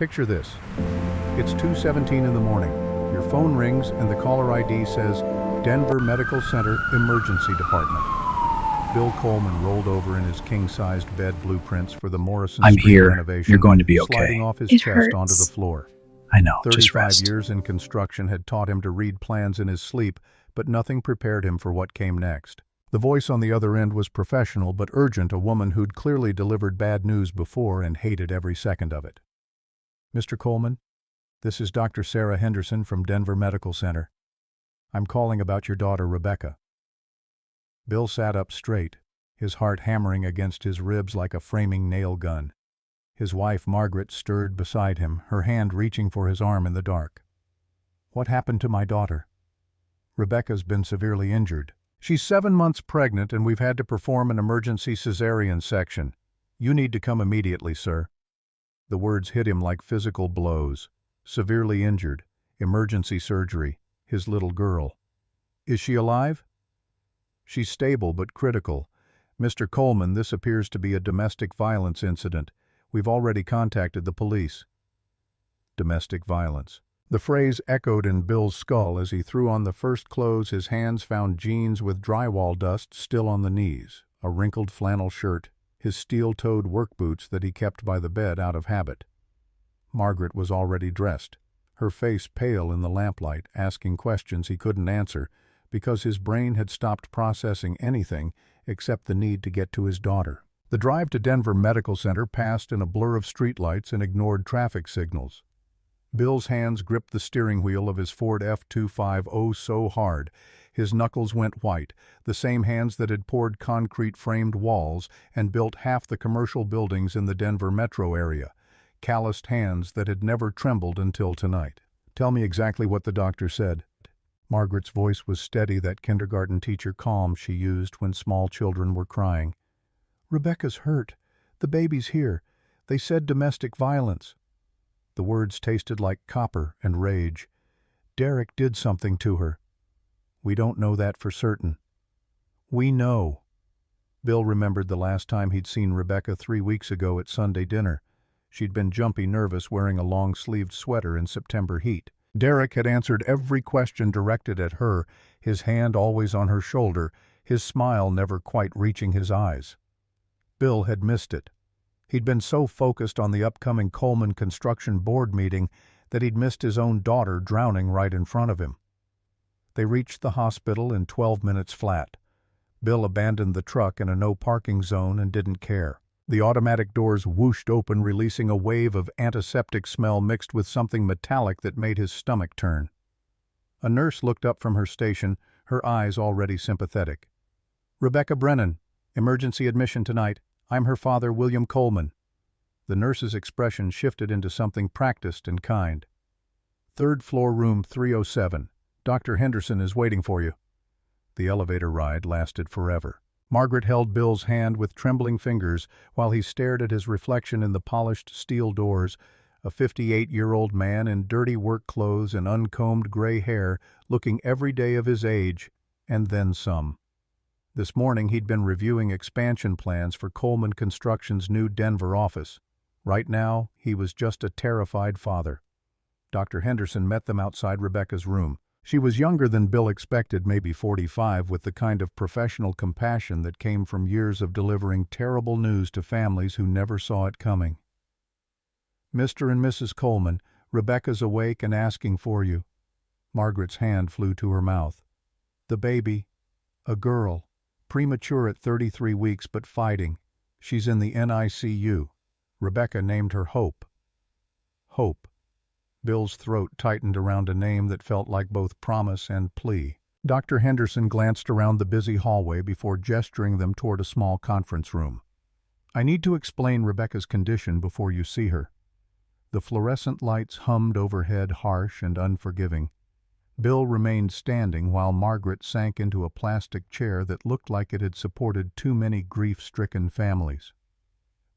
Picture this. It's 2:17 in the morning. Your phone rings and the caller ID says Denver Medical Center Emergency Department. Bill Coleman rolled over in his king-sized bed blueprints for the Morrison I'm Street here. renovation, You're going to be sliding okay. off his It chest onto the hurts. floor. I know, just 35 rest. years in construction had taught him to read plans in his sleep, but nothing prepared him for what came next. The voice on the other end was professional but urgent, a woman who'd clearly delivered bad news before and hated every second of it. Mr. Coleman, this is Dr. Sarah Henderson from Denver Medical Center. I'm calling about your daughter, Rebecca. Bill sat up straight, his heart hammering against his ribs like a framing nail gun. His wife, Margaret, stirred beside him, her hand reaching for his arm in the dark. What happened to my daughter? Rebecca's been severely injured. She's 7 months pregnant and we've had to perform an emergency cesarean section. You need to come immediately, sir. The words hit him like physical blows. Severely injured, emergency surgery, his little girl. Is she alive? She's stable but critical. Mr. Coleman, this appears to be a domestic violence incident. We've already contacted the police. Domestic violence. The phrase echoed in Bill's skull as he threw on the first clothes. His hands found jeans with drywall dust still on the knees, a wrinkled flannel shirt, his steel-toed work boots that he kept by the bed out of habit. Margaret was already dressed, her face pale in the lamplight, asking questions he couldn't answer because his brain had stopped processing anything except the need to get to his daughter. The drive to Denver Medical Center passed in a blur of streetlights and ignored traffic signals. Bill's hands gripped the steering wheel of his Ford F-250 so hard, his knuckles went white, the same hands that had poured concrete-framed walls and built half the commercial buildings in the Denver metro area, calloused hands that had never trembled until tonight. Tell me exactly what the doctor said. Margaret's voice was steady, that kindergarten teacher calm she used when small children were crying. Rebecca's hurt. The baby's here. They said domestic violence. The words tasted like copper and rage. Derek did something to her. We don't know that for certain. We know. Bill remembered the last time he'd seen Rebecca 3 weeks ago at Sunday dinner. She'd been jumpy nervous, wearing a long-sleeved sweater in September heat. Derek had answered every question directed at her, his hand always on her shoulder, his smile never quite reaching his eyes. Bill had missed it. He'd been so focused on the upcoming Coleman Construction Board meeting that he'd missed his own daughter drowning right in front of him. They reached the hospital in 12 minutes flat. Bill abandoned the truck in a no-parking zone and didn't care. The automatic doors whooshed open, releasing a wave of antiseptic smell mixed with something metallic that made his stomach turn. A nurse looked up from her station, her eyes already sympathetic. Rebecca Brennan, emergency admission tonight. I'm her father, William Coleman. The nurse's expression shifted into something practiced and kind. Third floor, room 307. Dr. Henderson is waiting for you. The elevator ride lasted forever. Margaret held Bill's hand with trembling fingers while he stared at his reflection in the polished steel doors, a 58-year-old man in dirty work clothes and uncombed gray hair, looking every day of his age, and then some. This morning he'd been reviewing expansion plans for Coleman Construction's new Denver office. Right now, he was just a terrified father. Dr. Henderson met them outside Rebecca's room. She was younger than Bill expected, maybe 45, with the kind of professional compassion that came from years of delivering terrible news to families who never saw it coming. Mr. and Mrs. Coleman, Rebecca's awake and asking for you. Margaret's hand flew to her mouth. The baby, a girl. Premature at 33 weeks but fighting. She's in the NICU. Rebecca named her Hope. Hope. Bill's throat tightened around a name that felt like both promise and plea. Dr. Henderson glanced around the busy hallway before gesturing them toward a small conference room. I need to explain Rebecca's condition before you see her. The fluorescent lights hummed overhead, harsh and unforgiving. Bill remained standing while Margaret sank into a plastic chair that looked like it had supported too many grief-stricken families.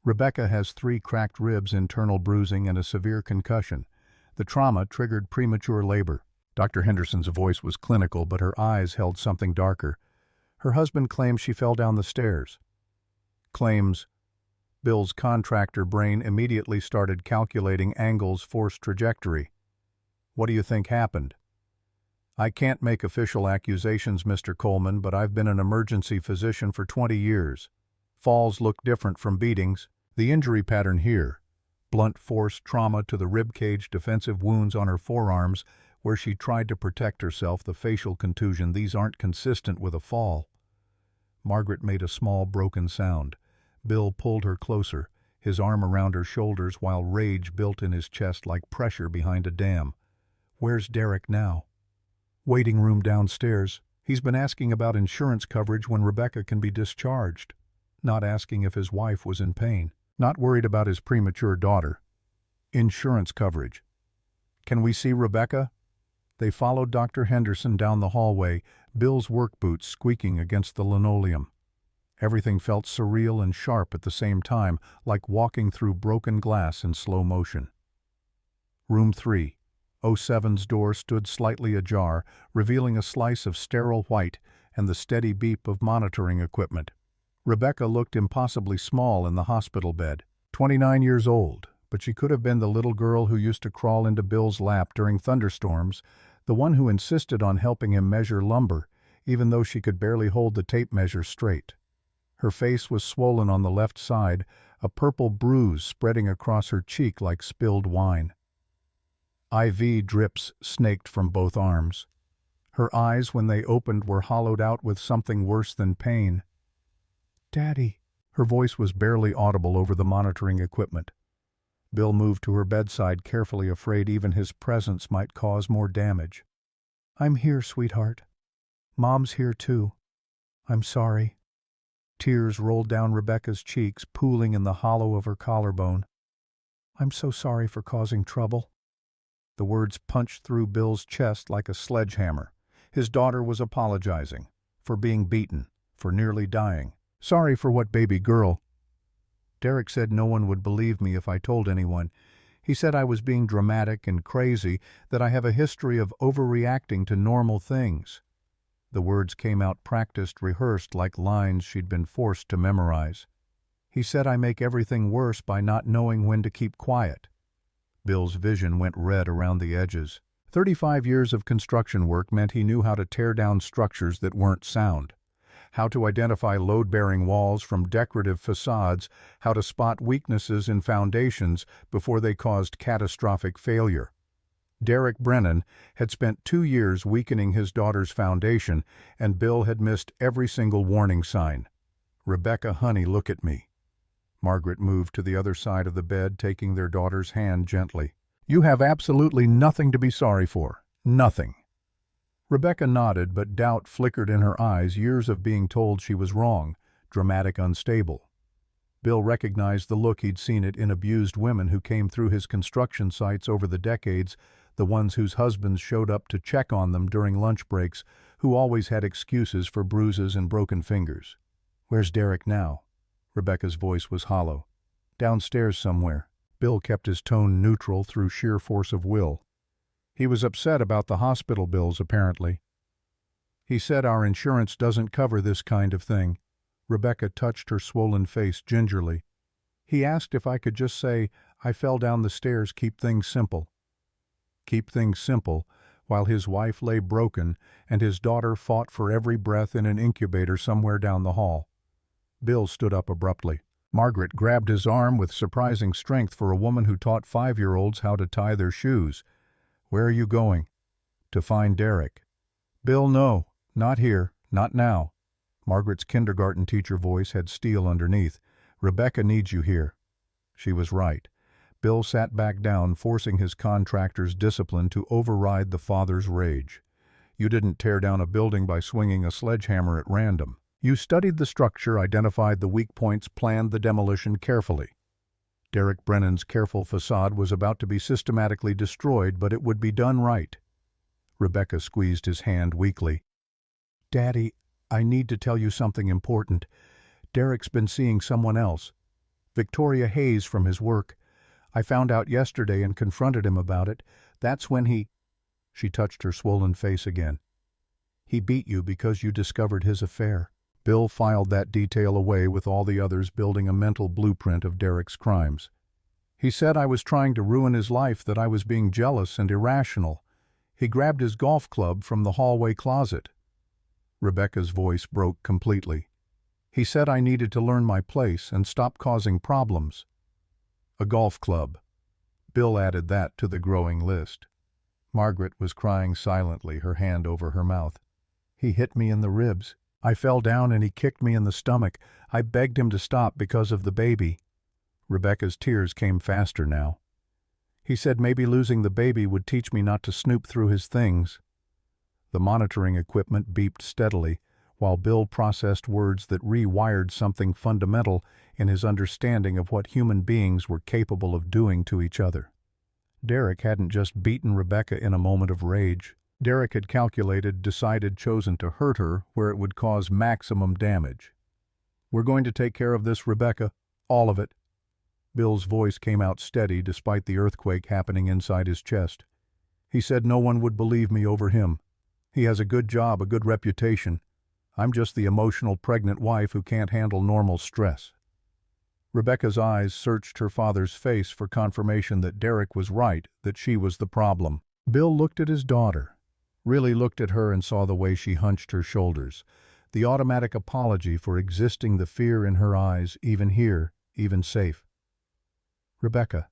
Rebecca has 3 cracked ribs, internal bruising, and a severe concussion. The trauma triggered premature labor. Dr. Henderson's voice was clinical, but her eyes held something darker. Her husband claims she fell down the stairs. Claims. Bill's contractor brain immediately started calculating Angle's forced trajectory. "What do you think happened?" "I can't make official accusations, Mr. Coleman, but I've been an emergency physician for 20 years. Falls look different from beatings. The injury pattern here, blunt force trauma to the ribcage, defensive wounds on her forearms where she tried to protect herself, the facial contusion, these aren't consistent with a fall." Margaret made a small broken sound. Bill pulled her closer, his arm around her shoulders while rage built in his chest like pressure behind a dam. "Where's Derek now?" "Waiting room downstairs. He's been asking about insurance coverage when Rebecca can be discharged. Not asking if his wife was in pain. Not worried about his premature daughter. Insurance coverage. Can we see Rebecca?" They followed Dr. Henderson down the hallway, Bill's work boots squeaking against the linoleum. Everything felt surreal and sharp at the same time, like walking through broken glass in slow motion. Room 3. 07's door stood slightly ajar, revealing a slice of sterile white and the steady beep of monitoring equipment. Rebecca looked impossibly small in the hospital bed. 29 years old, but she could have been the little girl who used to crawl into Bill's lap during thunderstorms, the one who insisted on helping him measure lumber, even though she could barely hold the tape measure straight. Her face was swollen on the left side, a purple bruise spreading across her cheek like spilled wine. IV drips snaked from both arms. Her eyes, when they opened, were hollowed out with something worse than pain. "Daddy." Her voice was barely audible over the monitoring equipment. Bill moved to her bedside, carefully, afraid even his presence might cause more damage. "I'm here, sweetheart. Mom's here too. I'm sorry." Tears rolled down Rebecca's cheeks, pooling in the hollow of her collarbone. "I'm so sorry for causing trouble." The words punched through Bill's chest like a sledgehammer. His daughter was apologizing. For being beaten. For nearly dying. "Sorry for what, baby girl?" "Derek said no one would believe me if I told anyone. He said I was being dramatic and crazy, that I have a history of overreacting to normal things." The words came out practiced, rehearsed, like lines she'd been forced to memorize. "He said I make everything worse by not knowing when to keep quiet." Bill's vision went red around the edges. 35 years of construction work meant he knew how to tear down structures that weren't sound. How to identify load-bearing walls from decorative facades, how to spot weaknesses in foundations before they caused catastrophic failure. Derek Brennan had spent 2 years weakening his daughter's foundation, and Bill had missed every single warning sign. "Rebecca, honey, look at me." Margaret moved to the other side of the bed, taking their daughter's hand gently. "You have absolutely nothing to be sorry for. Nothing." Rebecca nodded, but doubt flickered in her eyes, years of being told she was wrong, dramatic, unstable. Bill recognized the look he'd seen it in abused women who came through his construction sites over the decades, the ones whose husbands showed up to check on them during lunch breaks, who always had excuses for bruises and broken fingers. "Where's Derek now?" Rebecca's voice was hollow. "Downstairs somewhere." Bill kept his tone neutral through sheer force of will. "He was upset about the hospital bills, apparently. He said our insurance doesn't cover this kind of thing." Rebecca touched her swollen face gingerly. "He asked if I could just say, 'I fell down the stairs, keep things simple.'" Keep things simple, while his wife lay broken and his daughter fought for every breath in an incubator somewhere down the hall. Bill stood up abruptly. Margaret grabbed his arm with surprising strength for a woman who taught 5-year-olds how to tie their shoes. "Where are you going?" "To find Derek." "Bill, no. Not here. Not now." Margaret's kindergarten teacher voice had steel underneath. "Rebecca needs you here." She was right. Bill sat back down, forcing his contractor's discipline to override the father's rage. "You didn't tear down a building by swinging a sledgehammer at random. You studied the structure, identified the weak points, planned the demolition carefully. Derek Brennan's careful facade was about to be systematically destroyed, but it would be done right." Rebecca squeezed his hand weakly. "Daddy, I need to tell you something important. Derek's been seeing someone else. Victoria Hayes from his work. I found out yesterday and confronted him about it. That's when he—" She touched her swollen face again. "He beat you because you discovered his affair." Bill filed that detail away with all the others, building a mental blueprint of Derek's crimes. He said I was trying to ruin his life, that I was being jealous and irrational. He grabbed his golf club from the hallway closet. Rebecca's voice broke completely. He said I needed to learn my place and stop causing problems. A golf club. Bill added that to the growing list. Margaret was crying silently, her hand over her mouth. He hit me in the ribs. I fell down and he kicked me in the stomach. I begged him to stop because of the baby. Rebecca's tears came faster now. He said maybe losing the baby would teach me not to snoop through his things. The monitoring equipment beeped steadily, while Bill processed words that rewired something fundamental in his understanding of what human beings were capable of doing to each other. Derek hadn't just beaten Rebecca in a moment of rage. Derek had calculated, decided, chosen to hurt her where it would cause maximum damage. "We're going to take care of this, Rebecca. All of it." Bill's voice came out steady despite the earthquake happening inside his chest. He said no one would believe me over him. He has a good job, a good reputation. I'm just the emotional pregnant wife who can't handle normal stress. Rebecca's eyes searched her father's face for confirmation that Derek was right, that she was the problem. Bill looked at his daughter, really looked at her, and saw the way she hunched her shoulders, the automatic apology for existing, the fear in her eyes, even here, even safe. "Rebecca,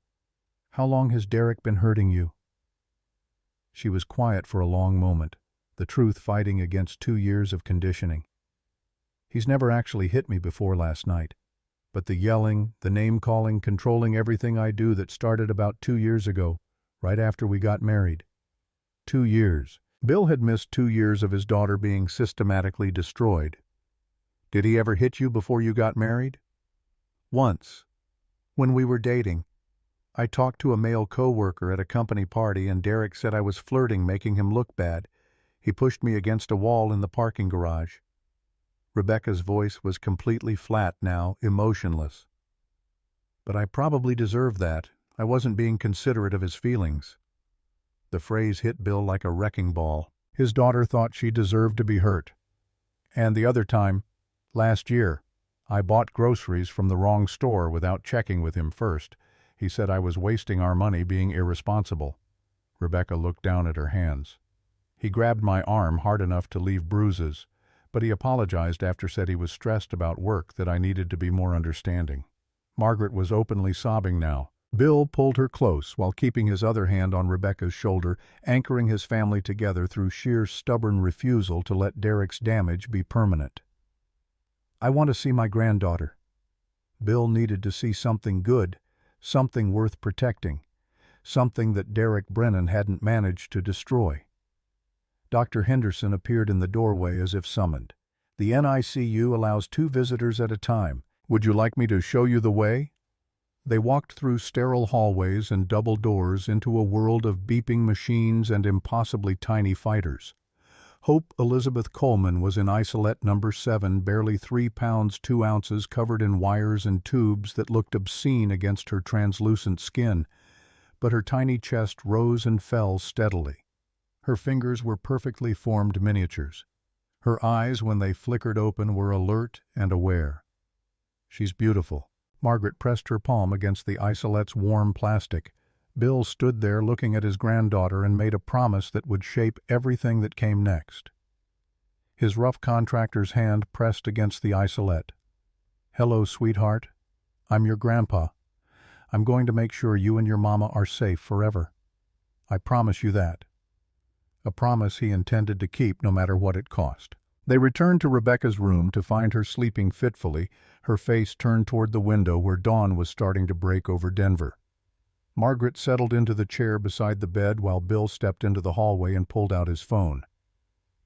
how long has Derek been hurting you?" She was quiet for a long moment, the truth fighting against 2 years of conditioning. "He's never actually hit me before last night. But the yelling, the name-calling, controlling everything I do, that started about 2 years ago, right after we got married." 2 years. Bill had missed 2 years of his daughter being systematically destroyed. "Did he ever hit you before you got married?" "Once. When we were dating. I talked to a male co-worker at a company party and Derek said I was flirting, making him look bad. He pushed me against a wall in the parking garage." Rebecca's voice was completely flat now, emotionless. "But I probably deserved that. I wasn't being considerate of his feelings." The phrase hit Bill like a wrecking ball. His daughter thought she deserved to be hurt. "And the other time, last year, I bought groceries from the wrong store without checking with him first. He said I was wasting our money, being irresponsible." Rebecca looked down at her hands. "He grabbed my arm hard enough to leave bruises, but he apologized after, said he was stressed about work, that I needed to be more understanding." Margaret was openly sobbing now. Bill pulled her close while keeping his other hand on Rebecca's shoulder, anchoring his family together through sheer stubborn refusal to let Derek's damage be permanent. "I want to see my granddaughter." Bill needed to see something good, something worth protecting, something that Derek Brennan hadn't managed to destroy. Dr. Henderson appeared in the doorway as if summoned. "The NICU allows 2 visitors at a time. Would you like me to show you the way?" They walked through sterile hallways and double doors into a world of beeping machines and impossibly tiny fighters. Hope Elizabeth Coleman was in isolette number 7, barely 3 pounds 2 ounces, covered in wires and tubes that looked obscene against her translucent skin, but her tiny chest rose and fell steadily. Her fingers were perfectly formed miniatures. Her eyes, when they flickered open, were alert and aware. "She's beautiful." Margaret pressed her palm against the isolette's warm plastic. Bill stood there looking at his granddaughter and made a promise that would shape everything that came next. His rough contractor's hand pressed against the isolette. "Hello, sweetheart. I'm your grandpa. I'm going to make sure you and your mama are safe forever. I promise you that." A promise he intended to keep no matter what it cost. They returned to Rebecca's room to find her sleeping fitfully, her face turned toward the window where dawn was starting to break over Denver. Margaret settled into the chair beside the bed while Bill stepped into the hallway and pulled out his phone.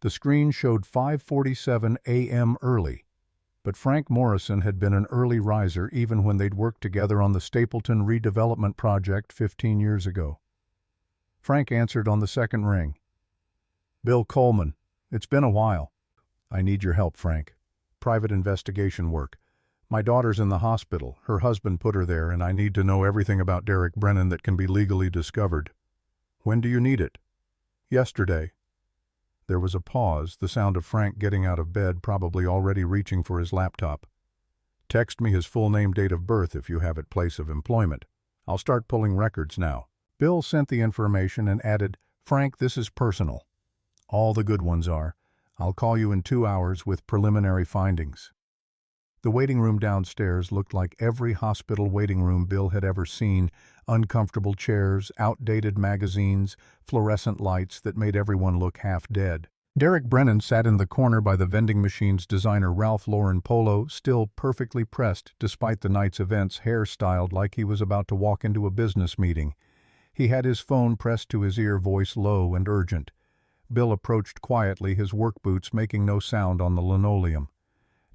The screen showed 5:47 a.m. early, but Frank Morrison had been an early riser even when they'd worked together on the Stapleton redevelopment project 15 years ago. Frank answered on the second ring. "Bill Coleman, it's been a while." "I need your help, Frank. Private investigation work. My daughter's in the hospital. Her husband put her there, and I need to know everything about Derek Brennan that can be legally discovered." "When do you need it?" "Yesterday." There was a pause, the sound of Frank getting out of bed, probably already reaching for his laptop. "Text me his full name, date of birth if you have it, place of employment. I'll start pulling records now." Bill sent the information and added, "Frank, this is personal. All the good ones are. I'll call you in 2 hours with preliminary findings." The waiting room downstairs looked like every hospital waiting room Bill had ever seen: uncomfortable chairs, outdated magazines, fluorescent lights that made everyone look half dead. Derek Brennan sat in the corner by the vending machine's designer Ralph Lauren polo, still perfectly pressed despite the night's events, hair styled like he was about to walk into a business meeting. He had his phone pressed to his ear, voice low and urgent. Bill approached quietly, his work boots making no sound on the linoleum.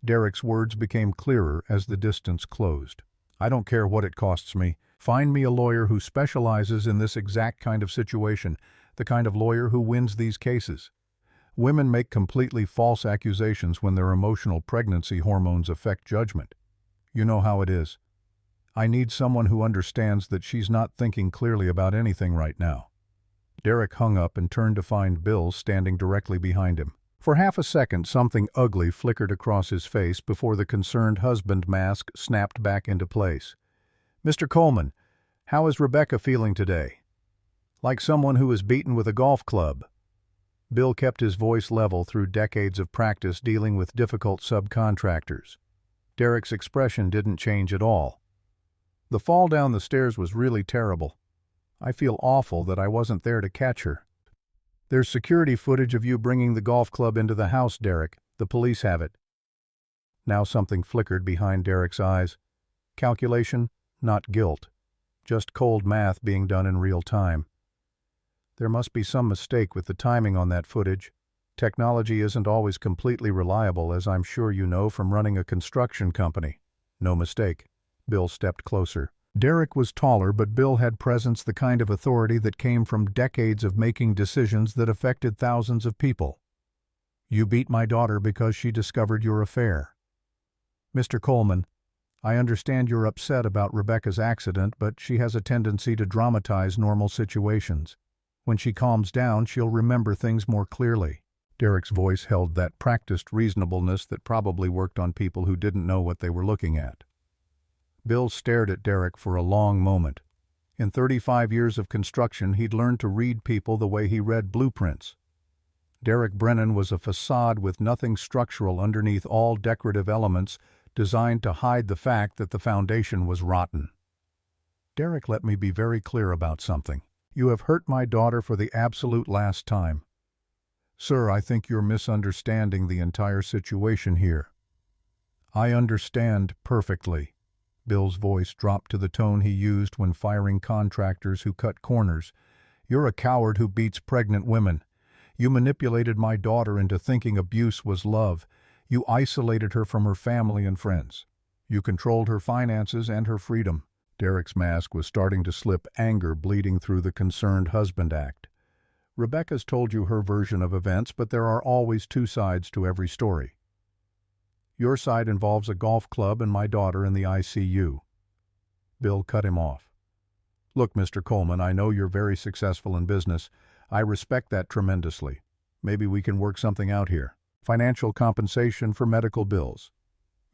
Derek's words became clearer as the distance closed. "I don't care what it costs me. Find me a lawyer who specializes in this exact kind of situation, the kind of lawyer who wins these cases. Women make completely false accusations when their emotional pregnancy hormones affect judgment. You know how it is. I need someone who understands that she's not thinking clearly about anything right now." Derek hung up and turned to find Bill standing directly behind him. For half a second, something ugly flickered across his face before the concerned husband mask snapped back into place. "Mr. Coleman, how is Rebecca feeling today?" "Like someone who was beaten with a golf club." Bill kept his voice level through decades of practice dealing with difficult subcontractors. Derek's expression didn't change at all. "The fall down the stairs was really terrible. I feel awful that I wasn't there to catch her." "There's security footage of you bringing the golf club into the house, Derek. The police have it." Now something flickered behind Derek's eyes. Calculation, not guilt. Just cold math being done in real time. "There must be some mistake with the timing on that footage. Technology isn't always completely reliable, as I'm sure you know from running a construction company." "No mistake." Bill stepped closer. Derek was taller, but Bill had presence, the kind of authority that came from decades of making decisions that affected thousands of people. "You beat my daughter because she discovered your affair." "Mr. Coleman, I understand you're upset about Rebecca's accident, but she has a tendency to dramatize normal situations. When she calms down, she'll remember things more clearly." Derek's voice held that practiced reasonableness that probably worked on people who didn't know what they were looking at. Bill stared at Derek for a long moment. In 35 years of construction, he'd learned to read people the way he read blueprints. Derek Brennan was a facade with nothing structural underneath, all decorative elements designed to hide the fact that the foundation was rotten. "Derek, let me be very clear about something. You have hurt my daughter for the absolute last time." "Sir, I think you're misunderstanding the entire situation here." "I understand perfectly." Bill's voice dropped to the tone he used when firing contractors who cut corners. "You're a coward who beats pregnant women. You manipulated my daughter into thinking abuse was love. You isolated her from her family and friends. You controlled her finances and her freedom." Derek's mask was starting to slip, anger bleeding through the concerned husband act. "Rebecca's told you her version of events, but there are always two sides to every story. Your side involves a golf club and my daughter in the ICU." Bill cut him off. "Look, Mr. Coleman, I know you're very successful in business. I respect that tremendously. Maybe we can work something out here. Financial compensation for medical bills.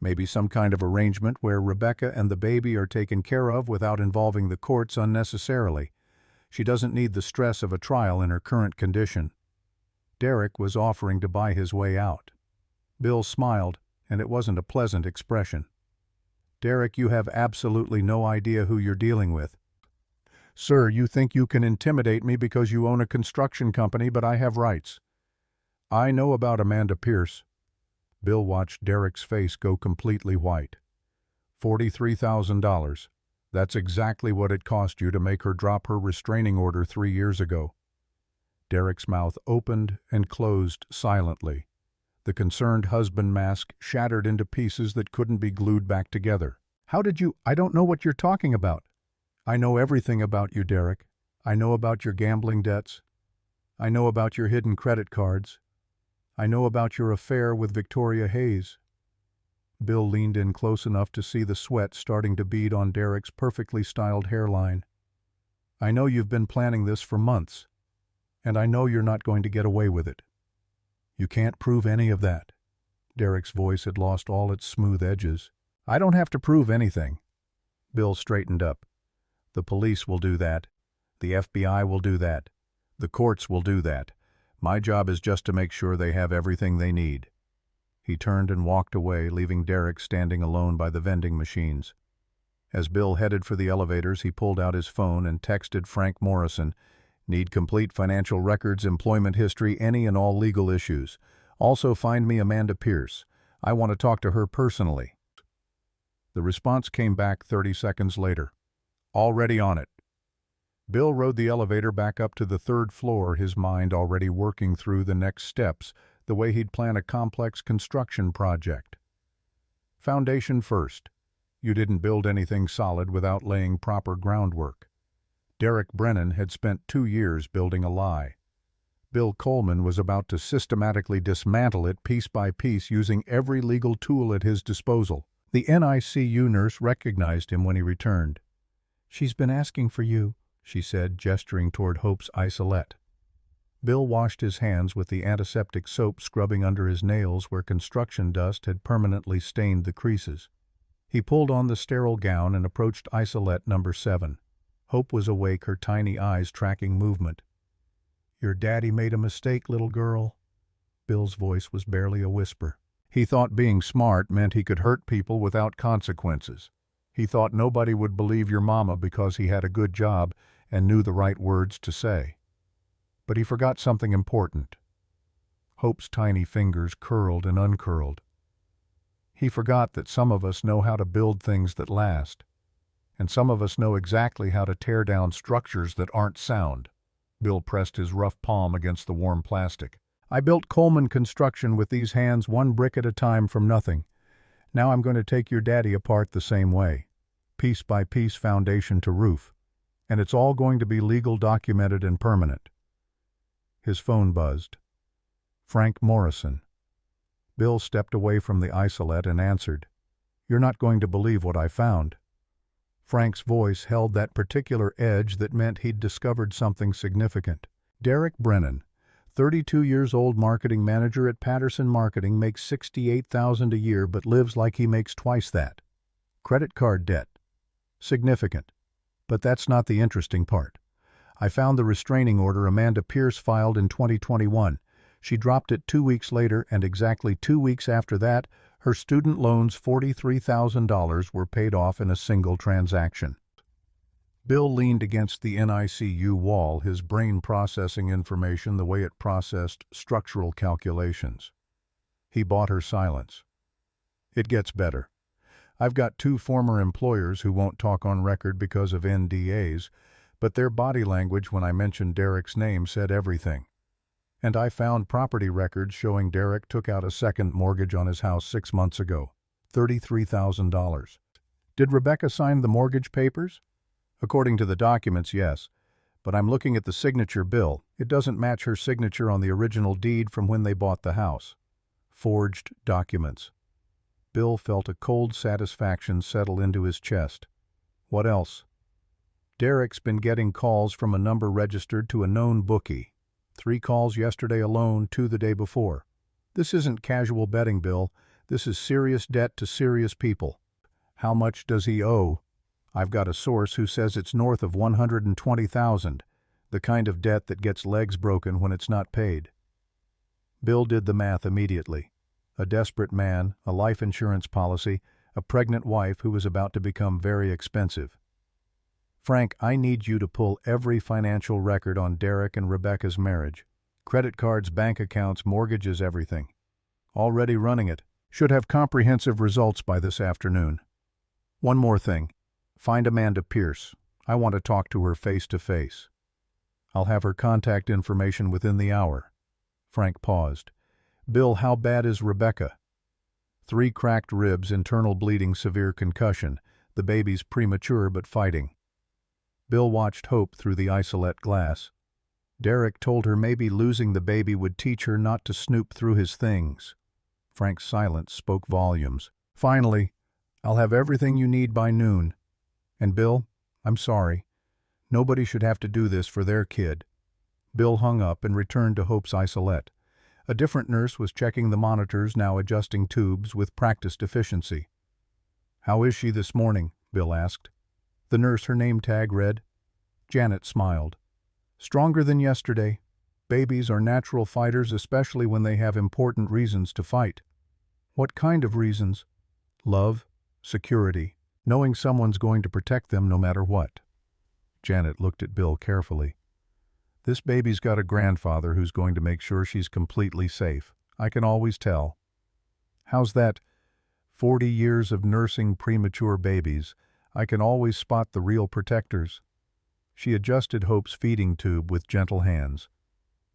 Maybe some kind of arrangement where Rebecca and the baby are taken care of without involving the courts unnecessarily. She doesn't need the stress of a trial in her current condition." Derek was offering to buy his way out. Bill smiled, and it wasn't a pleasant expression. "Derek, you have absolutely no idea who you're dealing with. Sir, you think you can intimidate me because you own a construction company, but I have rights. I know about Amanda Pierce." Bill watched Derek's face go completely white. $43,000. That's exactly what it cost you to make her drop her restraining order 3 years ago." Derek's mouth opened and closed silently. The concerned husband mask shattered into pieces that couldn't be glued back together. "How did you— I don't know what you're talking about." "I know everything about you, Derek. I know about your gambling debts. I know about your hidden credit cards. I know about your affair with Victoria Hayes." Bill leaned in close enough to see the sweat starting to bead on Derek's perfectly styled hairline. "I know you've been planning this for months, and I know you're not going to get away with it." You can't prove any of that. Derek's voice had lost all its smooth edges. I don't have to prove anything. Bill straightened up. The police will do that. The FBI will do that. The courts will do that. My job is just to make sure they have everything they need. He turned and walked away, leaving Derek standing alone by the vending machines. As Bill headed for the elevators, he pulled out his phone and texted Frank Morrison, "Need complete financial records, employment history, any and all legal issues. Also find me Amanda Pierce. I want to talk to her personally." The response came back 30 seconds later. Already on it. Bill rode the elevator back up to the 3rd floor, his mind already working through the next steps, the way he'd plan a complex construction project. Foundation first. You didn't build anything solid without laying proper groundwork. Derek Brennan had spent 2 years building a lie. Bill Coleman was about to systematically dismantle it piece by piece using every legal tool at his disposal. The NICU nurse recognized him when he returned. "She's been asking for you," she said, gesturing toward Hope's isolette. Bill washed his hands with the antiseptic soap scrubbing under his nails where construction dust had permanently stained the creases. He pulled on the sterile gown and approached isolette number 7. Hope was awake, her tiny eyes tracking movement. "Your daddy made a mistake, little girl." Bill's voice was barely a whisper. He thought being smart meant he could hurt people without consequences. He thought nobody would believe your mama because he had a good job and knew the right words to say. But he forgot something important. Hope's tiny fingers curled and uncurled. He forgot that some of us know how to build things that last, and some of us know exactly how to tear down structures that aren't sound. Bill pressed his rough palm against the warm plastic. "I built Coleman Construction with these hands, 1 brick at a time from nothing. Now I'm going to take your daddy apart the same way. Piece by piece, foundation to roof. And it's all going to be legal, documented, and permanent." His phone buzzed. Frank Morrison. Bill stepped away from the isolette and answered. "You're not going to believe what I found." Frank's voice held that particular edge that meant he'd discovered something significant. Derek Brennan, 32 years old, marketing manager at Patterson Marketing, makes $68,000 a year but lives like he makes twice that. Credit card debt. Significant. But that's not the interesting part. I found the restraining order Amanda Pierce filed in 2021. She dropped it 2 weeks later, and exactly 2 weeks after that, her student loans, $43,000, were paid off in a single transaction. Bill leaned against the NICU wall, his brain processing information the way it processed structural calculations. He bought her silence. "It gets better. I've got 2 former employers who won't talk on record because of NDAs, but their body language when I mentioned Derek's name said everything. And I found property records showing Derek took out a second mortgage on his house 6 months ago, $33,000. Did Rebecca sign the mortgage papers? According to the documents, yes. But I'm looking at the signature bill. It doesn't match her signature on the original deed from when they bought the house. Forged documents." Bill felt a cold satisfaction settle into his chest. "What else?" "Derek's been getting calls from a number registered to a known bookie. 3 calls yesterday alone, 2 the day before. This isn't casual betting, Bill. This is serious debt to serious people." "How much does he owe?" "I've got a source who says it's north of $120,000, the kind of debt that gets legs broken when it's not paid." Bill did the math immediately. A desperate man, a life insurance policy, a pregnant wife who was about to become very expensive. "Frank, I need you to pull every financial record on Derek and Rebecca's marriage. Credit cards, bank accounts, mortgages, everything. Already running it. Should have comprehensive results by this afternoon. One more thing. Find Amanda Pierce. I want to talk to her face to face. I'll have her contact information within the hour." Frank paused. "Bill, how bad is Rebecca?" 3 cracked ribs, internal bleeding, severe concussion. The baby's premature but fighting." Bill watched Hope through the isolette glass. Derek told her maybe losing the baby would teach her not to snoop through his things. Frank's silence spoke volumes. "Finally, I'll have everything you need by noon. And Bill, I'm sorry. Nobody should have to do this for their kid." Bill hung up and returned to Hope's isolette. A different nurse was checking the monitors, now adjusting tubes with practiced efficiency. "How is she this morning?" Bill asked. The nurse, her name tag read. Janet smiled. "Stronger than yesterday. Babies are natural fighters, especially when they have important reasons to fight." "What kind of reasons?" "Love, security, knowing someone's going to protect them no matter what." Janet looked at Bill carefully. "This baby's got a grandfather who's going to make sure she's completely safe. I can always tell." "How's that?" 40 years of nursing premature babies. I can always spot the real protectors." She adjusted Hope's feeding tube with gentle hands.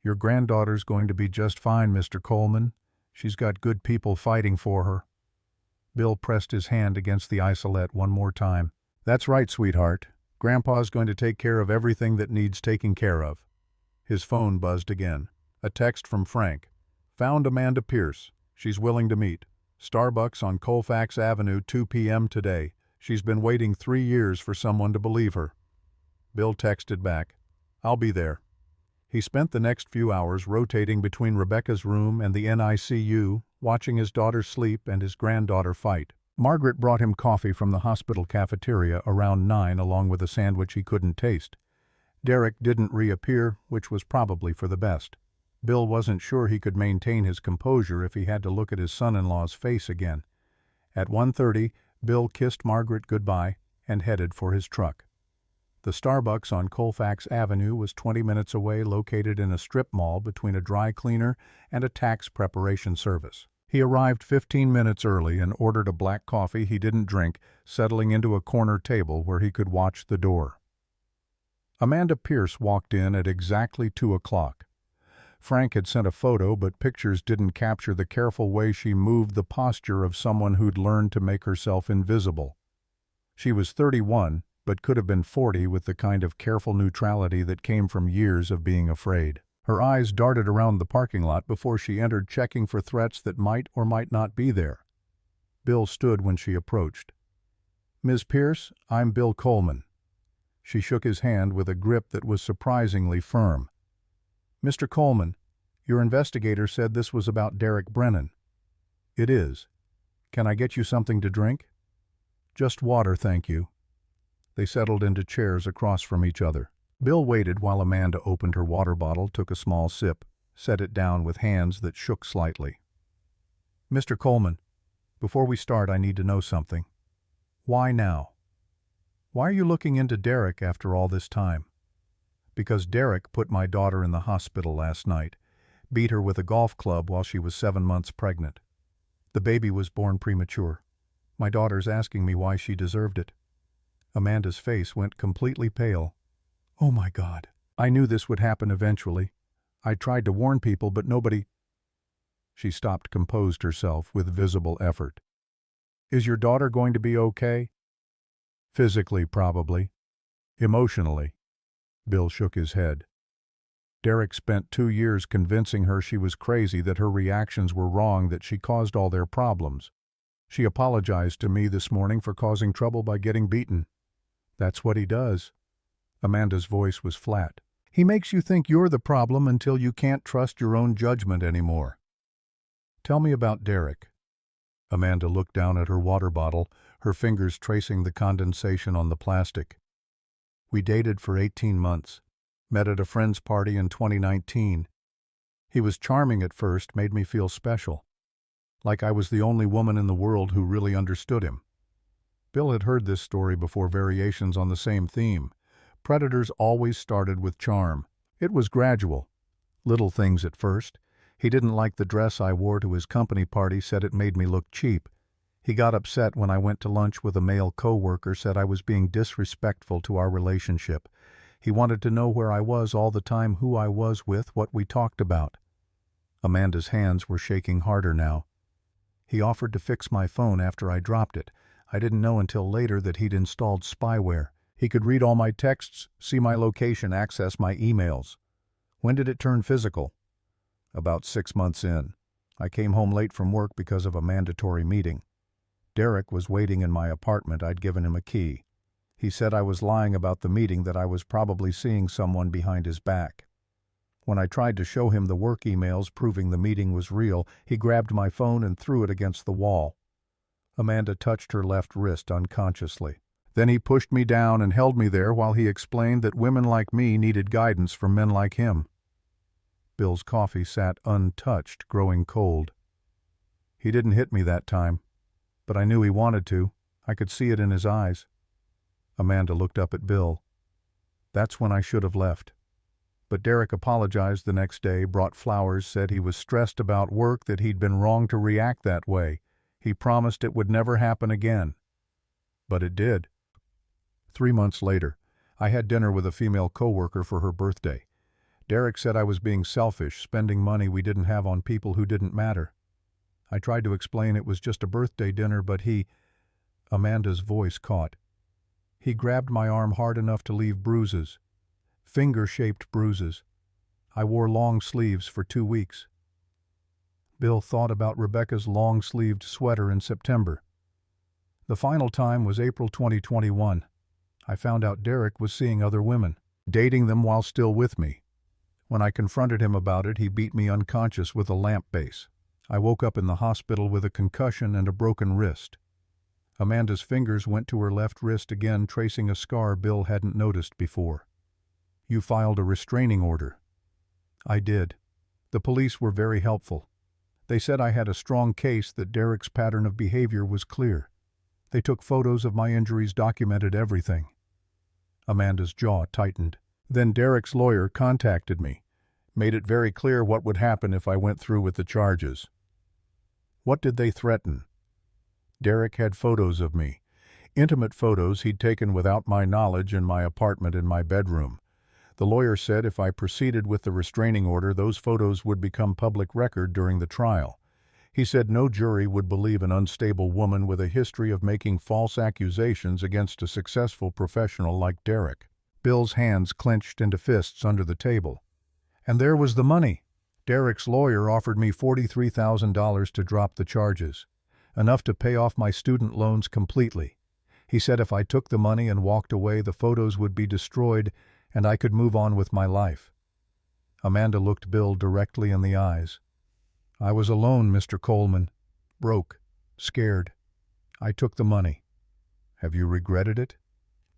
"Your granddaughter's going to be just fine, Mr. Coleman. She's got good people fighting for her." Bill pressed his hand against the isolette one more time. "That's right, sweetheart. Grandpa's going to take care of everything that needs taking care of." His phone buzzed again. A text from Frank. "Found Amanda Pierce. She's willing to meet. Starbucks on Colfax Avenue, 2 p.m. today. She's been waiting 3 years for someone to believe her." Bill texted back, "I'll be there." He spent the next few hours rotating between Rebecca's room and the NICU, watching his daughter sleep and his granddaughter fight. Margaret brought him coffee from the hospital cafeteria around 9 along with a sandwich he couldn't taste. Derek didn't reappear, which was probably for the best. Bill wasn't sure he could maintain his composure if he had to look at his son-in-law's face again. At 1:30, Bill kissed Margaret goodbye and headed for his truck. The Starbucks on Colfax Avenue was 20 minutes away, located in a strip mall between a dry cleaner and a tax preparation service. He arrived 15 minutes early and ordered a black coffee he didn't drink, settling into a corner table where he could watch the door. Amanda Pierce walked in at exactly 2 o'clock. Frank had sent a photo, but pictures didn't capture the careful way she moved, the posture of someone who'd learned to make herself invisible. She was 31, but could have been 40 with the kind of careful neutrality that came from years of being afraid. Her eyes darted around the parking lot before she entered, checking for threats that might or might not be there. Bill stood when she approached. "Ms. Pierce, I'm Bill Coleman." She shook his hand with a grip that was surprisingly firm. "Mr. Coleman, your investigator said this was about Derek Brennan." "It is. Can I get you something to drink?" "Just water, thank you." They settled into chairs across from each other. Bill waited while Amanda opened her water bottle, took a small sip, set it down with hands that shook slightly. "Mr. Coleman, before we start, I need to know something. Why now? Why are you looking into Derek after all this time?" "Because Derek put my daughter in the hospital last night, beat her with a golf club while she was 7 months pregnant. The baby was born premature. My daughter's asking me why she deserved it." Amanda's face went completely pale. "Oh my God. I knew this would happen eventually. I tried to warn people, but nobody—" She stopped, composed herself with visible effort. "Is your daughter going to be okay?" "Physically, probably. Emotionally." Bill shook his head. "Derek spent 2 years convincing her she was crazy, that her reactions were wrong, that she caused all their problems. She apologized to me this morning for causing trouble by getting beaten." "That's what he does." Amanda's voice was flat. "He makes you think you're the problem until you can't trust your own judgment anymore." "Tell me about Derek." Amanda looked down at her water bottle, her fingers tracing the condensation on the plastic. "We dated for 18 months. Met at a friend's party in 2019. He was charming at first, made me feel special. Like I was the only woman in the world who really understood him." Bill had heard this story before, variations on the same theme. Predators always started with charm. It was gradual. Little things at first. He didn't like the dress I wore to his company party, said it made me look cheap. He got upset when I went to lunch with a male coworker, said I was being disrespectful to our relationship. He wanted to know where I was all the time, who I was with, what we talked about. Amanda's hands were shaking harder now. He offered to fix my phone after I dropped it. I didn't know until later that he'd installed spyware. He could read all my texts, see my location, access my emails. When did it turn physical? About 6 months in. I came home late from work because of a mandatory meeting. Derek was waiting in my apartment. I'd given him a key. He said I was lying about the meeting, that I was probably seeing someone behind his back. When I tried to show him the work emails proving the meeting was real, he grabbed my phone and threw it against the wall. Amanda touched her left wrist unconsciously. Then he pushed me down and held me there while he explained that women like me needed guidance from men like him. Bill's coffee sat untouched, growing cold. He didn't hit me that time, but I knew he wanted to. I could see it in his eyes. Amanda looked up at Bill. That's when I should have left. But Derek apologized the next day, brought flowers, said he was stressed about work, that he'd been wrong to react that way. He promised it would never happen again. But it did. 3 months later, I had dinner with a female coworker for her birthday. Derek said I was being selfish, spending money we didn't have on people who didn't matter. I tried to explain it was just a birthday dinner, but Amanda's voice caught. He grabbed my arm hard enough to leave bruises. Finger-shaped bruises. I wore long sleeves for 2 weeks. Bill thought about Rebecca's long-sleeved sweater in September. The final time was April 2021. I found out Derek was seeing other women, dating them while still with me. When I confronted him about it, he beat me unconscious with a lamp base. I woke up in the hospital with a concussion and a broken wrist. Amanda's fingers went to her left wrist again, tracing a scar Bill hadn't noticed before. You filed a restraining order. I did. The police were very helpful. They said I had a strong case, that Derek's pattern of behavior was clear. They took photos of my injuries, documented everything. Amanda's jaw tightened. Then Derek's lawyer contacted me, made it very clear what would happen if I went through with the charges. What did they threaten? Derek had photos of me, intimate photos he'd taken without my knowledge in my apartment in my bedroom. The lawyer said if I proceeded with the restraining order, those photos would become public record during the trial. He said no jury would believe an unstable woman with a history of making false accusations against a successful professional like Derek. Bill's hands clenched into fists under the table. And there was the money. Derek's lawyer offered me $43,000 to drop the charges, enough to pay off my student loans completely. He said if I took the money and walked away, the photos would be destroyed and I could move on with my life. Amanda looked Bill directly in the eyes. I was alone, Mr. Coleman. Broke. Scared. I took the money. Have you regretted it?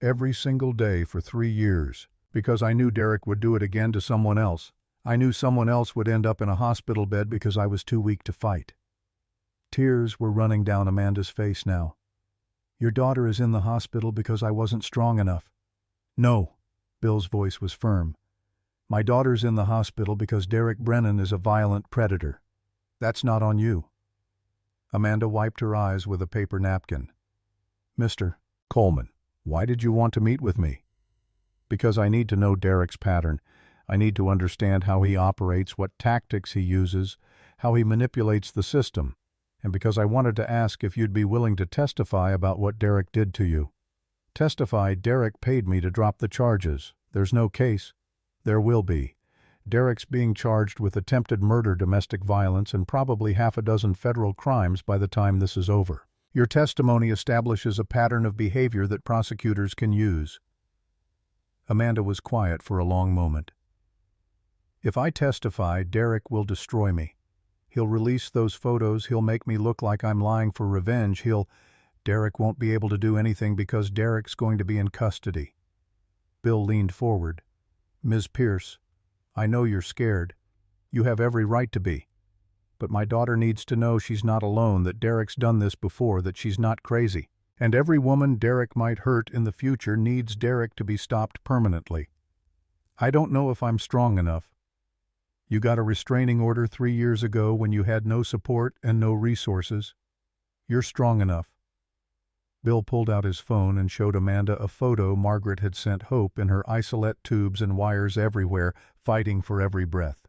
Every single day for 3 years, because I knew Derek would do it again to someone else. I knew someone else would end up in a hospital bed because I was too weak to fight. Tears were running down Amanda's face now. Your daughter is in the hospital because I wasn't strong enough. No. Bill's voice was firm. My daughter's in the hospital because Derek Brennan is a violent predator. That's not on you. Amanda wiped her eyes with a paper napkin. Mr. Coleman, why did you want to meet with me? Because I need to know Derek's pattern. I need to understand how he operates, what tactics he uses, how he manipulates the system, and because I wanted to ask if you'd be willing to testify about what Derek did to you. Testify Derek paid me to drop the charges. There's no case. There will be. Derek's being charged with attempted murder, domestic violence, and probably 6 federal crimes by the time this is over. Your testimony establishes a pattern of behavior that prosecutors can use. Amanda was quiet for a long moment. If I testify, Derek will destroy me. He'll release those photos, he'll make me look like I'm lying for revenge, Derek won't be able to do anything because Derek's going to be in custody. Bill leaned forward. Ms. Pierce, I know you're scared. You have every right to be. But my daughter needs to know she's not alone, that Derek's done this before, that she's not crazy. And every woman Derek might hurt in the future needs Derek to be stopped permanently. I don't know if I'm strong enough. You got a restraining order 3 years ago when you had no support and no resources. You're strong enough. Bill pulled out his phone and showed Amanda a photo Margaret had sent Hope in her isolate tubes and wires everywhere, fighting for every breath.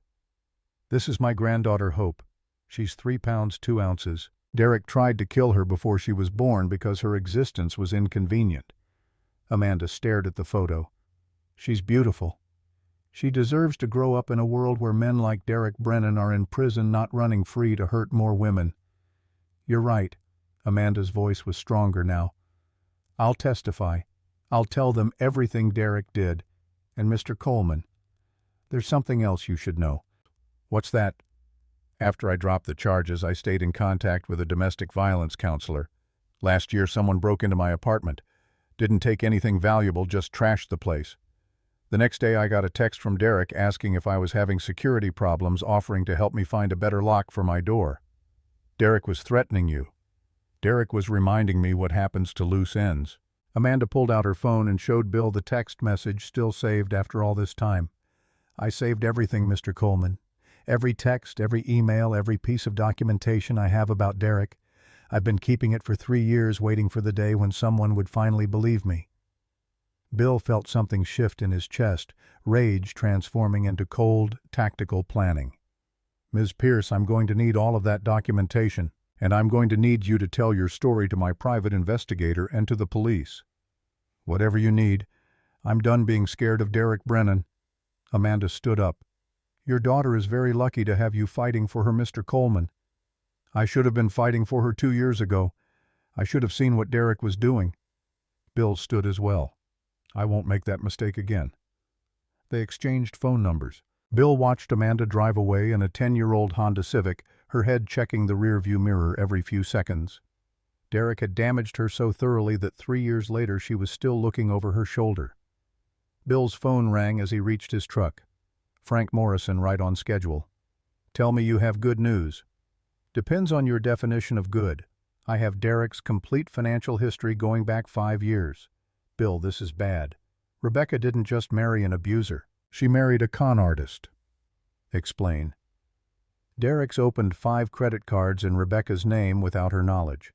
This is my granddaughter Hope. She's 3 pounds 2 ounces. Derek tried to kill her before she was born because her existence was inconvenient. Amanda stared at the photo. She's beautiful. She deserves to grow up in a world where men like Derek Brennan are in prison, not running free to hurt more women. You're right. Amanda's voice was stronger now. I'll testify. I'll tell them everything Derek did. And Mr. Coleman, There's something else you should know. What's that? After I dropped the charges, I stayed in contact with a domestic violence counselor. Last year, someone broke into my apartment. Didn't take anything valuable, just trashed the place. The next day, I got a text from Derek asking if I was having security problems, offering to help me find a better lock for my door. Derek was threatening you. Derek was reminding me what happens to loose ends. Amanda pulled out her phone and showed Bill the text message still saved after all this time. I saved everything, Mr. Coleman. Every text, every email, every piece of documentation I have about Derek. I've been keeping it for 3 years, waiting for the day when someone would finally believe me. Bill felt something shift in his chest, rage transforming into cold, tactical planning. Ms. Pierce, I'm going to need all of that documentation, and I'm going to need you to tell your story to my private investigator and to the police. Whatever you need. I'm done being scared of Derek Brennan. Amanda stood up. Your daughter is very lucky to have you fighting for her, Mr. Coleman. I should have been fighting for her 2 years ago. I should have seen what Derek was doing. Bill stood as well. I won't make that mistake again. They exchanged phone numbers. Bill watched Amanda drive away in a 10-year-old Honda Civic, her head checking the rearview mirror every few seconds. Derek had damaged her so thoroughly that 3 years later she was still looking over her shoulder. Bill's phone rang as he reached his truck. Frank Morrison, right on schedule. Tell me you have good news. Depends on your definition of good. I have Derek's complete financial history going back 5 years. Bill, this is bad. Rebecca didn't just marry an abuser. She married a con artist. Explain. Derek's opened 5 credit cards in Rebecca's name without her knowledge.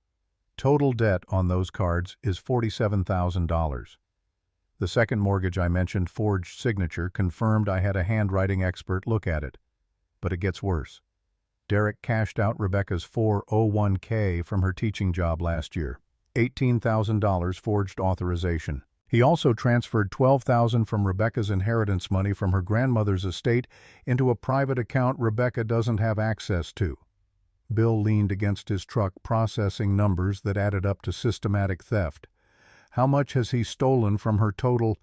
Total debt on those cards is $47,000. The second mortgage I mentioned, forged signature, confirmed I had a handwriting expert look at it. But it gets worse. Derek cashed out Rebecca's 401k from her teaching job last year. $18,000 forged authorization. He also transferred $12,000 from Rebecca's inheritance money from her grandmother's estate into a private account Rebecca doesn't have access to. Bill leaned against his truck, processing numbers that added up to systematic theft. How much has he stolen from her total,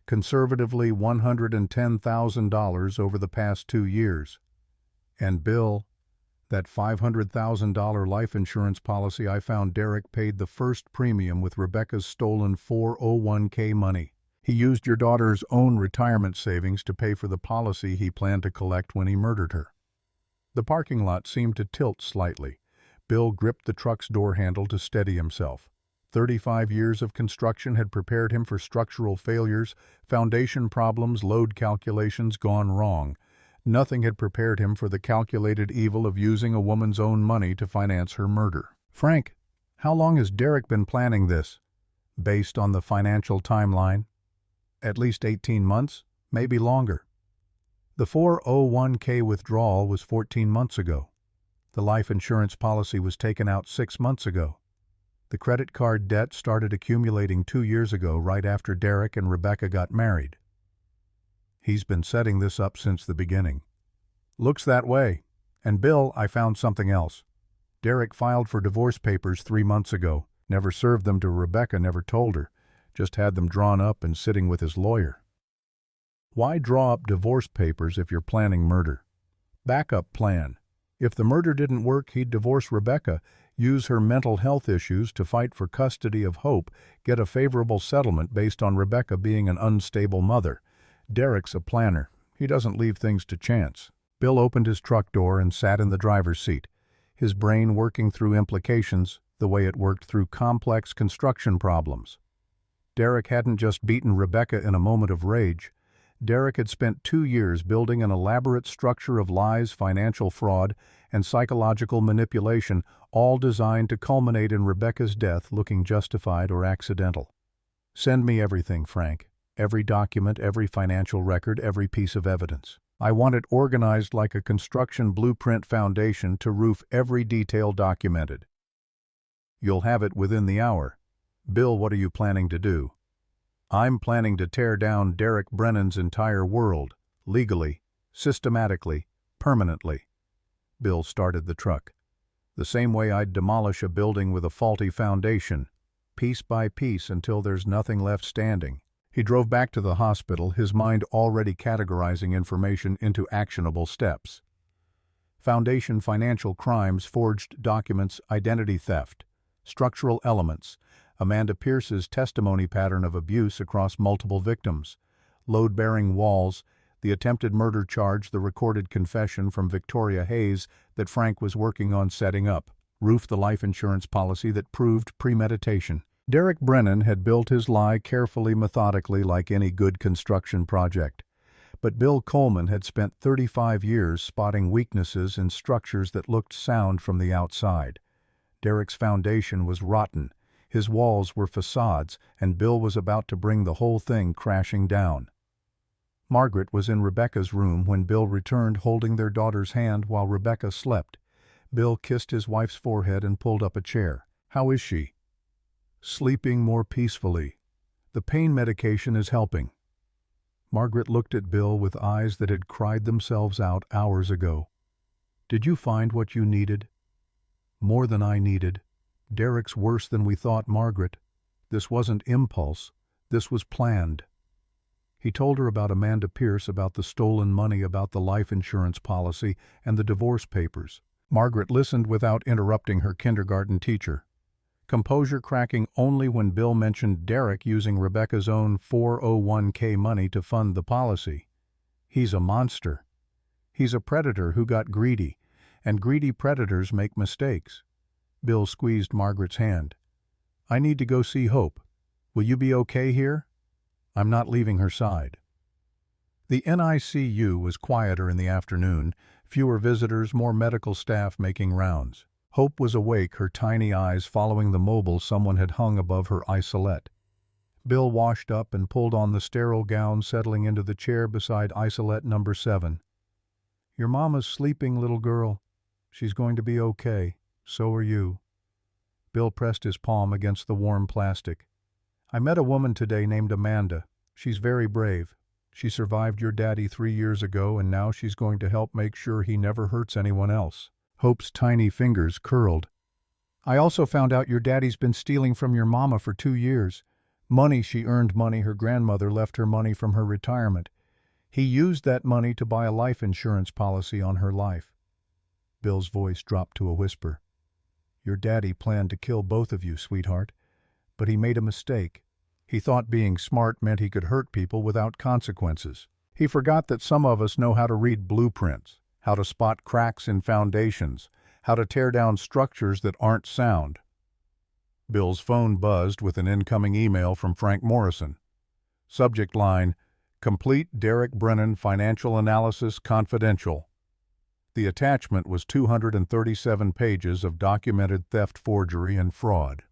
conservatively $110,000 over the past 2 years? And Bill, that $500,000 life insurance policy I found Derek paid the first premium with Rebecca's stolen 401k money. He used your daughter's own retirement savings to pay for the policy he planned to collect when he murdered her. The parking lot seemed to tilt slightly. Bill gripped the truck's door handle to steady himself. 35 years of construction had prepared him for structural failures, foundation problems, load calculations gone wrong. Nothing had prepared him for the calculated evil of using a woman's own money to finance her murder. Frank, how long has Derek been planning this? Based on the financial timeline? At least 18 months, maybe longer. The 401k withdrawal was 14 months ago. The life insurance policy was taken out 6 months ago. The credit card debt started accumulating 2 years ago, right after Derek and Rebecca got married. He's been setting this up since the beginning. Looks that way. And Bill, I found something else. Derek filed for divorce papers 3 months ago. Never served them to Rebecca, never told her. Just had them drawn up and sitting with his lawyer. Why draw up divorce papers if you're planning murder? Backup plan. If the murder didn't work, he'd divorce Rebecca, use her mental health issues to fight for custody of Hope, get a favorable settlement based on Rebecca being an unstable mother. Derek's a planner. He doesn't leave things to chance. Bill opened his truck door and sat in the driver's seat, his brain working through implications the way it worked through complex construction problems. Derek hadn't just beaten Rebecca in a moment of rage. Derek had spent 2 years building an elaborate structure of lies, financial fraud, and psychological manipulation, all designed to culminate in Rebecca's death looking justified or accidental. Send me everything, Frank. Every document, every financial record, every piece of evidence. I want it organized like a construction blueprint foundation to roof every detail documented. You'll have it within the hour. Bill, what are you planning to do? I'm planning to tear down Derek Brennan's entire world, legally, systematically, permanently. Bill started the truck. The same way I'd demolish a building with a faulty foundation, piece by piece until there's nothing left standing. He drove back to the hospital, his mind already categorizing information into actionable steps. Foundation financial crimes, forged documents, identity theft, structural elements, Amanda Pierce's testimony pattern of abuse across multiple victims, load-bearing walls, the attempted murder charge, the recorded confession from Victoria Hayes that Frank was working on setting up, Roof, the life insurance policy that proved premeditation. Derek Brennan had built his lie carefully, methodically, like any good construction project. But Bill Coleman had spent 35 years spotting weaknesses in structures that looked sound from the outside. Derek's foundation was rotten, his walls were facades, and Bill was about to bring the whole thing crashing down. Margaret was in Rebecca's room when Bill returned, holding their daughter's hand while Rebecca slept. Bill kissed his wife's forehead and pulled up a chair. "How is she?" "Sleeping more peacefully. The pain medication is helping." Margaret looked at Bill with eyes that had cried themselves out hours ago. "Did you find what you needed?" "More than I needed. Derek's worse than we thought, Margaret. This wasn't impulse. This was planned." He told her about Amanda Pierce, about the stolen money, about the life insurance policy, and the divorce papers. Margaret listened without interrupting her kindergarten teacher, composure cracking only when Bill mentioned Derek using Rebecca's own 401k money to fund the policy. "He's a monster. He's a predator who got greedy, and greedy predators make mistakes." Bill squeezed Margaret's hand. "I need to go see Hope. Will you be okay here?" "I'm not leaving her side." The NICU was quieter in the afternoon, fewer visitors, more medical staff making rounds. Hope was awake, her tiny eyes following the mobile someone had hung above her isolette. Bill washed up and pulled on the sterile gown, settling into the chair beside isolette number 7. "Your mama's sleeping, little girl. She's going to be okay. So are you." Bill pressed his palm against the warm plastic. "I met a woman today named Amanda. She's very brave. She survived your daddy 3 years ago, and now she's going to help make sure he never hurts anyone else." Hope's tiny fingers curled. "I also found out your daddy's been stealing from your mama for 2 years. Money she earned, money her grandmother left her, money from her retirement. He used that money to buy a life insurance policy on her life." Bill's voice dropped to a whisper. "Your daddy planned to kill both of you, sweetheart. But he made a mistake. He thought being smart meant he could hurt people without consequences. He forgot that some of us know how to read blueprints, how to spot cracks in foundations, how to tear down structures that aren't sound." Bill's phone buzzed with an incoming email from Frank Morrison. Subject line, "Complete Derek Brennan Financial Analysis Confidential." The attachment was 237 pages of documented theft, forgery, and fraud.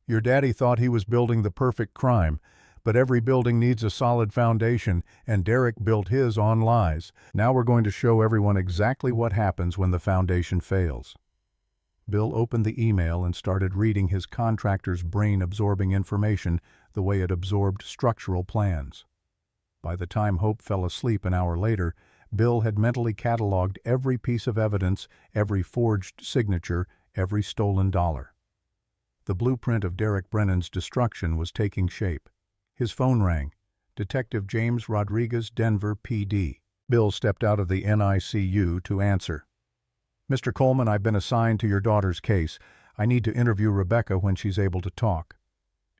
"Your daddy thought he was building the perfect crime, but every building needs a solid foundation, and Derek built his on lies. Now we're going to show everyone exactly what happens when the foundation fails." Bill opened the email and started reading, his contractor's brain absorbing information the way it absorbed structural plans. By the time Hope fell asleep an hour later, Bill had mentally cataloged every piece of evidence, every forged signature, every stolen dollar. The blueprint of Derek Brennan's destruction was taking shape. His phone rang. Detective James Rodriguez, Denver PD. Bill stepped out of the NICU to answer. "Mr. Coleman, I've been assigned to your daughter's case. I need to interview Rebecca when she's able to talk."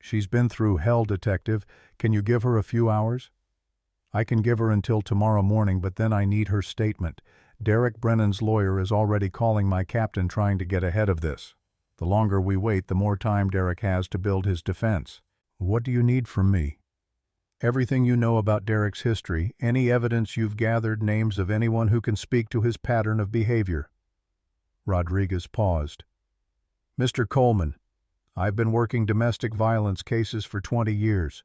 "She's been through hell, Detective. Can you give her a few hours?" "I can give her until tomorrow morning, but then I need her statement. Derek Brennan's lawyer is already calling my captain, trying to get ahead of this. The longer we wait, the more time Derek has to build his defense." "What do you need from me?" "Everything you know about Derek's history, any evidence you've gathered, names of anyone who can speak to his pattern of behavior." Rodriguez paused. "Mr. Coleman, I've been working domestic violence cases for 20 years.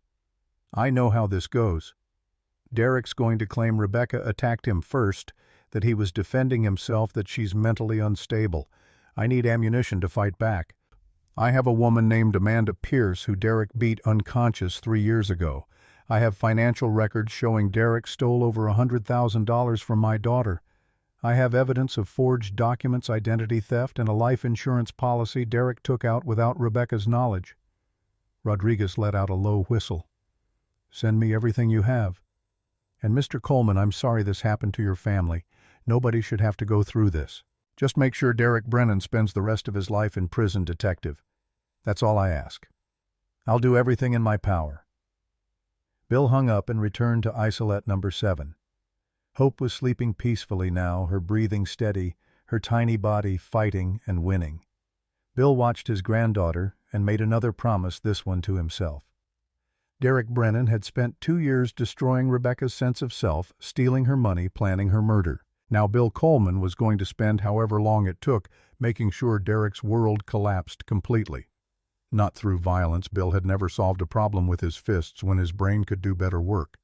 I know how this goes. Derek's going to claim Rebecca attacked him first, that he was defending himself, that she's mentally unstable. I need ammunition to fight back. I have a woman named Amanda Pierce who Derek beat unconscious 3 years ago. I have financial records showing Derek stole over $100,000 from my daughter. I have evidence of forged documents, identity theft, and a life insurance policy Derek took out without Rebecca's knowledge." Rodriguez let out a low whistle. Send me everything you have. And Mr. Coleman, I'm sorry this happened to your family. Nobody should have to go through this. Just make sure Derek Brennan spends the rest of his life in prison, detective. That's all I ask. I'll do everything in my power." Bill hung up and returned to isolette number 7. Hope was sleeping peacefully now, her breathing steady, her tiny body fighting and winning. Bill watched his granddaughter and made another promise, this one to himself. Derek Brennan had spent 2 years destroying Rebecca's sense of self, stealing her money, planning her murder. Now Bill Coleman was going to spend however long it took making sure Derek's world collapsed completely. Not through violence. Bill had never solved a problem with his fists when his brain could do better work,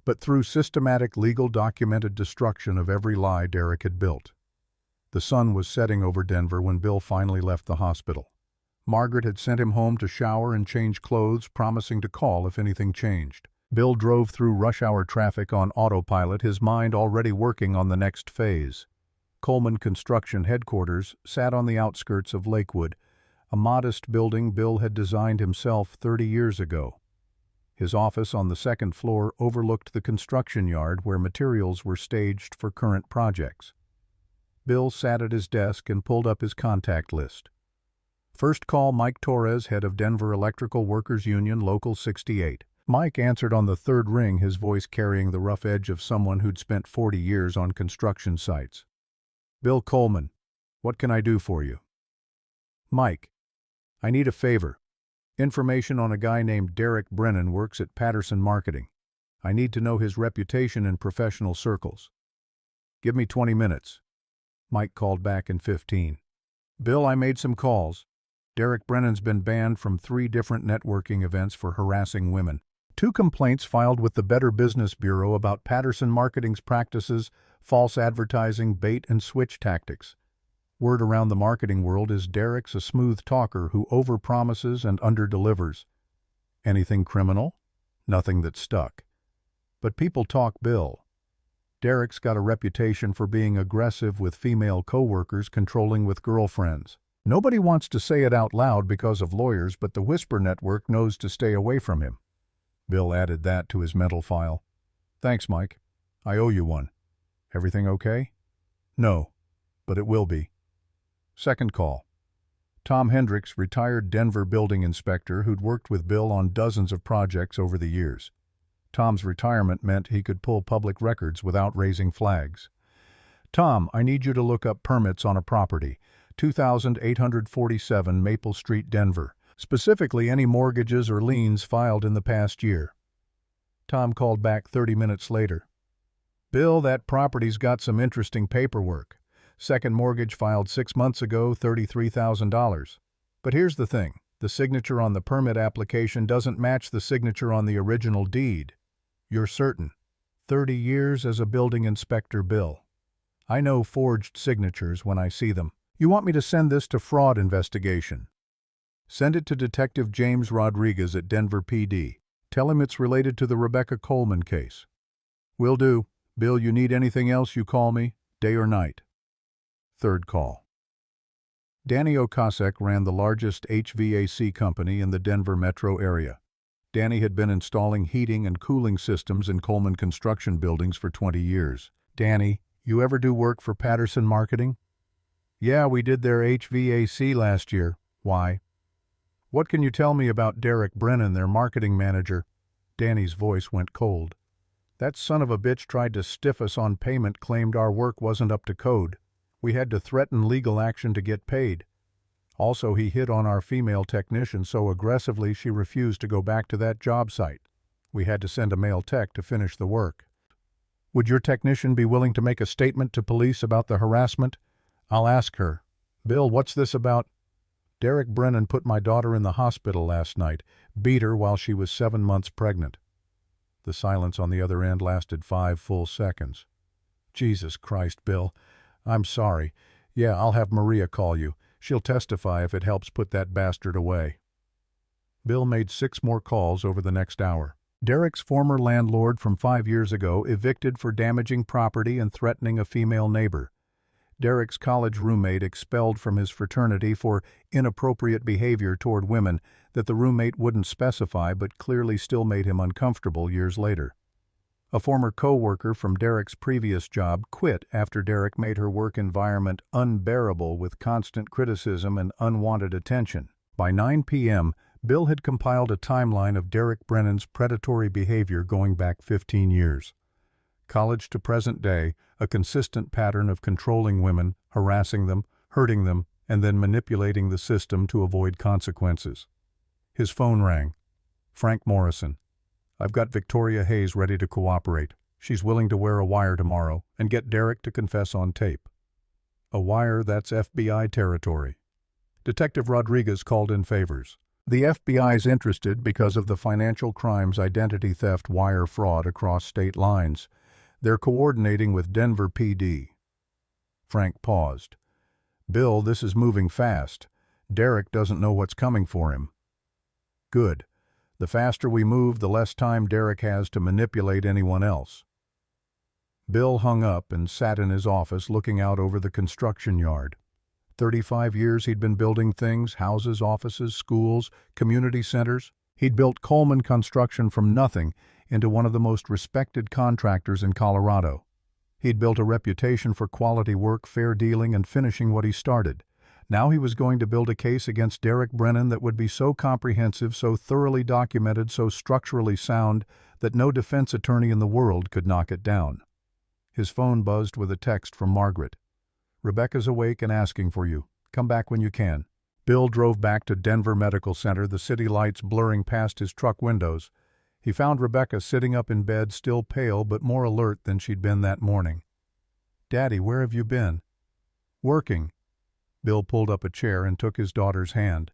but through systematic, legal, documented destruction of every lie Derek had built. The sun was setting over Denver when Bill finally left the hospital. Margaret had sent him home to shower and change clothes, promising to call if anything changed. Bill drove through rush-hour traffic on autopilot, his mind already working on the next phase. Coleman Construction Headquarters sat on the outskirts of Lakewood, a modest building Bill had designed himself 30 years ago. His office on the 2nd floor overlooked the construction yard where materials were staged for current projects. Bill sat at his desk and pulled up his contact list. First call, Mike Torres, head of Denver Electrical Workers Union, Local 68. Mike answered on the 3rd ring, his voice carrying the rough edge of someone who'd spent 40 years on construction sites. "Bill Coleman, what can I do for you?" "Mike, I need a favor. Information on a guy named Derek Brennan works at Patterson Marketing. I need to know his reputation in professional circles." "Give me 20 minutes. Mike called back in 15. "Bill, I made some calls. Derek Brennan's been banned from 3 different networking events for harassing women. 2 complaints filed with the Better Business Bureau about Patterson Marketing's practices, false advertising, bait and switch tactics. Word around the marketing world is Derek's a smooth talker who overpromises and underdelivers. Anything criminal? Nothing that stuck. But people talk Bill. Derek's got a reputation for being aggressive with female coworkers, controlling with girlfriends. Nobody wants to say it out loud because of lawyers, but the Whisper Network knows to stay away from him." Bill added that to his mental file. "Thanks, Mike. I owe you one. Everything okay?" "No, but it will be." 2nd call. Tom Hendricks, retired Denver building inspector who'd worked with Bill on dozens of projects over the years. Tom's retirement meant he could pull public records without raising flags. "Tom, I need you to look up permits on a property, 2847 Maple Street, Denver. Specifically, any mortgages or liens filed in the past year." Tom called back 30 minutes later. "Bill, that property's got some interesting paperwork. Second mortgage filed 6 months ago, $33,000. But here's the thing, the signature on the permit application doesn't match the signature on the original deed." "You're certain?" 30 years as a building inspector, Bill. I know forged signatures when I see them. "You want me to send this to fraud investigation?" "Send it to Detective James Rodriguez at Denver PD. Tell him it's related to the Rebecca Coleman case." "Will do. Bill, you need anything else, you call me, day or night." 3rd call. Danny Okasek ran the largest HVAC company in the Denver metro area. Danny had been installing heating and cooling systems in Coleman construction buildings for 20 years. "Danny, you ever do work for Patterson Marketing?" "Yeah, we did their HVAC last year." "Why?" "What can you tell me about Derek Brennan, their marketing manager?" Danny's voice went cold. "That son of a bitch tried to stiff us on payment, claimed our work wasn't up to code. We had to threaten legal action to get paid. Also, he hit on our female technician so aggressively she refused to go back to that job site. We had to send a male tech to finish the work." "Would your technician be willing to make a statement to police about the harassment?" "I'll ask her." "Bill, what's this about?" "Derek Brennan put my daughter in the hospital last night, beat her while she was 7 months pregnant." The silence on the other end lasted 5 full seconds. "Jesus Christ, Bill. I'm sorry. Yeah, I'll have Maria call you. She'll testify if it helps put that bastard away." Bill made 6 more calls over the next hour. Derek's former landlord from 5 years ago evicted for damaging property and threatening a female neighbor. Derek's college roommate expelled from his fraternity for inappropriate behavior toward women. that the roommate wouldn't specify but clearly still made him uncomfortable years later. A former co-worker from Derek's previous job quit after Derek made her work environment unbearable with constant criticism and unwanted attention. By 9 p.m., Bill had compiled a timeline of Derek Brennan's predatory behavior going back 15 years. College to present day, a consistent pattern of controlling women, harassing them, hurting them, and then manipulating the system to avoid consequences. His phone rang. Frank Morrison. I've got Victoria Hayes ready to cooperate. She's willing to wear a wire tomorrow and get Derek to confess on tape. A wire, that's FBI territory. Detective Rodriguez called in favors. The FBI's interested because of the financial crimes, identity theft, wire fraud across state lines. They're coordinating with Denver PD. Frank paused. Bill, this is moving fast. Derek doesn't know what's coming for him. Good. The faster we move, the less time Derek has to manipulate anyone else. Bill hung up and sat in his office looking out over the construction yard. 35 years he'd been building things, houses, offices, schools, community centers. He'd built Coleman Construction from nothing into one of the most respected contractors in Colorado. He'd built a reputation for quality work, fair dealing, and finishing what he started. Now he was going to build a case against Derek Brennan that would be so comprehensive, so thoroughly documented, so structurally sound that no defense attorney in the world could knock it down. His phone buzzed with a text from Margaret. Rebecca's awake and asking for you. Come back when you can. Bill drove back to Denver Medical Center, the city lights blurring past his truck windows. He found Rebecca sitting up in bed, still pale but more alert than she'd been that morning. Daddy, where have you been? Working. Bill pulled up a chair and took his daughter's hand.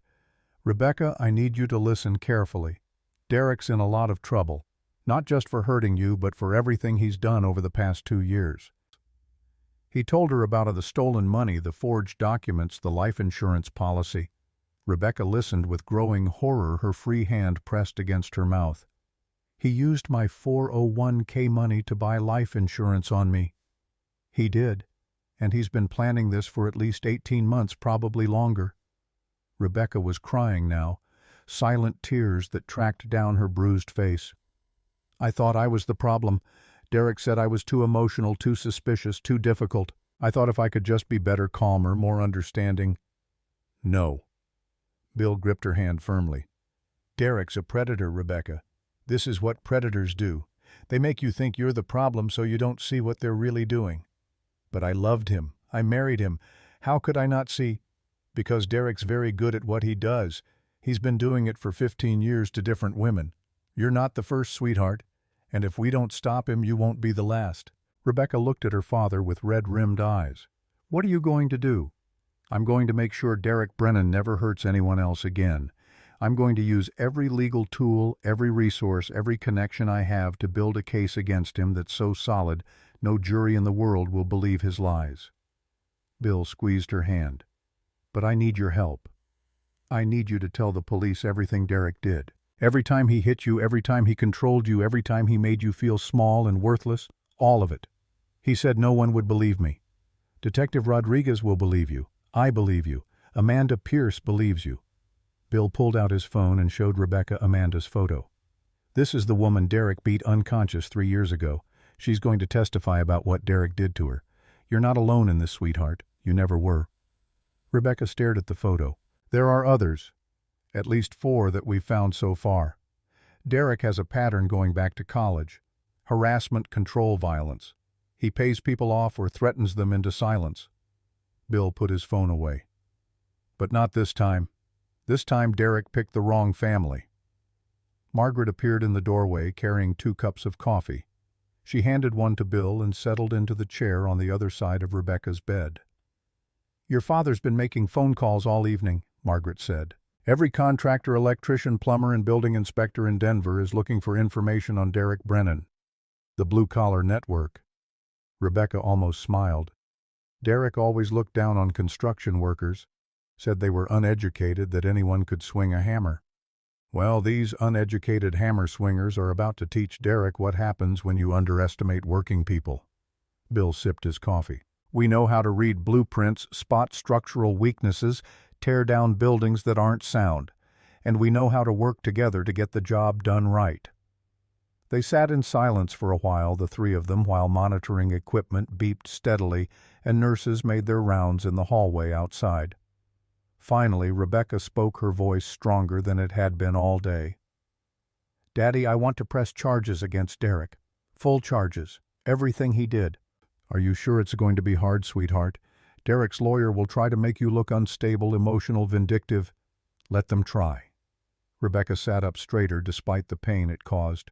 Rebecca, I need you to listen carefully. Derek's in a lot of trouble, not just for hurting you, but for everything he's done over the past 2 years. He told her about the stolen money, the forged documents, the life insurance policy. Rebecca listened with growing horror, her free hand pressed against her mouth. He used my 401k money to buy life insurance on me. He did, and he's been planning this for at least 18 months, probably longer. Rebecca was crying now, silent tears that tracked down her bruised face. I thought I was the problem. Derek said I was too emotional, too suspicious, too difficult. I thought if I could just be better, calmer, more understanding. No. Bill gripped her hand firmly. Derek's a predator, Rebecca. This is what predators do. They make you think you're the problem so you don't see what they're really doing. But I loved him. I married him. How could I not see? Because Derek's very good at what he does. He's been doing it for 15 years to different women. You're not the first, sweetheart. And if we don't stop him, you won't be the last. Rebecca looked at her father with red-rimmed eyes. What are you going to do? I'm going to make sure Derek Brennan never hurts anyone else again. I'm going to use every legal tool, every resource, every connection I have to build a case against him that's so solid, no jury in the world will believe his lies. Bill squeezed her hand. But I need your help. I need you to tell the police everything Derek did. Every time he hit you, every time he controlled you, every time he made you feel small and worthless, all of it. He said no one would believe me. Detective Rodriguez will believe you. I believe you. Amanda Pierce believes you. Bill pulled out his phone and showed Rebecca Amanda's photo. This is the woman Derek beat unconscious 3 years ago. She's going to testify about what Derek did to her. You're not alone in this, sweetheart. You never were. Rebecca stared at the photo. There are others. At least 4 that we've found so far. Derek has a pattern going back to college. Harassment, control, violence. He pays people off or threatens them into silence. Bill put his phone away. But not this time. This time Derek picked the wrong family. Margaret appeared in the doorway carrying 2 cups of coffee. She handed one to Bill and settled into the chair on the other side of Rebecca's bed. Your father's been making phone calls all evening, Margaret said. Every contractor, electrician, plumber, and building inspector in Denver is looking for information on Derek Brennan. The blue-collar network. Rebecca almost smiled. Derek always looked down on construction workers, said they were uneducated, that anyone could swing a hammer. Well, these uneducated hammer swingers are about to teach Derek what happens when you underestimate working people. Bill sipped his coffee. We know how to read blueprints, spot structural weaknesses, tear down buildings that aren't sound. and we know how to work together to get the job done right." They sat in silence for a while, the three of them, while monitoring equipment beeped steadily and nurses made their rounds in the hallway outside. Finally, Rebecca spoke, her voice stronger than it had been all day. "Daddy, I want to press charges against Derek. Full charges. Everything he did." "Are you sure it's going to be hard, sweetheart? Derek's lawyer will try to make you look unstable, emotional, vindictive." "Let them try." Rebecca sat up straighter despite the pain it caused.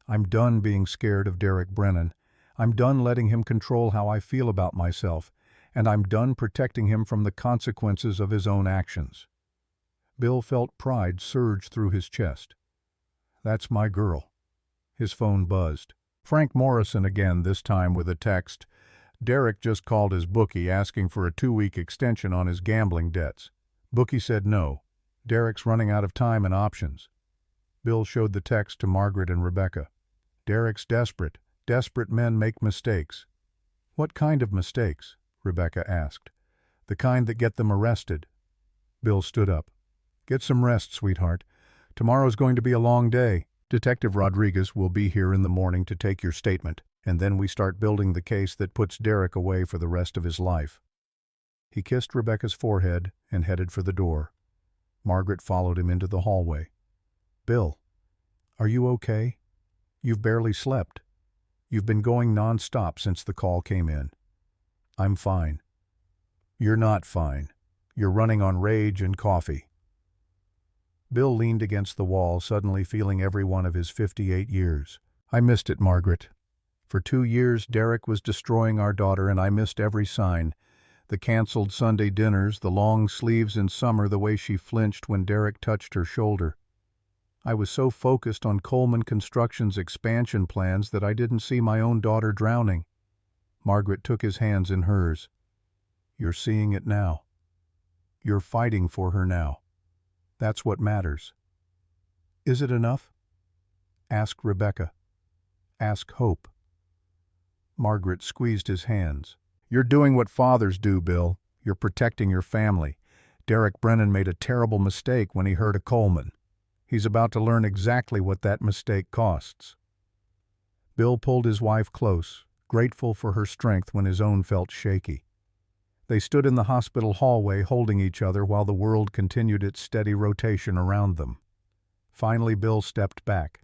"I'm done being scared of Derek Brennan. I'm done letting him control how I feel about myself, and I'm done protecting him from the consequences of his own actions." Bill felt pride surge through his chest. "That's my girl." His phone buzzed. Frank Morrison again, this time with a text. "Derek just called his bookie asking for a 2-week extension on his gambling debts. Bookie said no. Derek's running out of time and options." Bill showed the text to Margaret and Rebecca. "Derek's desperate. Desperate men make mistakes." "What kind of mistakes?" Rebecca asked. "The kind that get them arrested." Bill stood up. "Get some rest, sweetheart. Tomorrow's going to be a long day. Detective Rodriguez will be here in the morning to take your statement, and then we start building the case that puts Derek away for the rest of his life." He kissed Rebecca's forehead and headed for the door. Margaret followed him into the hallway. "Bill, are you okay? You've barely slept. You've been going non-stop since the call came in." "I'm fine." "You're not fine. You're running on rage and coffee." Bill leaned against the wall, suddenly feeling every one of his 58 years. "I missed it, Margaret. For 2 years, Derek was destroying our daughter, and I missed every sign. The canceled Sunday dinners, the long sleeves in summer, the way she flinched when Derek touched her shoulder. I was so focused on Coleman Construction's expansion plans that I didn't see my own daughter drowning." Margaret took his hands in hers. "You're seeing it now. You're fighting for her now. That's what matters." "Is it enough?" Ask Rebecca. Ask Hope. Margaret squeezed his hands. "You're doing what fathers do, Bill. You're protecting your family. Derek Brennan made a terrible mistake when he hurt a Coleman. He's about to learn exactly what that mistake costs." Bill pulled his wife close, grateful for her strength when his own felt shaky. They stood in the hospital hallway holding each other while the world continued its steady rotation around them. Finally, Bill stepped back.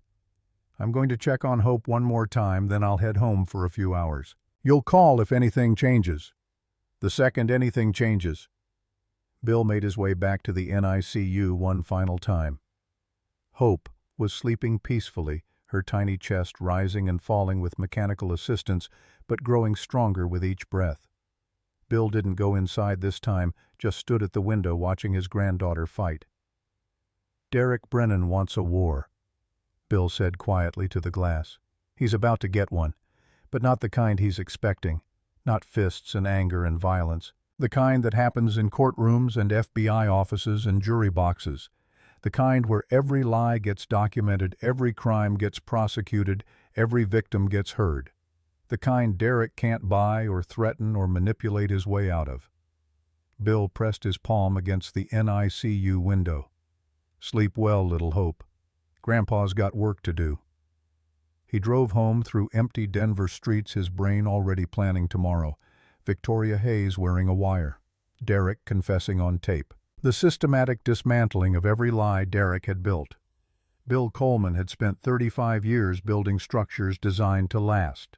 "I'm going to check on Hope one more time, then I'll head home for a few hours. You'll call if anything changes. The second anything changes." Bill made his way back to the NICU one final time. Hope was sleeping peacefully, her tiny chest rising and falling with mechanical assistance, but growing stronger with each breath. Bill didn't go inside this time, just stood at the window watching his granddaughter fight. "Derek Brennan wants a war," Bill said quietly to the glass. "He's about to get one, but not the kind he's expecting, not fists and anger and violence, the kind that happens in courtrooms and FBI offices and jury boxes, the kind where every lie gets documented, every crime gets prosecuted, every victim gets heard. The kind Derek can't buy or threaten or manipulate his way out of." Bill pressed his palm against the NICU window. "Sleep well, little Hope. Grandpa's got work to do." He drove home through empty Denver streets, his brain already planning tomorrow. Victoria Hayes wearing a wire. Derek confessing on tape. The systematic dismantling of every lie Derek had built. Bill Coleman had spent 35 years building structures designed to last.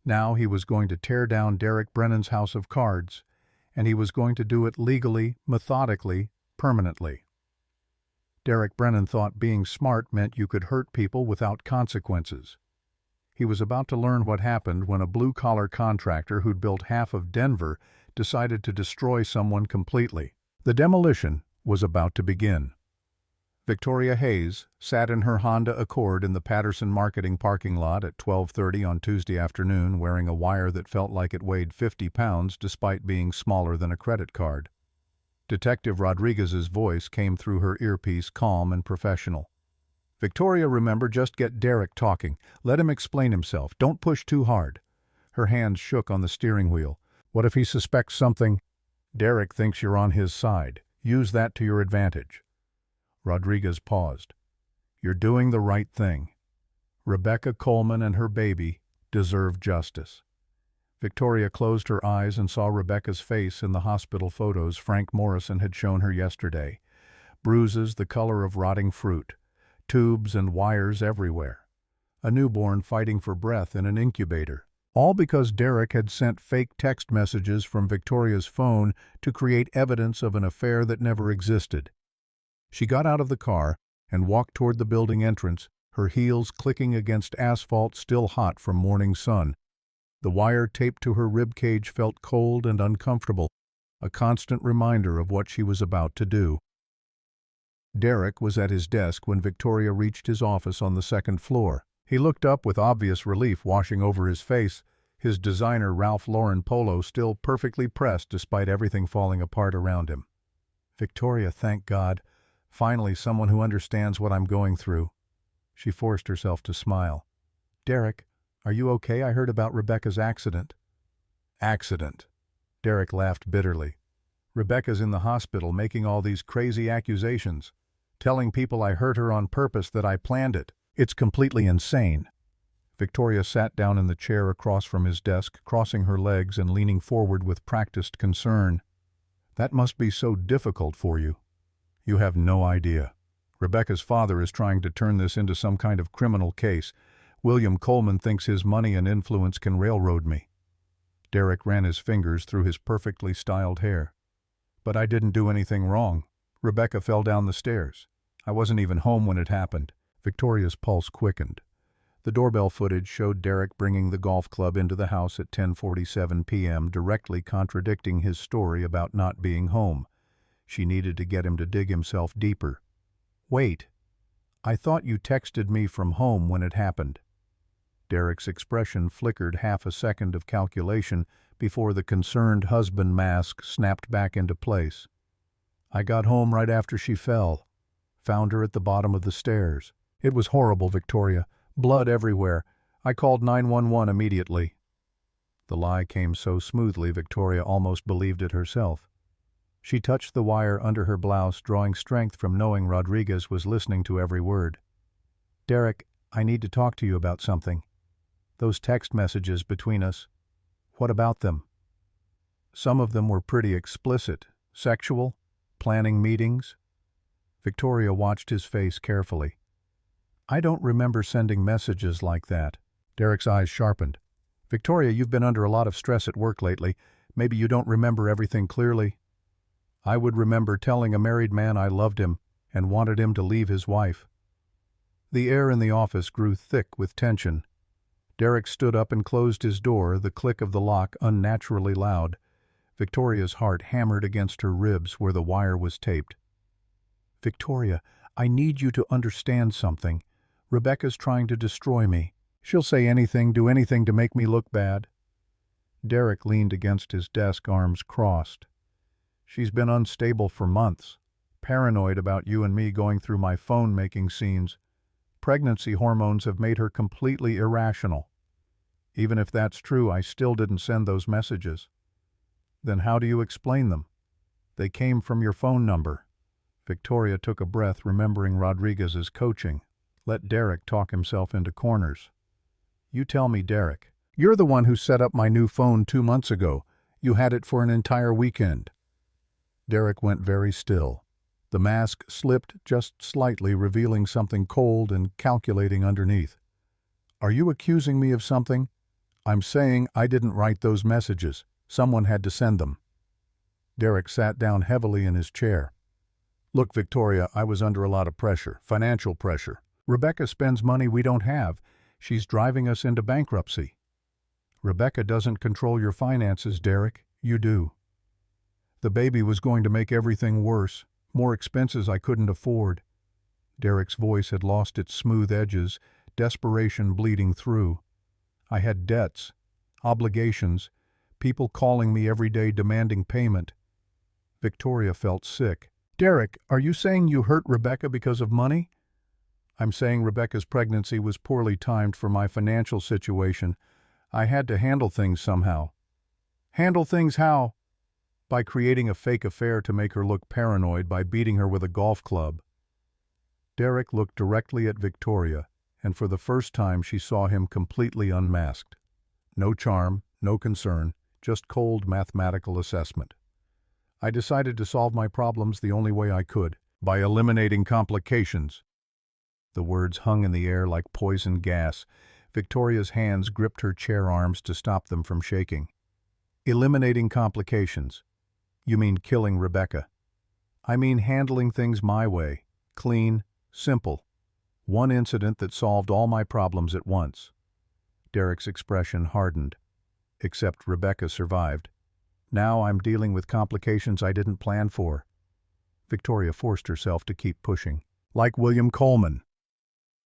Now he was going to tear down Derek Brennan's house of cards, and he was going to do it legally, methodically, permanently. Derek Brennan thought being smart meant you could hurt people without consequences. He was about to learn what happened when a blue-collar contractor who'd built half of Denver decided to destroy someone completely. The demolition was about to begin. Victoria Hayes sat in her Honda Accord in the Patterson Marketing parking lot at 12:30 on Tuesday afternoon, wearing a wire that felt like it weighed 50 pounds despite being smaller than a credit card. Detective Rodriguez's voice came through her earpiece, calm and professional. "Victoria, remember, just get Derek talking. Let him explain himself. Don't push too hard." Her hands shook on the steering wheel. "What if he suspects something?" "Derek thinks you're on his side. Use that to your advantage." Rodriguez paused. You're doing the right thing. Rebecca Coleman and her baby deserve justice. Victoria closed her eyes and saw Rebecca's face in the hospital photos Frank Morrison had shown her yesterday. Bruises the color of rotting fruit, tubes and wires everywhere. A newborn fighting for breath in an incubator. All because Derek had sent fake text messages from Victoria's phone to create evidence of an affair that never existed. She got out of the car and walked toward the building entrance, her heels clicking against asphalt still hot from morning sun. The wire taped to her rib cage felt cold and uncomfortable, a constant reminder of what she was about to do. Derek was at his desk when Victoria reached his office on the second floor. He looked up with obvious relief washing over his face, his designer Ralph Lauren polo still perfectly pressed despite everything falling apart around him. Victoria, thank God. Finally, someone who understands what I'm going through. She forced herself to smile. Derek, are you okay? I heard about Rebecca's accident. Accident? Derek laughed bitterly. Rebecca's in the hospital making all these crazy accusations, telling people I hurt her on purpose, that I planned it. It's completely insane. Victoria sat down in the chair across from his desk, crossing her legs and leaning forward with practiced concern. That must be so difficult for you. You have no idea. Rebecca's father is trying to turn this into some kind of criminal case. William Coleman thinks his money and influence can railroad me. Derek ran his fingers through his perfectly styled hair. But I didn't do anything wrong. Rebecca fell down the stairs. I wasn't even home when it happened. Victoria's pulse quickened. The doorbell footage showed Derek bringing the golf club into the house at 10:47 p.m., directly contradicting his story about not being home. She needed to get him to dig himself deeper. Wait, I thought you texted me from home when it happened. Derek's expression flickered half a second of calculation before the concerned husband mask snapped back into place. I got home right after she fell. Found her at the bottom of the stairs. It was horrible, Victoria. Blood everywhere. I called 911 immediately. The lie came so smoothly Victoria almost believed it herself. She touched the wire under her blouse, drawing strength from knowing Rodriguez was listening to every word. Derek, I need to talk to you about something. Those text messages between us. What about them? Some of them were pretty explicit. Sexual? Planning meetings? Victoria watched his face carefully. I don't remember sending messages like that. Derek's eyes sharpened. Victoria, you've been under a lot of stress at work lately. Maybe you don't remember everything clearly. I would remember telling a married man I loved him and wanted him to leave his wife. The air in the office grew thick with tension. Derek stood up and closed his door, the click of the lock unnaturally loud. Victoria's heart hammered against her ribs where the wire was taped. Victoria, I need you to understand something. Rebecca's trying to destroy me. She'll say anything, do anything to make me look bad. Derek leaned against his desk, arms crossed. She's been unstable for months, paranoid about you and me going through my phone making scenes. Pregnancy hormones have made her completely irrational. Even if that's true, I still didn't send those messages. Then how do you explain them? They came from your phone number. Victoria took a breath, remembering Rodriguez's coaching. Let Derek talk himself into corners. You tell me, Derek. You're the one who set up my new phone 2 months ago. You had it for an entire weekend. Derek went very still. The mask slipped just slightly, revealing something cold and calculating underneath. Are you accusing me of something? I'm saying I didn't write those messages. Someone had to send them. Derek sat down heavily in his chair. Look, Victoria, I was under a lot of pressure, financial pressure. Rebecca spends money we don't have. She's driving us into bankruptcy. Rebecca doesn't control your finances, Derek. You do. The baby was going to make everything worse, more expenses I couldn't afford. Derek's voice had lost its smooth edges, desperation bleeding through. I had debts, obligations, people calling me every day demanding payment. Victoria felt sick. Derek, are you saying you hurt Rebecca because of money? I'm saying Rebecca's pregnancy was poorly timed for my financial situation. I had to handle things somehow. Handle things how? By creating a fake affair to make her look paranoid, by beating her with a golf club. Derek looked directly at Victoria, and for the first time she saw him completely unmasked. No charm, no concern, just cold mathematical assessment. I decided to solve my problems the only way I could, by eliminating complications. The words hung in the air like poison gas. Victoria's hands gripped her chair arms to stop them from shaking. Eliminating complications. You mean killing Rebecca? I mean handling things my way. Clean, simple. One incident that solved all my problems at once. Derek's expression hardened. Except Rebecca survived. Now I'm dealing with complications I didn't plan for. Victoria forced herself to keep pushing. Like William Coleman.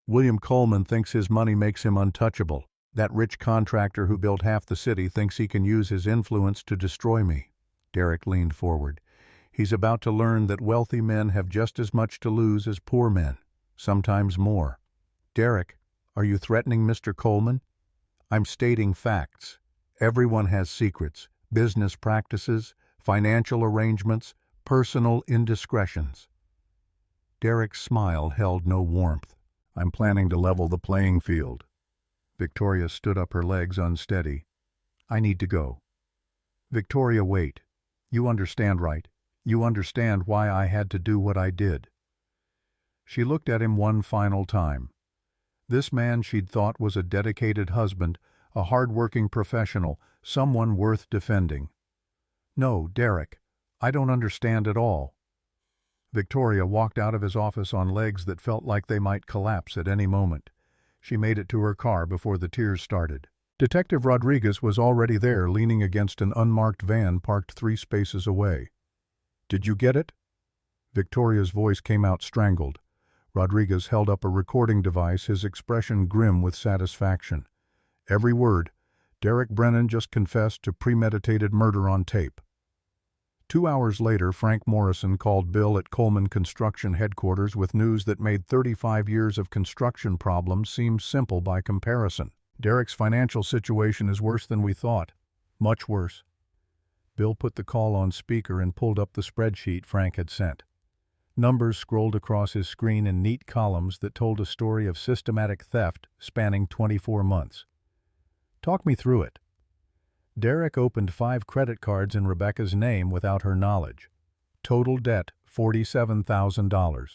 William Coleman thinks his money makes him untouchable. That rich contractor who built half the city thinks he can use his influence to destroy me. Derek leaned forward. He's about to learn that wealthy men have just as much to lose as poor men, sometimes more. Derek, are you threatening Mr. Coleman? I'm stating facts. Everyone has secrets, business practices, financial arrangements, personal indiscretions. Derek's smile held no warmth. I'm planning to level the playing field. Victoria stood up, her legs unsteady. I need to go. Victoria, wait. You understand, right? You understand why I had to do what I did. She looked at him one final time. This man she'd thought was a dedicated husband, a hard-working professional, someone worth defending. No, Derek, I don't understand at all. Victoria walked out of his office on legs that felt like they might collapse at any moment. She made it to her car before the tears started. Detective Rodriguez was already there, leaning against an unmarked van parked 3 spaces away. Did you get it? Victoria's voice came out strangled. Rodriguez held up a recording device, his expression grim with satisfaction. Every word. Derek Brennan just confessed to premeditated murder on tape. 2 hours later, Frank Morrison called Bill at Coleman Construction headquarters with news that made 35 years of construction problems seem simple by comparison. Derek's financial situation is worse than we thought. Much worse. Bill put the call on speaker and pulled up the spreadsheet Frank had sent. Numbers scrolled across his screen in neat columns that told a story of systematic theft spanning 24 months. Talk me through it. Derek opened 5 credit cards in Rebecca's name without her knowledge. Total debt, $47,000.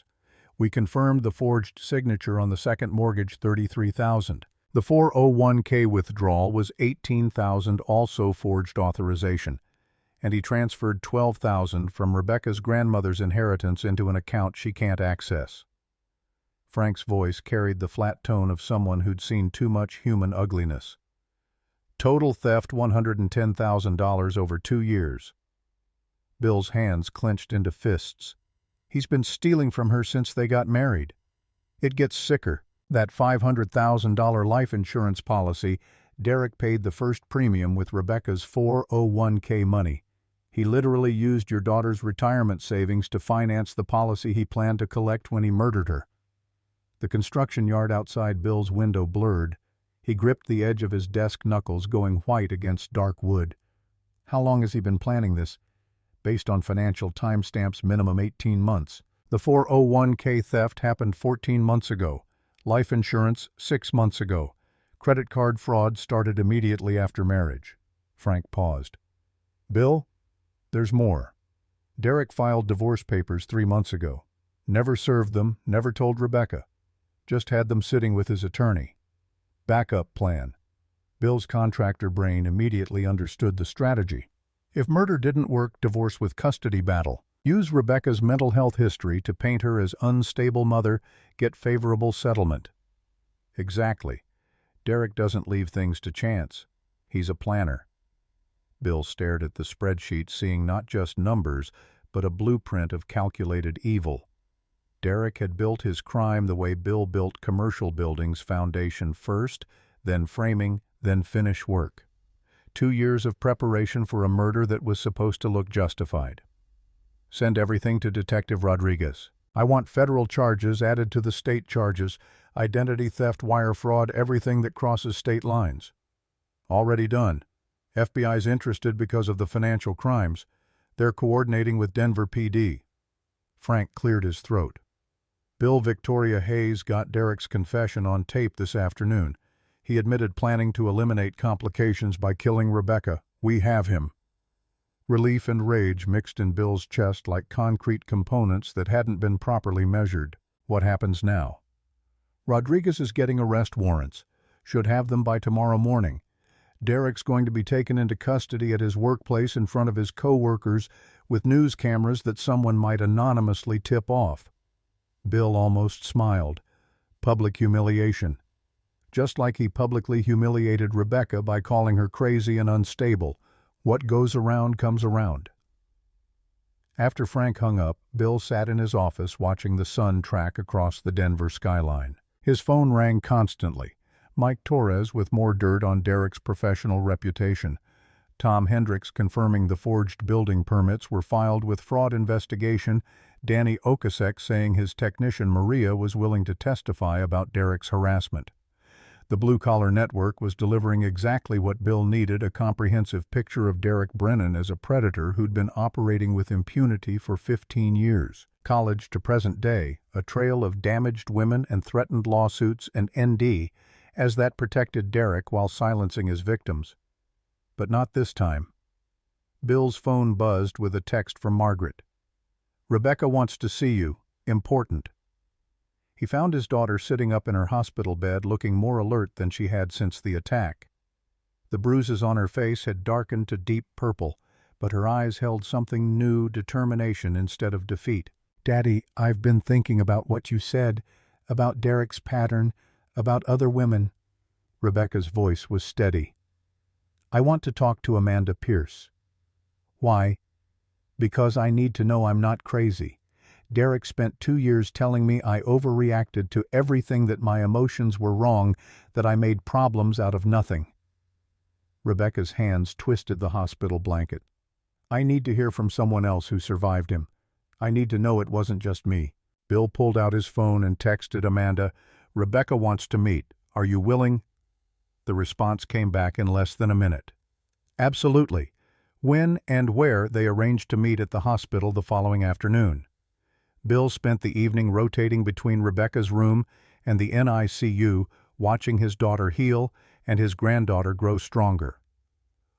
We confirmed the forged signature on the second mortgage, $33,000. The 401k withdrawal was $18,000, also forged authorization. And he transferred $12,000 from Rebecca's grandmother's inheritance into an account she can't access. Frank's voice carried the flat tone of someone who'd seen too much human ugliness. Total theft, $110,000 over 2 years. Bill's hands clenched into fists. He's been stealing from her since they got married. It gets sicker. That $500,000 life insurance policy, Derek paid the first premium with Rebecca's 401k money. He literally used your daughter's retirement savings to finance the policy he planned to collect when he murdered her. The construction yard outside Bill's window blurred. He gripped the edge of his desk knuckles, going white against dark wood. How long has he been planning this? Based on financial timestamps, minimum 18 months. The 401k theft happened 14 months ago. Life insurance, 6 months ago. Credit card fraud started immediately after marriage. Frank paused. Bill, there's more. Derek filed divorce papers 3 months ago. Never served them, never told Rebecca. Just had them sitting with his attorney. Backup plan. Bill's contractor brain immediately understood the strategy. If murder didn't work, divorce with custody battle. Use Rebecca's mental health history to paint her as unstable mother, get favorable settlement. Exactly. Derek doesn't leave things to chance. He's a planner. Bill stared at the spreadsheet, seeing not just numbers, but a blueprint of calculated evil. Derek had built his crime the way Bill built commercial buildings, foundation first, then framing, then finish work. 2 years of preparation for a murder that was supposed to look justified. Send everything to Detective Rodriguez. I want federal charges added to the state charges, identity theft, wire fraud, everything that crosses state lines. Already done. FBI's interested because of the financial crimes. They're coordinating with Denver PD. Frank cleared his throat. Bill Victoria Hayes got Derek's confession on tape this afternoon. He admitted planning to eliminate complications by killing Rebecca. We have him. Relief and rage mixed in Bill's chest like concrete components that hadn't been properly measured. What happens now? Rodriguez is getting arrest warrants. Should have them by tomorrow morning. Derek's going to be taken into custody at his workplace in front of his co-workers with news cameras that someone might anonymously tip off. Bill almost smiled. Public humiliation. Just like he publicly humiliated Rebecca by calling her crazy and unstable. What goes around comes around. After Frank hung up, Bill sat in his office watching the sun track across the Denver skyline. His phone rang constantly. Mike Torres with more dirt on Derek's professional reputation. Tom Hendricks confirming the forged building permits were filed with fraud investigation. Danny Okasek saying his technician Maria was willing to testify about Derek's harassment. The Blue Collar Network was delivering exactly what Bill needed, a comprehensive picture of Derek Brennan as a predator who'd been operating with impunity for 15 years. College to present day, a trail of damaged women and threatened lawsuits and ND, as that protected Derek while silencing his victims. But not this time. Bill's phone buzzed with a text from Margaret. "Rebecca wants to see you. Important." He found his daughter sitting up in her hospital bed looking more alert than she had since the attack. The bruises on her face had darkened to deep purple, but her eyes held something new, determination instead of defeat. "Daddy, I've been thinking about what you said, about Derek's pattern, about other women." Rebecca's voice was steady. "I want to talk to Amanda Pierce." "Why?" "Because I need to know I'm not crazy. Derek spent 2 years telling me I overreacted to everything, that my emotions were wrong, that I made problems out of nothing." Rebecca's hands twisted the hospital blanket. "I need to hear from someone else who survived him. I need to know it wasn't just me." Bill pulled out his phone and texted Amanda, "Rebecca wants to meet. Are you willing?" The response came back in less than a minute. "Absolutely." When and where they arranged to meet at the hospital the following afternoon. Bill spent the evening rotating between Rebecca's room and the NICU, watching his daughter heal and his granddaughter grow stronger.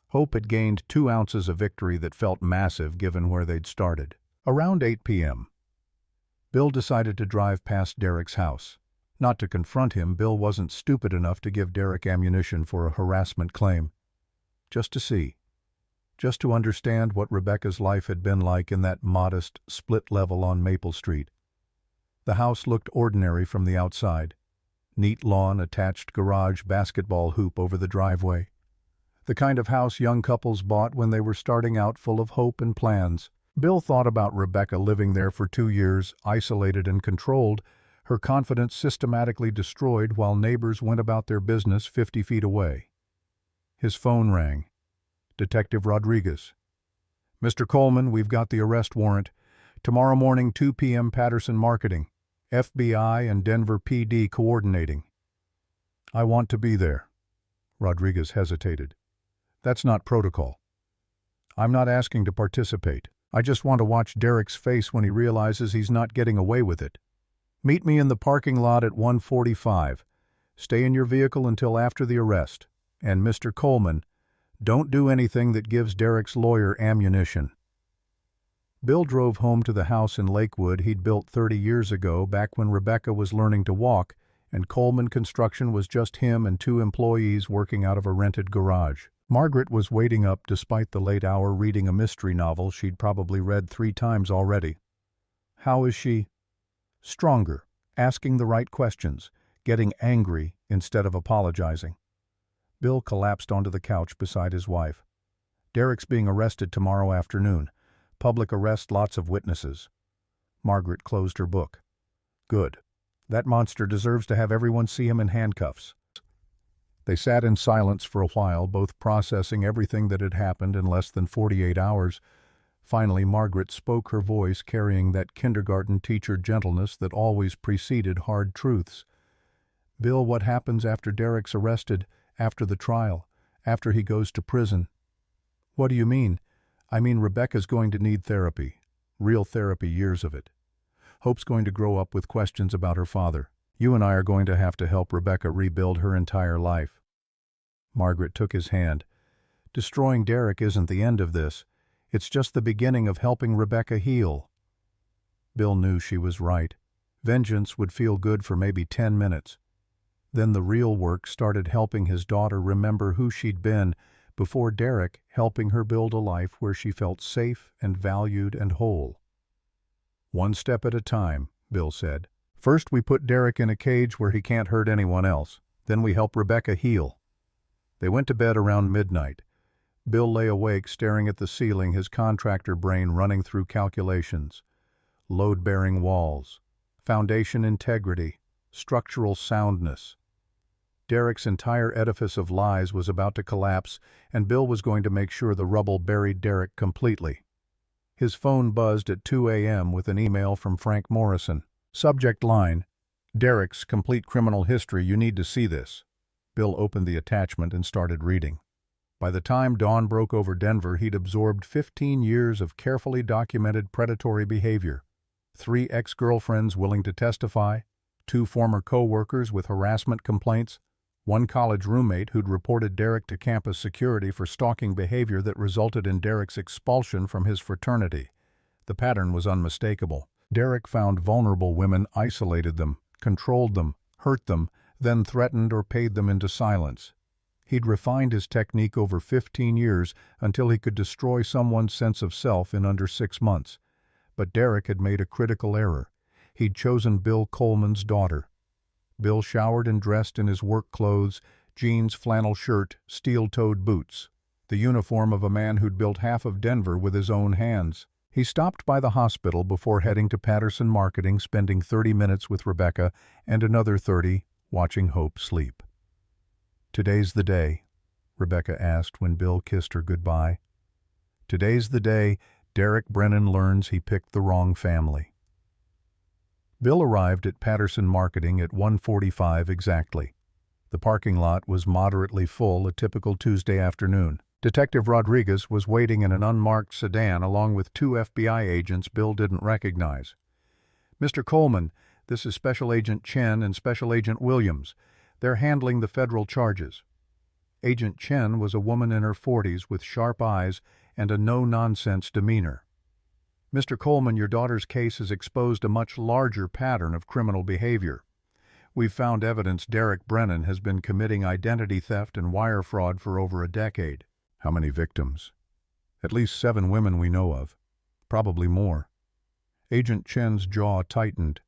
Hope had gained 2 ounces of victory that felt massive given where they'd started. Around 8 p.m., Bill decided to drive past Derek's house. Not to confront him, Bill wasn't stupid enough to give Derek ammunition for a harassment claim. Just to see. Just to understand what Rebecca's life had been like in that modest, split level on Maple Street. The house looked ordinary from the outside. Neat lawn, attached garage, basketball hoop over the driveway. The kind of house young couples bought when they were starting out, full of hope and plans. Bill thought about Rebecca living there for 2 years, isolated and controlled, her confidence systematically destroyed while neighbors went about their business 50 feet away. His phone rang. Detective Rodriguez. "Mr. Coleman, we've got the arrest warrant. Tomorrow morning, 2 p.m. Patterson Marketing. FBI and Denver PD coordinating." "I want to be there." Rodriguez hesitated. "That's not protocol." "I'm not asking to participate. I just want to watch Derek's face when he realizes he's not getting away with it. Meet me in the parking lot at 1:45. Stay in your vehicle until after the arrest. And Mr. Coleman, don't do anything that gives Derek's lawyer ammunition." Bill drove home to the house in Lakewood he'd built 30 years ago, back when Rebecca was learning to walk, and Coleman Construction was just him and 2 employees working out of a rented garage. Margaret was waiting up despite the late hour, reading a mystery novel she'd probably read 3 times already. How is she? Stronger, asking the right questions, getting angry instead of apologizing. Bill collapsed onto the couch beside his wife. "Derek's being arrested tomorrow afternoon. Public arrest, lots of witnesses." Margaret closed her book. "Good. That monster deserves to have everyone see him in handcuffs." They sat in silence for a while, both processing everything that had happened in less than 48 hours. Finally, Margaret spoke, her voice carrying that kindergarten teacher gentleness that always preceded hard truths. "Bill, what happens after Derek's arrested, after the trial, after he goes to prison?" "What do you mean?" "I mean Rebecca's going to need therapy. Real therapy, years of it." Hope's going to grow up with questions about her father. You and I are going to have to help Rebecca rebuild her entire life." Margaret took his hand. "Destroying Derek isn't the end of this. It's just the beginning of helping Rebecca heal." Bill knew she was right. Vengeance would feel good for maybe 10 minutes. Then the real work started, helping his daughter remember who she'd been before Derek, helping her build a life where she felt safe and valued and whole. "One step at a time," Bill said. "First we put Derek in a cage where he can't hurt anyone else. Then we help Rebecca heal." They went to bed around midnight. Bill lay awake staring at the ceiling, his contractor brain running through calculations. Load-bearing walls, foundation integrity, structural soundness. Derek's entire edifice of lies was about to collapse, and Bill was going to make sure the rubble buried Derek completely. His phone buzzed at 2 a.m. with an email from Frank Morrison. Subject line, "Derek's complete criminal history. You need to see this." Bill opened the attachment and started reading. By the time dawn broke over Denver, he'd absorbed 15 years of carefully documented predatory behavior. 3 ex-girlfriends willing to testify, 2 former co-workers with harassment complaints, 1 college roommate who'd reported Derek to campus security for stalking behavior that resulted in Derek's expulsion from his fraternity. The pattern was unmistakable. Derek found vulnerable women, isolated them, controlled them, hurt them, then threatened or paid them into silence. He'd refined his technique over 15 years until he could destroy someone's sense of self in under 6 months. But Derek had made a critical error. He'd chosen Bill Coleman's daughter. Bill showered and dressed in his work clothes, jeans, flannel shirt, steel-toed boots, the uniform of a man who'd built half of Denver with his own hands. He stopped by the hospital before heading to Patterson Marketing, spending 30 minutes with Rebecca and another 30 watching Hope sleep. "Today's the day?" Rebecca asked when Bill kissed her goodbye. "Today's the day Derek Brennan learns he picked the wrong family." Bill arrived at Patterson Marketing at 1:45 exactly. The parking lot was moderately full, a typical Tuesday afternoon. Detective Rodriguez was waiting in an unmarked sedan along with 2 FBI agents Bill didn't recognize. "Mr. Coleman, this is Special Agent Chen and Special Agent Williams. They're handling the federal charges." Agent Chen was a woman in her 40s with sharp eyes and a no-nonsense demeanor. "Mr. Coleman, your daughter's case has exposed a much larger pattern of criminal behavior. We've found evidence Derek Brennan has been committing identity theft and wire fraud for over a decade." "How many victims?" "At least 7 women we know of. Probably more." Agent Chen's jaw tightened.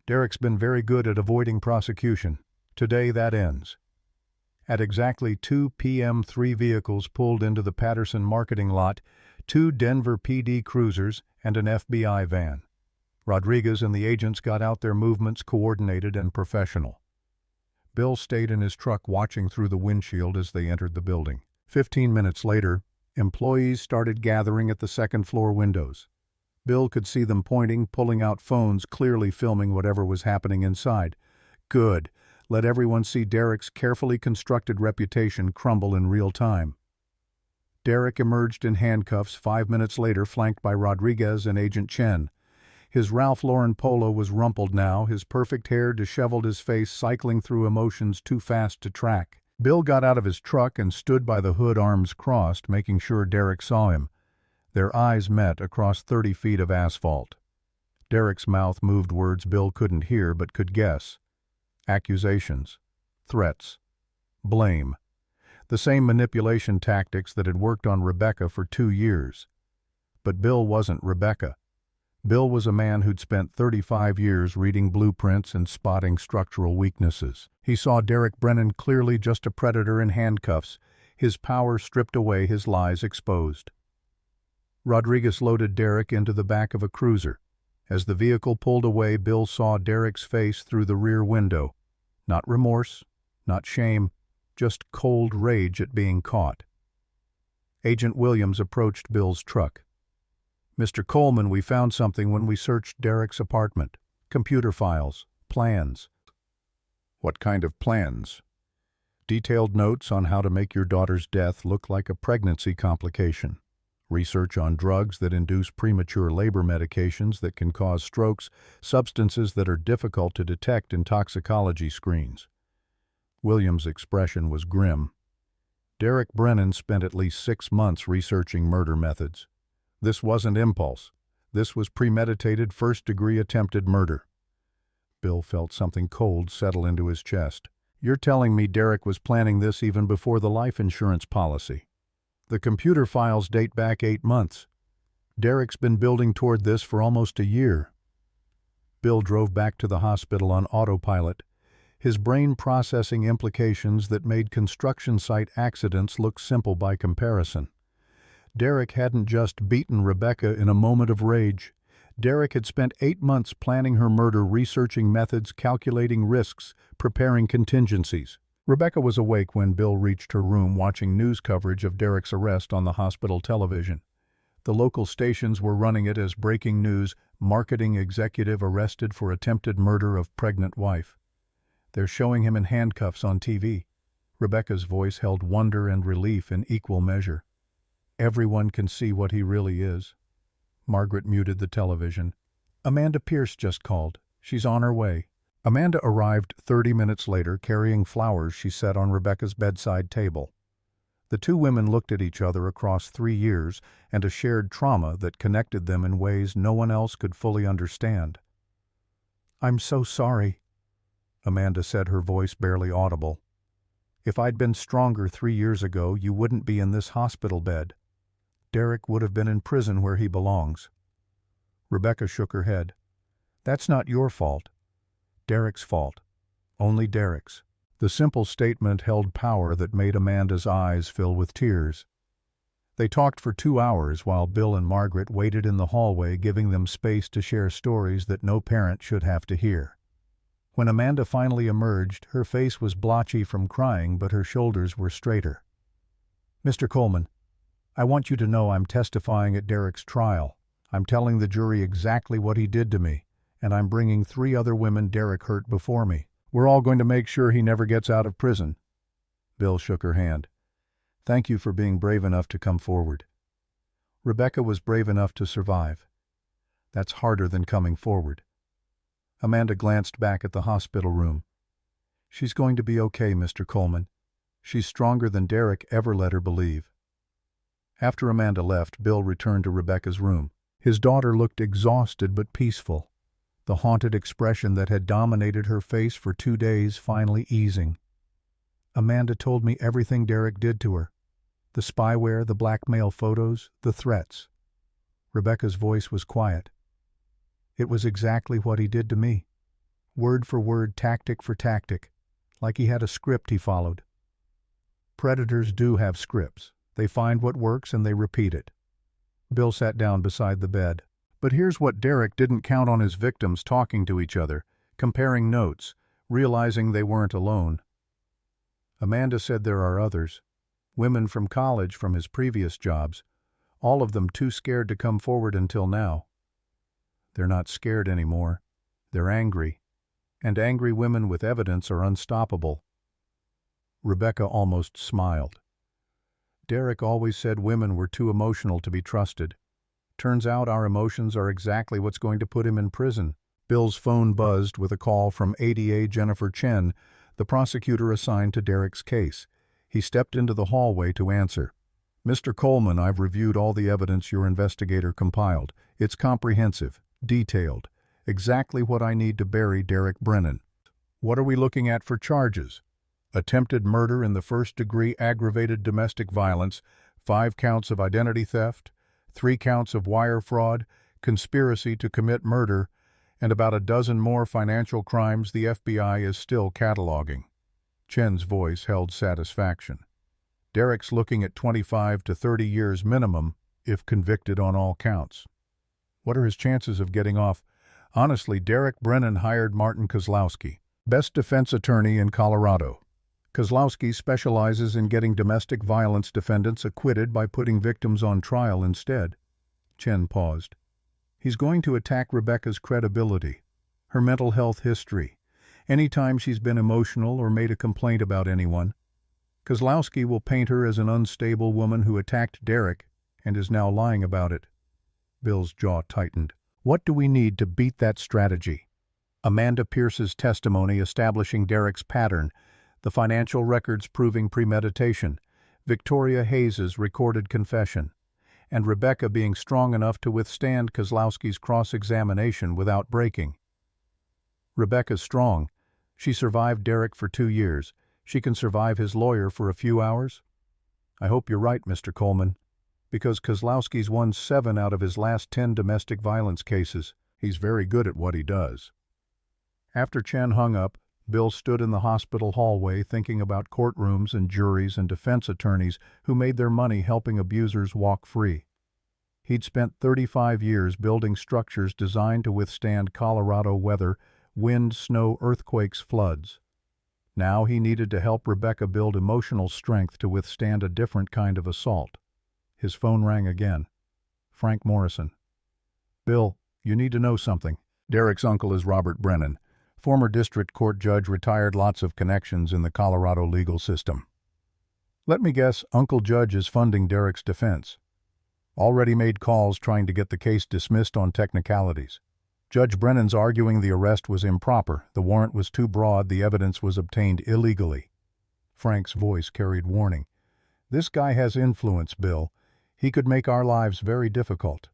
"Derek's been very good at avoiding prosecution. Today that ends." At exactly 2 p.m., 3 vehicles pulled into the Patterson Marketing lot, 2 Denver PD cruisers and an FBI van. Rodriguez and the agents got out, their movements coordinated and professional. Bill stayed in his truck watching through the windshield as they entered the building. 15 minutes later, employees started gathering at the second-floor windows. Bill could see them pointing, pulling out phones, clearly filming whatever was happening inside. Good. Let everyone see Derek's carefully constructed reputation crumble in real time. Derek emerged in handcuffs 5 minutes later, flanked by Rodriguez and Agent Chen. His Ralph Lauren polo was rumpled now, his perfect hair disheveled, his face cycling through emotions too fast to track. Bill got out of his truck and stood by the hood, arms crossed, making sure Derek saw him. Their eyes met across 30 feet of asphalt. Derek's mouth moved words Bill couldn't hear but could guess. Accusations, threats, blame. The same manipulation tactics that had worked on Rebecca for 2 years. But Bill wasn't Rebecca. Bill was a man who'd spent 35 years reading blueprints and spotting structural weaknesses. He saw Derek Brennan clearly, just a predator in handcuffs, his power stripped away, his lies exposed. Rodriguez loaded Derek into the back of a cruiser. As the vehicle pulled away, Bill saw Derek's face through the rear window. Not remorse, not shame, just cold rage at being caught. Agent Williams approached Bill's truck. "Mr. Coleman, we found something when we searched Derek's apartment. Computer files, plans." "What kind of plans?" "Detailed notes on how to make your daughter's death look like a pregnancy complication. Research on drugs that induce premature labor, medications that can cause strokes, substances that are difficult to detect in toxicology screens. William's expression was grim. Derek Brennan spent at least 6 months researching murder methods. This wasn't impulse. This was premeditated, first-degree attempted murder. Bill felt something cold settle into his chest. You're telling me Derek was planning this even before the life insurance policy? The computer files date back 8 months. Derek's been building toward this for almost a year. Bill drove back to the hospital on autopilot, his brain processing implications that made construction site accidents look simple by comparison. Derek hadn't just beaten Rebecca in a moment of rage. Derek had spent 8 months planning her murder, researching methods, calculating risks, preparing contingencies. Rebecca was awake when Bill reached her room, watching news coverage of Derek's arrest on the hospital television. The local stations were running it as breaking news: marketing executive arrested for attempted murder of pregnant wife. They're showing him in handcuffs on TV. Rebecca's voice held wonder and relief in equal measure. Everyone can see what he really is. Margaret muted the television. Amanda Pierce just called. She's on her way. Amanda arrived 30 minutes later, carrying flowers she set on Rebecca's bedside table. The two women looked at each other across 3 years and a shared trauma that connected them in ways no one else could fully understand. "I'm so sorry," Amanda said, her voice barely audible. "If I'd been stronger 3 years ago, you wouldn't be in this hospital bed. Derek would have been in prison where he belongs." Rebecca shook her head. "That's not your fault. Derek's fault. Only Derek's." The simple statement held power that made Amanda's eyes fill with tears. They talked for 2 hours while Bill and Margaret waited in the hallway, giving them space to share stories that no parent should have to hear. When Amanda finally emerged, her face was blotchy from crying, but her shoulders were straighter. "Mr. Coleman, I want you to know I'm testifying at Derek's trial. I'm telling the jury exactly what he did to me, and I'm bringing 3 other women Derek hurt before me. We're all going to make sure he never gets out of prison." Bill shook her hand. "Thank you for being brave enough to come forward." Rebecca was brave enough to survive. That's harder than coming forward. Amanda glanced back at the hospital room. "She's going to be okay, Mr. Coleman. She's stronger than Derek ever let her believe." After Amanda left, Bill returned to Rebecca's room. His daughter looked exhausted but peaceful, the haunted expression that had dominated her face for 2 days finally easing. "Amanda told me everything Derek did to her. The spyware, the blackmail photos, the threats." Rebecca's voice was quiet. "It was exactly what he did to me. Word for word, tactic for tactic, like he had a script he followed. Predators do have scripts. They find what works and they repeat it." Bill sat down beside the bed. But here's what Derek didn't count on: his victims talking to each other, comparing notes, realizing they weren't alone. Amanda said there are others, women from college, from his previous jobs, all of them too scared to come forward until now. They're not scared anymore. They're angry. And angry women with evidence are unstoppable. Rebecca almost smiled. Derek always said women were too emotional to be trusted. Turns out our emotions are exactly what's going to put him in prison. Bill's phone buzzed with a call from ADA Jennifer Chen, the prosecutor assigned to Derek's case. He stepped into the hallway to answer. "Mr. Coleman, I've reviewed all the evidence your investigator compiled. It's comprehensive, detailed, exactly what I need to bury Derek Brennan." "What are we looking at for charges?" "Attempted murder in the first degree, aggravated domestic violence, 5 counts of identity theft, 3 counts of wire fraud, conspiracy to commit murder, and about a dozen more financial crimes the FBI is still cataloging." Chen's voice held satisfaction. "Derek's looking at 25 to 30 years minimum if convicted on all counts." "What are his chances of getting off?" "Honestly, Derek Brennan hired Martin Kozlowski, best defense attorney in Colorado. Kozlowski specializes in getting domestic violence defendants acquitted by putting victims on trial instead." Chen paused. "He's going to attack Rebecca's credibility, her mental health history, any time she's been emotional or made a complaint about anyone. Kozlowski will paint her as an unstable woman who attacked Derek, and is now lying about it. Bill's jaw tightened. What do we need to beat that strategy? Amanda Pierce's testimony establishing Derek's pattern, the financial records proving premeditation, Victoria Hayes's recorded confession, and Rebecca being strong enough to withstand Kozlowski's cross-examination without breaking. Rebecca's strong. She survived Derek for 2 years. She can survive his lawyer for a few hours? I hope you're right, Mr. Coleman, because Kozlowski's won 7 out of his last 10 domestic violence cases. He's very good at what he does. After Chen hung up, Bill stood in the hospital hallway thinking about courtrooms and juries and defense attorneys who made their money helping abusers walk free. He'd spent 35 years building structures designed to withstand Colorado weather, wind, snow, earthquakes, floods. Now he needed to help Rebecca build emotional strength to withstand a different kind of assault. His phone rang again. Frank Morrison. Bill, you need to know something. Derek's uncle is Robert Brennan. Former district court judge, retired, lots of connections in the Colorado legal system. Let me guess, Uncle Judge is funding Derek's defense. Already made calls trying to get the case dismissed on technicalities. Judge Brennan's arguing the arrest was improper, the warrant was too broad, the evidence was obtained illegally. Frank's voice carried warning. This guy has influence, Bill. He could make our lives very difficult.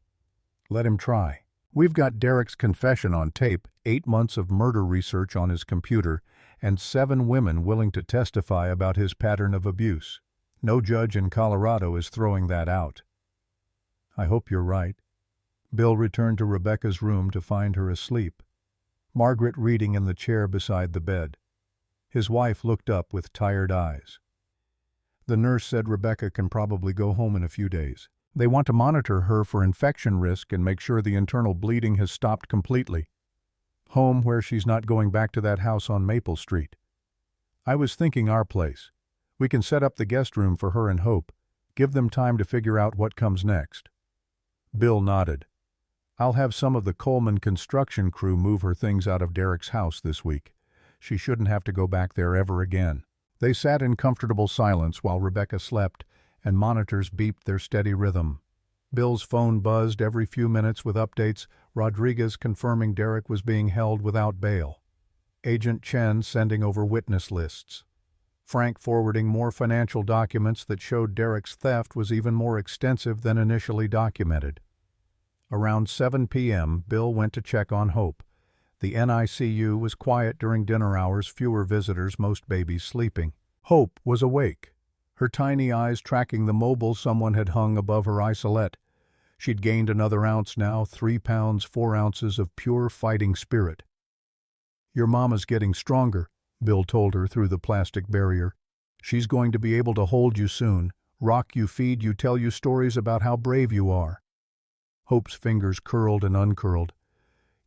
Let him try. We've got Derek's confession on tape, 8 months of murder research on his computer, and 7 women willing to testify about his pattern of abuse. No judge in Colorado is throwing that out. I hope you're right. Bill returned to Rebecca's room to find her asleep. Margaret reading in the chair beside the bed. His wife looked up with tired eyes. The nurse said Rebecca can probably go home in a few days. They want to monitor her for infection risk and make sure the internal bleeding has stopped completely. Home where she's not going back to that house on Maple Street. I was thinking our place. We can set up the guest room for her and Hope. Give them time to figure out what comes next. Bill nodded. I'll have some of the Coleman construction crew move her things out of Derek's house this week. She shouldn't have to go back there ever again. They sat in comfortable silence while Rebecca slept, and monitors beeped their steady rhythm. Bill's phone buzzed every few minutes with updates, Rodriguez confirming Derek was being held without bail. Agent Chen sending over witness lists. Frank forwarding more financial documents that showed Derek's theft was even more extensive than initially documented. Around 7 p.m., Bill went to check on Hope. The NICU was quiet during dinner hours, fewer visitors, most babies sleeping. Hope was awake, her tiny eyes tracking the mobile someone had hung above her isolette. She'd gained another ounce now, 3 pounds, 4 ounces of pure fighting spirit. Your mama's getting stronger, Bill told her through the plastic barrier. She's going to be able to hold you soon, rock you, feed you, tell you stories about how brave you are. Hope's fingers curled and uncurled.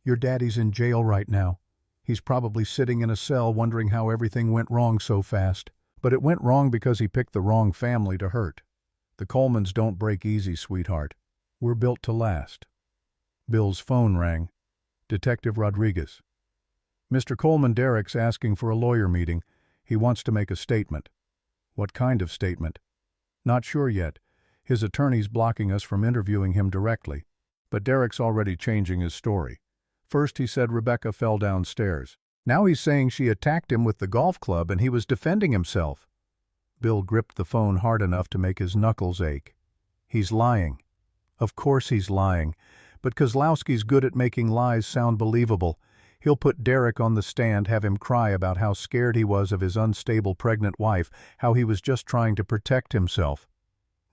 Your daddy's in jail right now. He's probably sitting in a cell wondering how everything went wrong so fast. But it went wrong because he picked the wrong family to hurt. The Colemans don't break easy, sweetheart. We're built to last. Bill's phone rang. Detective Rodriguez. Mr. Coleman, Derek's asking for a lawyer meeting. He wants to make a statement. What kind of statement? Not sure yet. His attorney's blocking us from interviewing him directly. But Derek's already changing his story. First he said Rebecca fell downstairs. Now he's saying she attacked him with the golf club and he was defending himself. Bill gripped the phone hard enough to make his knuckles ache. He's lying. Of course he's lying. But Kozlowski's good at making lies sound believable. He'll put Derek on the stand, have him cry about how scared he was of his unstable pregnant wife, how he was just trying to protect himself.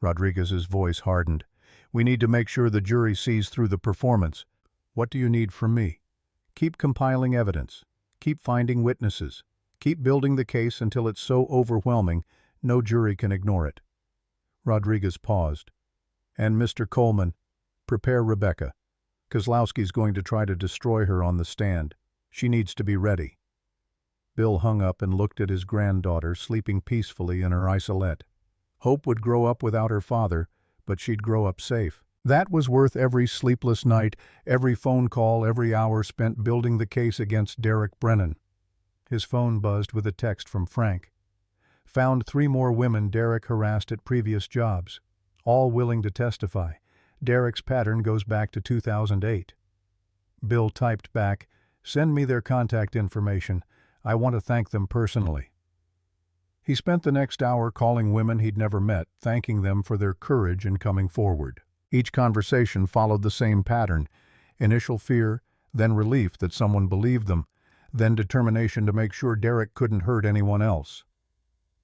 Rodriguez's voice hardened. We need to make sure the jury sees through the performance. What do you need from me? Keep compiling evidence. Keep finding witnesses. Keep building the case until it's so overwhelming, no jury can ignore it. Rodriguez paused. And Mr. Coleman, prepare Rebecca. Kozlowski's going to try to destroy her on the stand. She needs to be ready. Bill hung up and looked at his granddaughter sleeping peacefully in her isolette. Hope would grow up without her father, but she'd grow up safe. That was worth every sleepless night, every phone call, every hour spent building the case against Derek Brennan. His phone buzzed with a text from Frank. Found 3 more women Derek harassed at previous jobs. all willing to testify. Derek's pattern goes back to 2008. Bill typed back, "Send me their contact information. I want to thank them personally." He spent the next hour calling women he'd never met, thanking them for their courage in coming forward. Each conversation followed the same pattern: initial fear, then relief that someone believed them, then determination to make sure Derek couldn't hurt anyone else.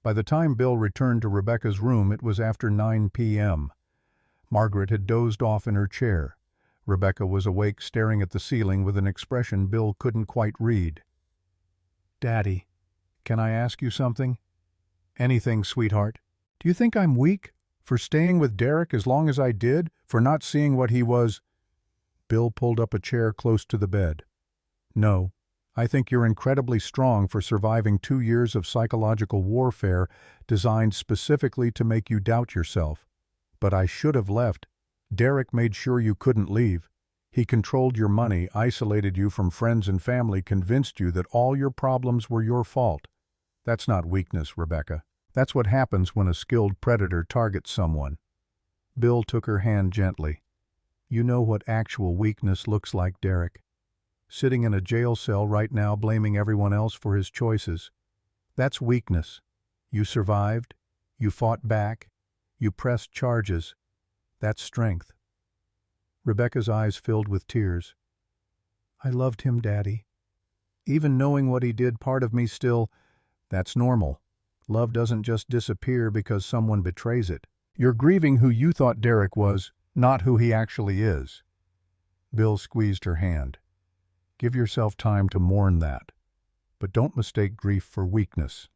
By the time Bill returned to Rebecca's room, it was after 9 p.m. Margaret had dozed off in her chair. Rebecca was awake, staring at the ceiling with an expression Bill couldn't quite read. "Daddy, can I ask you something?" "Anything, sweetheart." "Do you think I'm weak? For staying with Derek as long as I did? For not seeing what he was?" Bill pulled up a chair close to the bed. "No. I think you're incredibly strong for surviving 2 years of psychological warfare designed specifically to make you doubt yourself. But I should have left. Derek made sure you couldn't leave. He controlled your money, isolated you from friends and family, convinced you that all your problems were your fault. That's not weakness, Rebecca. That's what happens when a skilled predator targets someone." Bill took her hand gently. "You know what actual weakness looks like, Derek. Sitting in a jail cell right now blaming everyone else for his choices. That's weakness. You survived. You fought back. You pressed charges. That's strength." Rebecca's eyes filled with tears. "I loved him, Daddy. Even knowing what he did, part of me still—" "That's normal. Love doesn't just disappear because someone betrays it. You're grieving who you thought Derek was, not who he actually is." Bill squeezed her hand. "Give yourself time to mourn that, but don't mistake grief for weakness."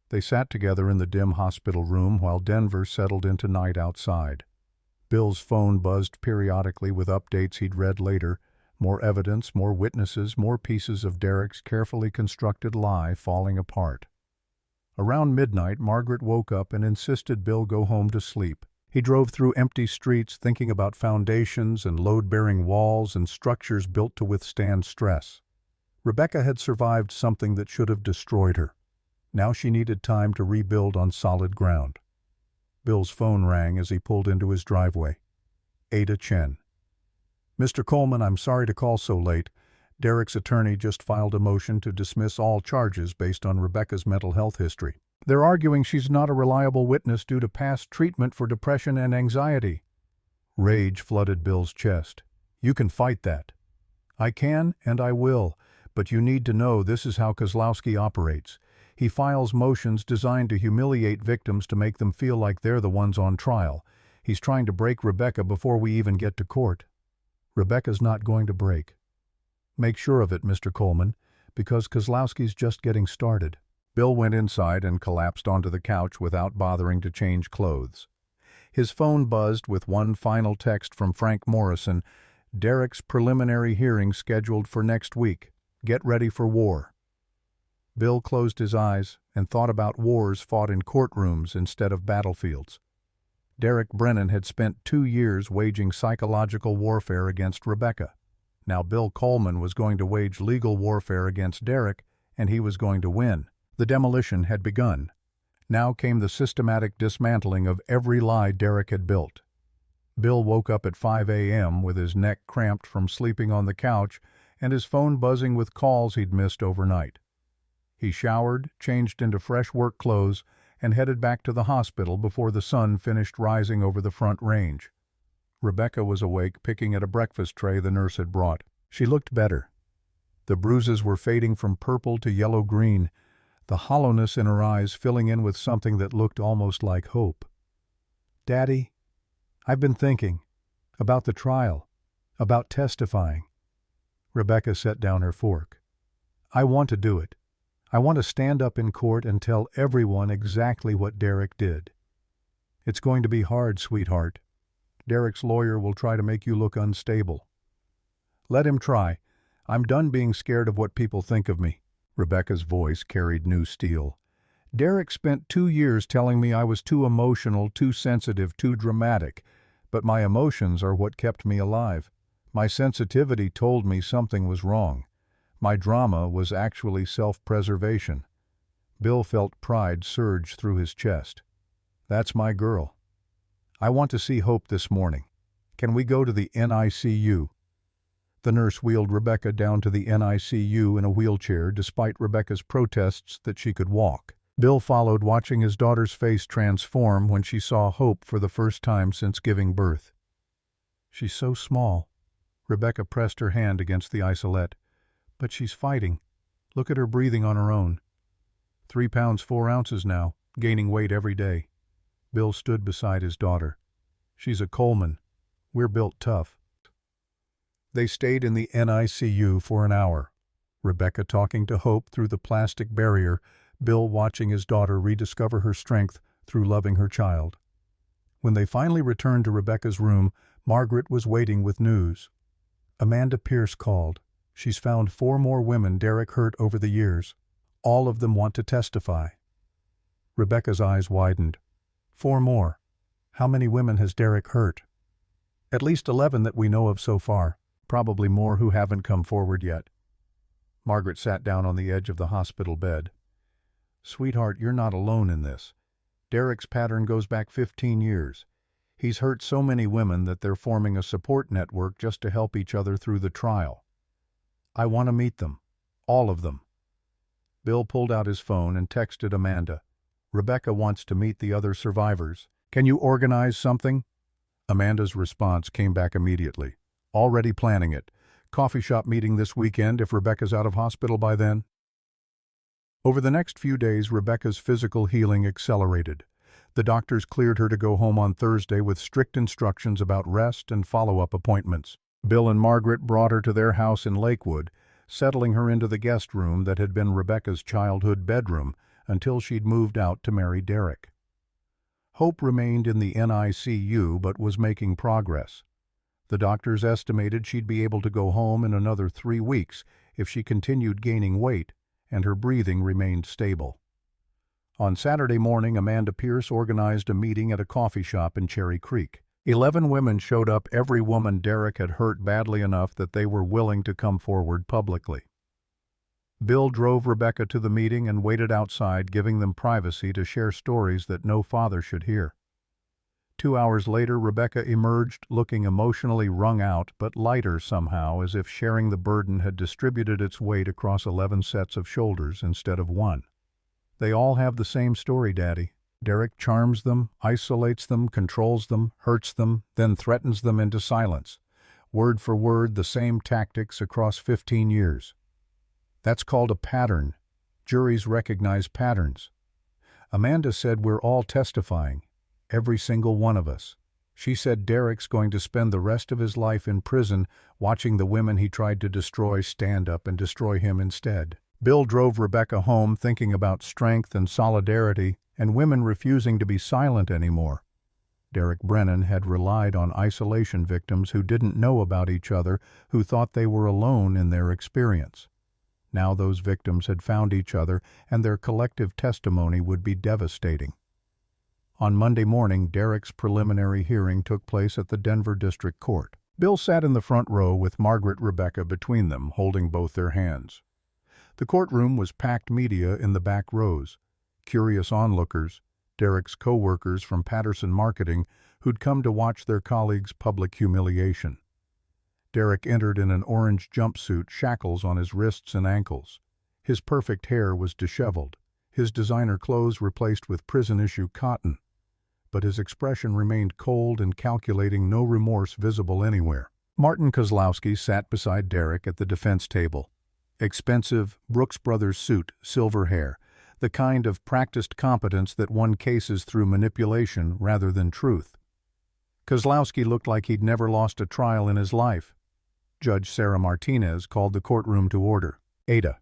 They sat together in the dim hospital room while Denver settled into night outside. Bill's phone buzzed periodically with updates he'd read later: more evidence, more witnesses, more pieces of Derek's carefully constructed lie falling apart. Around midnight, Margaret woke up and insisted Bill go home to sleep. He drove through empty streets thinking about foundations and load-bearing walls and structures built to withstand stress. Rebecca had survived something that should have destroyed her. Now she needed time to rebuild on solid ground. Bill's phone rang as he pulled into his driveway. Ada Chen. "Mr. Coleman, I'm sorry to call so late. Derek's attorney just filed a motion to dismiss all charges based on Rebecca's mental health history. They're arguing she's not a reliable witness due to past treatment for depression and anxiety." Rage flooded Bill's chest. "You can fight that." "I can and I will, but you need to know this is how Kozlowski operates. He files motions designed to humiliate victims to make them feel like they're the ones on trial. He's trying to break Rebecca before we even get to court." "Rebecca's not going to break. Make sure of it, Mr. Coleman, because Kozlowski's just getting started." Bill went inside and collapsed onto the couch without bothering to change clothes. His phone buzzed with one final text from Frank Morrison: "Derek's preliminary hearing scheduled for next week. Get ready for war." Bill closed his eyes and thought about wars fought in courtrooms instead of battlefields. Derek Brennan had spent 2 years waging psychological warfare against Rebecca. Now Bill Coleman was going to wage legal warfare against Derek, and he was going to win. The demolition had begun. Now came the systematic dismantling of every lie Derek had built. Bill woke up at 5 a.m. with his neck cramped from sleeping on the couch and his phone buzzing with calls he'd missed overnight. He showered, changed into fresh work clothes, and headed back to the hospital before the sun finished rising over the Front Range. Rebecca was awake, picking at a breakfast tray the nurse had brought. She looked better. The bruises were fading from purple to yellow-green, the hollowness in her eyes filling in with something that looked almost like hope. "Daddy, I've been thinking about the trial, about testifying." Rebecca set down her fork. "I want to do it. I want to stand up in court and tell everyone exactly what Derek did. It's going to be hard, sweetheart. Derek's lawyer will try to make you look unstable." "Let him try. I'm done being scared of what people think of me." Rebecca's voice carried new steel. "Derek spent 2 years telling me I was too emotional, too sensitive, too dramatic, but my emotions are what kept me alive. My sensitivity told me something was wrong. My drama was actually self-preservation." Bill felt pride surge through his chest. "That's my girl. I want to see Hope this morning. Can we go to the NICU? The nurse wheeled Rebecca down to the NICU in a wheelchair despite Rebecca's protests that she could walk. Bill followed, watching his daughter's face transform when she saw Hope for the first time since giving birth. She's so small. Rebecca pressed her hand against the isolette. But she's fighting. Look at her breathing on her own. 3 pounds 4 ounces now, gaining weight every day. Bill stood beside his daughter. She's a Coleman. We're built tough. They stayed in the NICU for an hour. Rebecca talking to Hope through the plastic barrier, Bill watching his daughter rediscover her strength through loving her child. When they finally returned to Rebecca's room, Margaret was waiting with news. Amanda Pierce called. She's found 4 more women Derek hurt over the years. All of them want to testify. Rebecca's eyes widened. 4 more. How many women has Derek hurt? At least 11 that we know of so far. Probably more who haven't come forward yet. Margaret sat down on the edge of the hospital bed. Sweetheart, you're not alone in this. Derek's pattern goes back 15 years. He's hurt so many women that they're forming a support network just to help each other through the trial. I want to meet them. All of them. Bill pulled out his phone and texted Amanda. Rebecca wants to meet the other survivors. Can you organize something? Amanda's response came back immediately. Already planning it. Coffee shop meeting this weekend if Rebecca's out of hospital by then. Over the next few days, Rebecca's physical healing accelerated. The doctors cleared her to go home on Thursday with strict instructions about rest and follow-up appointments. Bill and Margaret brought her to their house in Lakewood, settling her into the guest room that had been Rebecca's childhood bedroom until she'd moved out to marry Derek. Hope remained in the NICU but was making progress. The doctors estimated she'd be able to go home in another 3 weeks if she continued gaining weight and her breathing remained stable. On Saturday morning, Amanda Pierce organized a meeting at a coffee shop in Cherry Creek. 11 women showed up, every woman Derek had hurt badly enough that they were willing to come forward publicly. Bill drove Rebecca to the meeting and waited outside, giving them privacy to share stories that no father should hear. 2 hours later, Rebecca emerged looking emotionally wrung out, but lighter somehow, as if sharing the burden had distributed its weight across 11 sets of shoulders instead of one. They all have the same story, Daddy. Derek charms them, isolates them, controls them, hurts them, then threatens them into silence. Word for word, the same tactics across 15 years. That's called a pattern. Juries recognize patterns. Amanda said we're all testifying. Every single one of us. She said Derek's going to spend the rest of his life in prison watching the women he tried to destroy stand up and destroy him instead. Bill drove Rebecca home thinking about strength and solidarity and women refusing to be silent anymore. Derek Brennan had relied on isolation victims who didn't know about each other, who thought they were alone in their experience. Now those victims had found each other and their collective testimony would be devastating. On Monday morning, Derek's preliminary hearing took place at the Denver District Court. Bill sat in the front row with Margaret Rebecca between them, holding both their hands. The courtroom was packed media in the back rows, curious onlookers, Derek's co-workers from Patterson Marketing who'd come to watch their colleagues' public humiliation. Derek entered in an orange jumpsuit, shackles on his wrists and ankles. His perfect hair was disheveled, his designer clothes replaced with prison-issue cotton. But his expression remained cold and calculating, no remorse visible anywhere. Martin Kozlowski sat beside Derek at the defense table. Expensive Brooks Brothers suit, silver hair, the kind of practiced competence that won cases through manipulation rather than truth. Kozlowski looked like he'd never lost a trial in his life. Judge Sarah Martinez called the courtroom to order. Ada.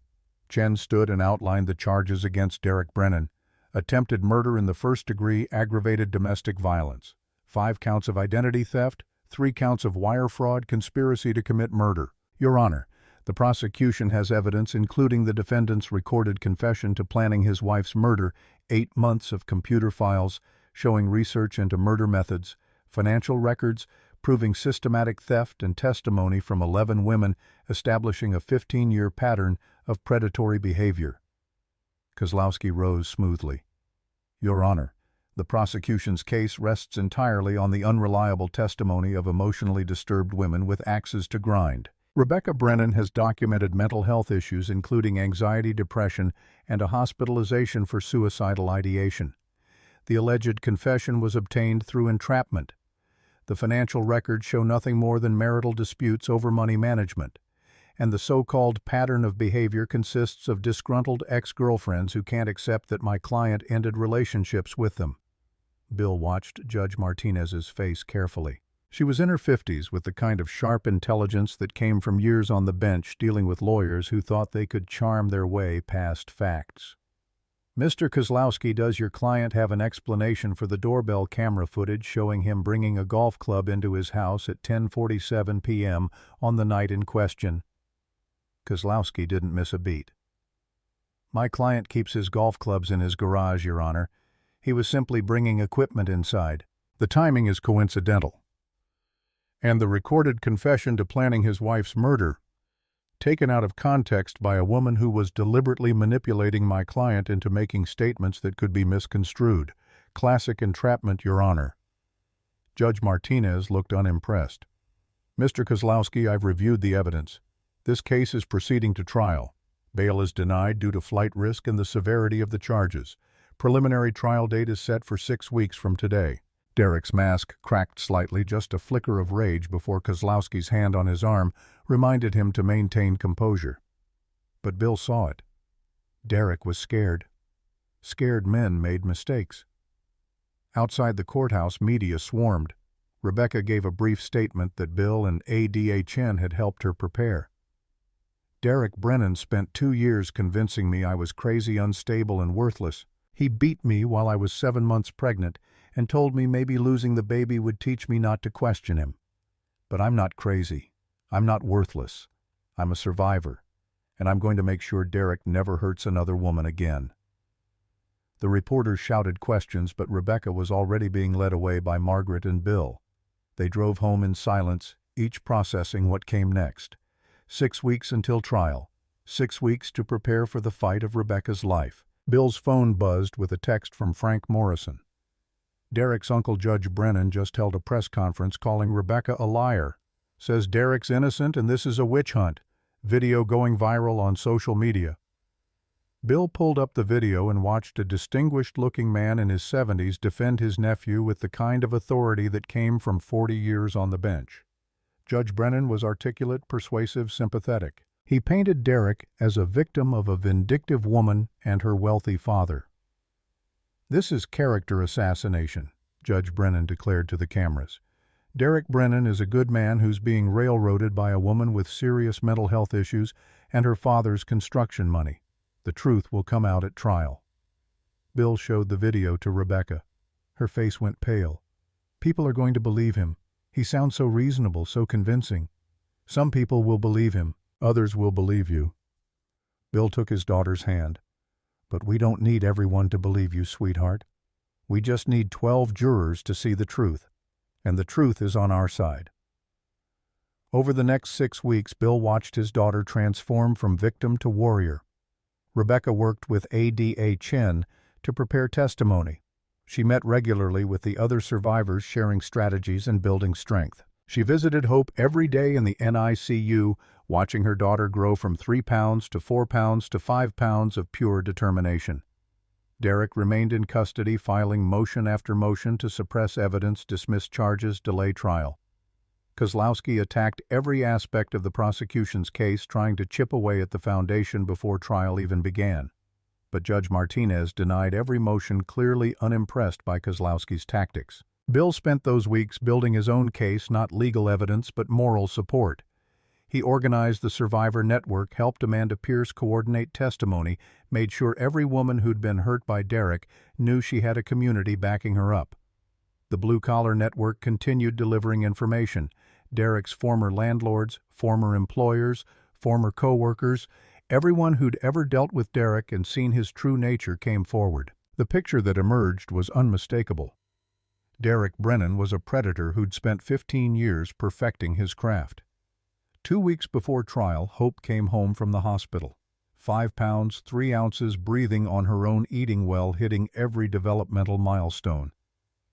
Chen stood and outlined the charges against Derek Brennan. Attempted murder in the first degree, aggravated domestic violence. 5 counts of identity theft, 3 counts of wire fraud, conspiracy to commit murder. Your Honor, the prosecution has evidence, including the defendant's recorded confession to planning his wife's murder, 8 months of computer files showing research into murder methods, financial records proving systematic theft, and testimony from 11 women establishing a 15-year pattern of predatory behavior. Kozlowski rose smoothly. Your Honor, The prosecution's case rests entirely on the unreliable testimony of emotionally disturbed women with axes to grind. Rebecca Brennan has documented mental health issues including anxiety, depression, and a hospitalization for suicidal ideation. The alleged confession was obtained through entrapment. The financial records show nothing more than marital disputes over money management, and the so-called pattern of behavior consists of disgruntled ex-girlfriends who can't accept that my client ended relationships with them. Bill watched Judge Martinez's face carefully. She was in her 50s with the kind of sharp intelligence that came from years on the bench dealing with lawyers who thought they could charm their way past facts. Mr. Kozlowski, does your client have an explanation for the doorbell camera footage showing him bringing a golf club into his house at 10:47 p.m. on the night in question? Kozlowski didn't miss a beat. My client keeps his golf clubs in his garage, Your Honor. He was simply bringing equipment inside. The timing is coincidental. And the recorded confession to planning his wife's murder, taken out of context by a woman who was deliberately manipulating my client into making statements that could be misconstrued. Classic entrapment, Your Honor. Judge Martinez looked unimpressed. Mr. Kozlowski, I've reviewed the evidence. This case is proceeding to trial. Bail is denied due to flight risk and the severity of the charges. Preliminary trial date is set for 6 weeks from today. Derek's mask cracked slightly, just a flicker of rage before Kozlowski's hand on his arm reminded him to maintain composure. But Bill saw it. Derek was scared. Scared men made mistakes. Outside the courthouse, media swarmed. Rebecca gave a brief statement that Bill and ADHN had helped her prepare. Derek Brennan spent 2 years convincing me I was crazy, unstable, and worthless. He beat me while I was 7 months pregnant and told me maybe losing the baby would teach me not to question him. But I'm not crazy. I'm not worthless. I'm a survivor, and I'm going to make sure Derek never hurts another woman again. The reporters shouted questions, but Rebecca was already being led away by Margaret and Bill. They drove home in silence, each processing what came next. 6 weeks until trial. 6 weeks to prepare for the fight of Rebecca's life. Bill's phone buzzed with a text from Frank Morrison. Derek's uncle, Judge Brennan, just held a press conference calling Rebecca a liar. Says Derek's innocent and this is a witch hunt. Video going viral on social media. Bill pulled up the video and watched a distinguished-looking man in his 70s defend his nephew with the kind of authority that came from 40 years on the bench. Judge Brennan was articulate, persuasive, sympathetic. He painted Derek as a victim of a vindictive woman and her wealthy father. This is character assassination, Judge Brennan declared to the cameras. Derek Brennan is a good man who's being railroaded by a woman with serious mental health issues and her father's construction money. The truth will come out at trial. Bill showed the video to Rebecca. Her face went pale. People are going to believe him. He sounds so reasonable, so convincing. Some people will believe him. Others will believe you. Bill took his daughter's hand. But we don't need everyone to believe you, sweetheart. We just need 12 jurors to see the truth. And the truth is on our side. Over the next 6 weeks, Bill watched his daughter transform from victim to warrior. Rebecca worked with ADHN to prepare testimony. She met regularly with the other survivors, sharing strategies and building strength. She visited Hope every day in the NICU, watching her daughter grow from 3 pounds to 4 pounds to 5 pounds of pure determination. Derek remained in custody, filing motion after motion to suppress evidence, dismiss charges, delay trial. Kozlowski attacked every aspect of the prosecution's case, trying to chip away at the foundation before trial even began. But Judge Martinez denied every motion, clearly unimpressed by Kozlowski's tactics. Bill spent those weeks building his own case, not legal evidence, but moral support. He organized the Survivor Network, helped Amanda Pierce coordinate testimony, made sure every woman who'd been hurt by Derek knew she had a community backing her up. The Blue Collar Network continued delivering information. Derek's former landlords, former employers, former co-workers, everyone who'd ever dealt with Derek and seen his true nature came forward. The picture that emerged was unmistakable. Derek Brennan was a predator who'd spent 15 years perfecting his craft. 2 weeks before trial, Hope came home from the hospital. 5 pounds, 3 ounces, breathing on her own, eating well, hitting every developmental milestone.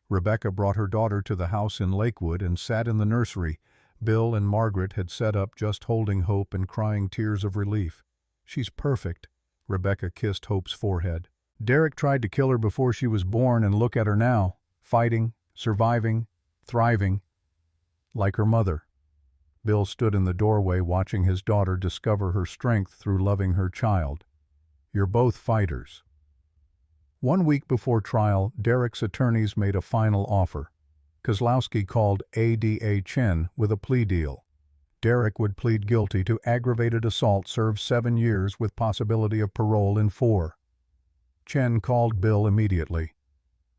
Rebecca brought her daughter to the house in Lakewood and sat in the nursery. Bill and Margaret had sat up, just holding Hope and crying tears of relief. "She's perfect," Rebecca kissed Hope's forehead. "Derek tried to kill her before she was born, and look at her now, fighting, surviving, thriving, like her mother." Bill stood in the doorway watching his daughter discover her strength through loving her child. "You're both fighters." 1 week before trial, Derek's attorneys made a final offer. Kozlowski called Ada Chen with a plea deal. Derek would plead guilty to aggravated assault, serve 7 years with possibility of parole in 4. Chen called Bill immediately.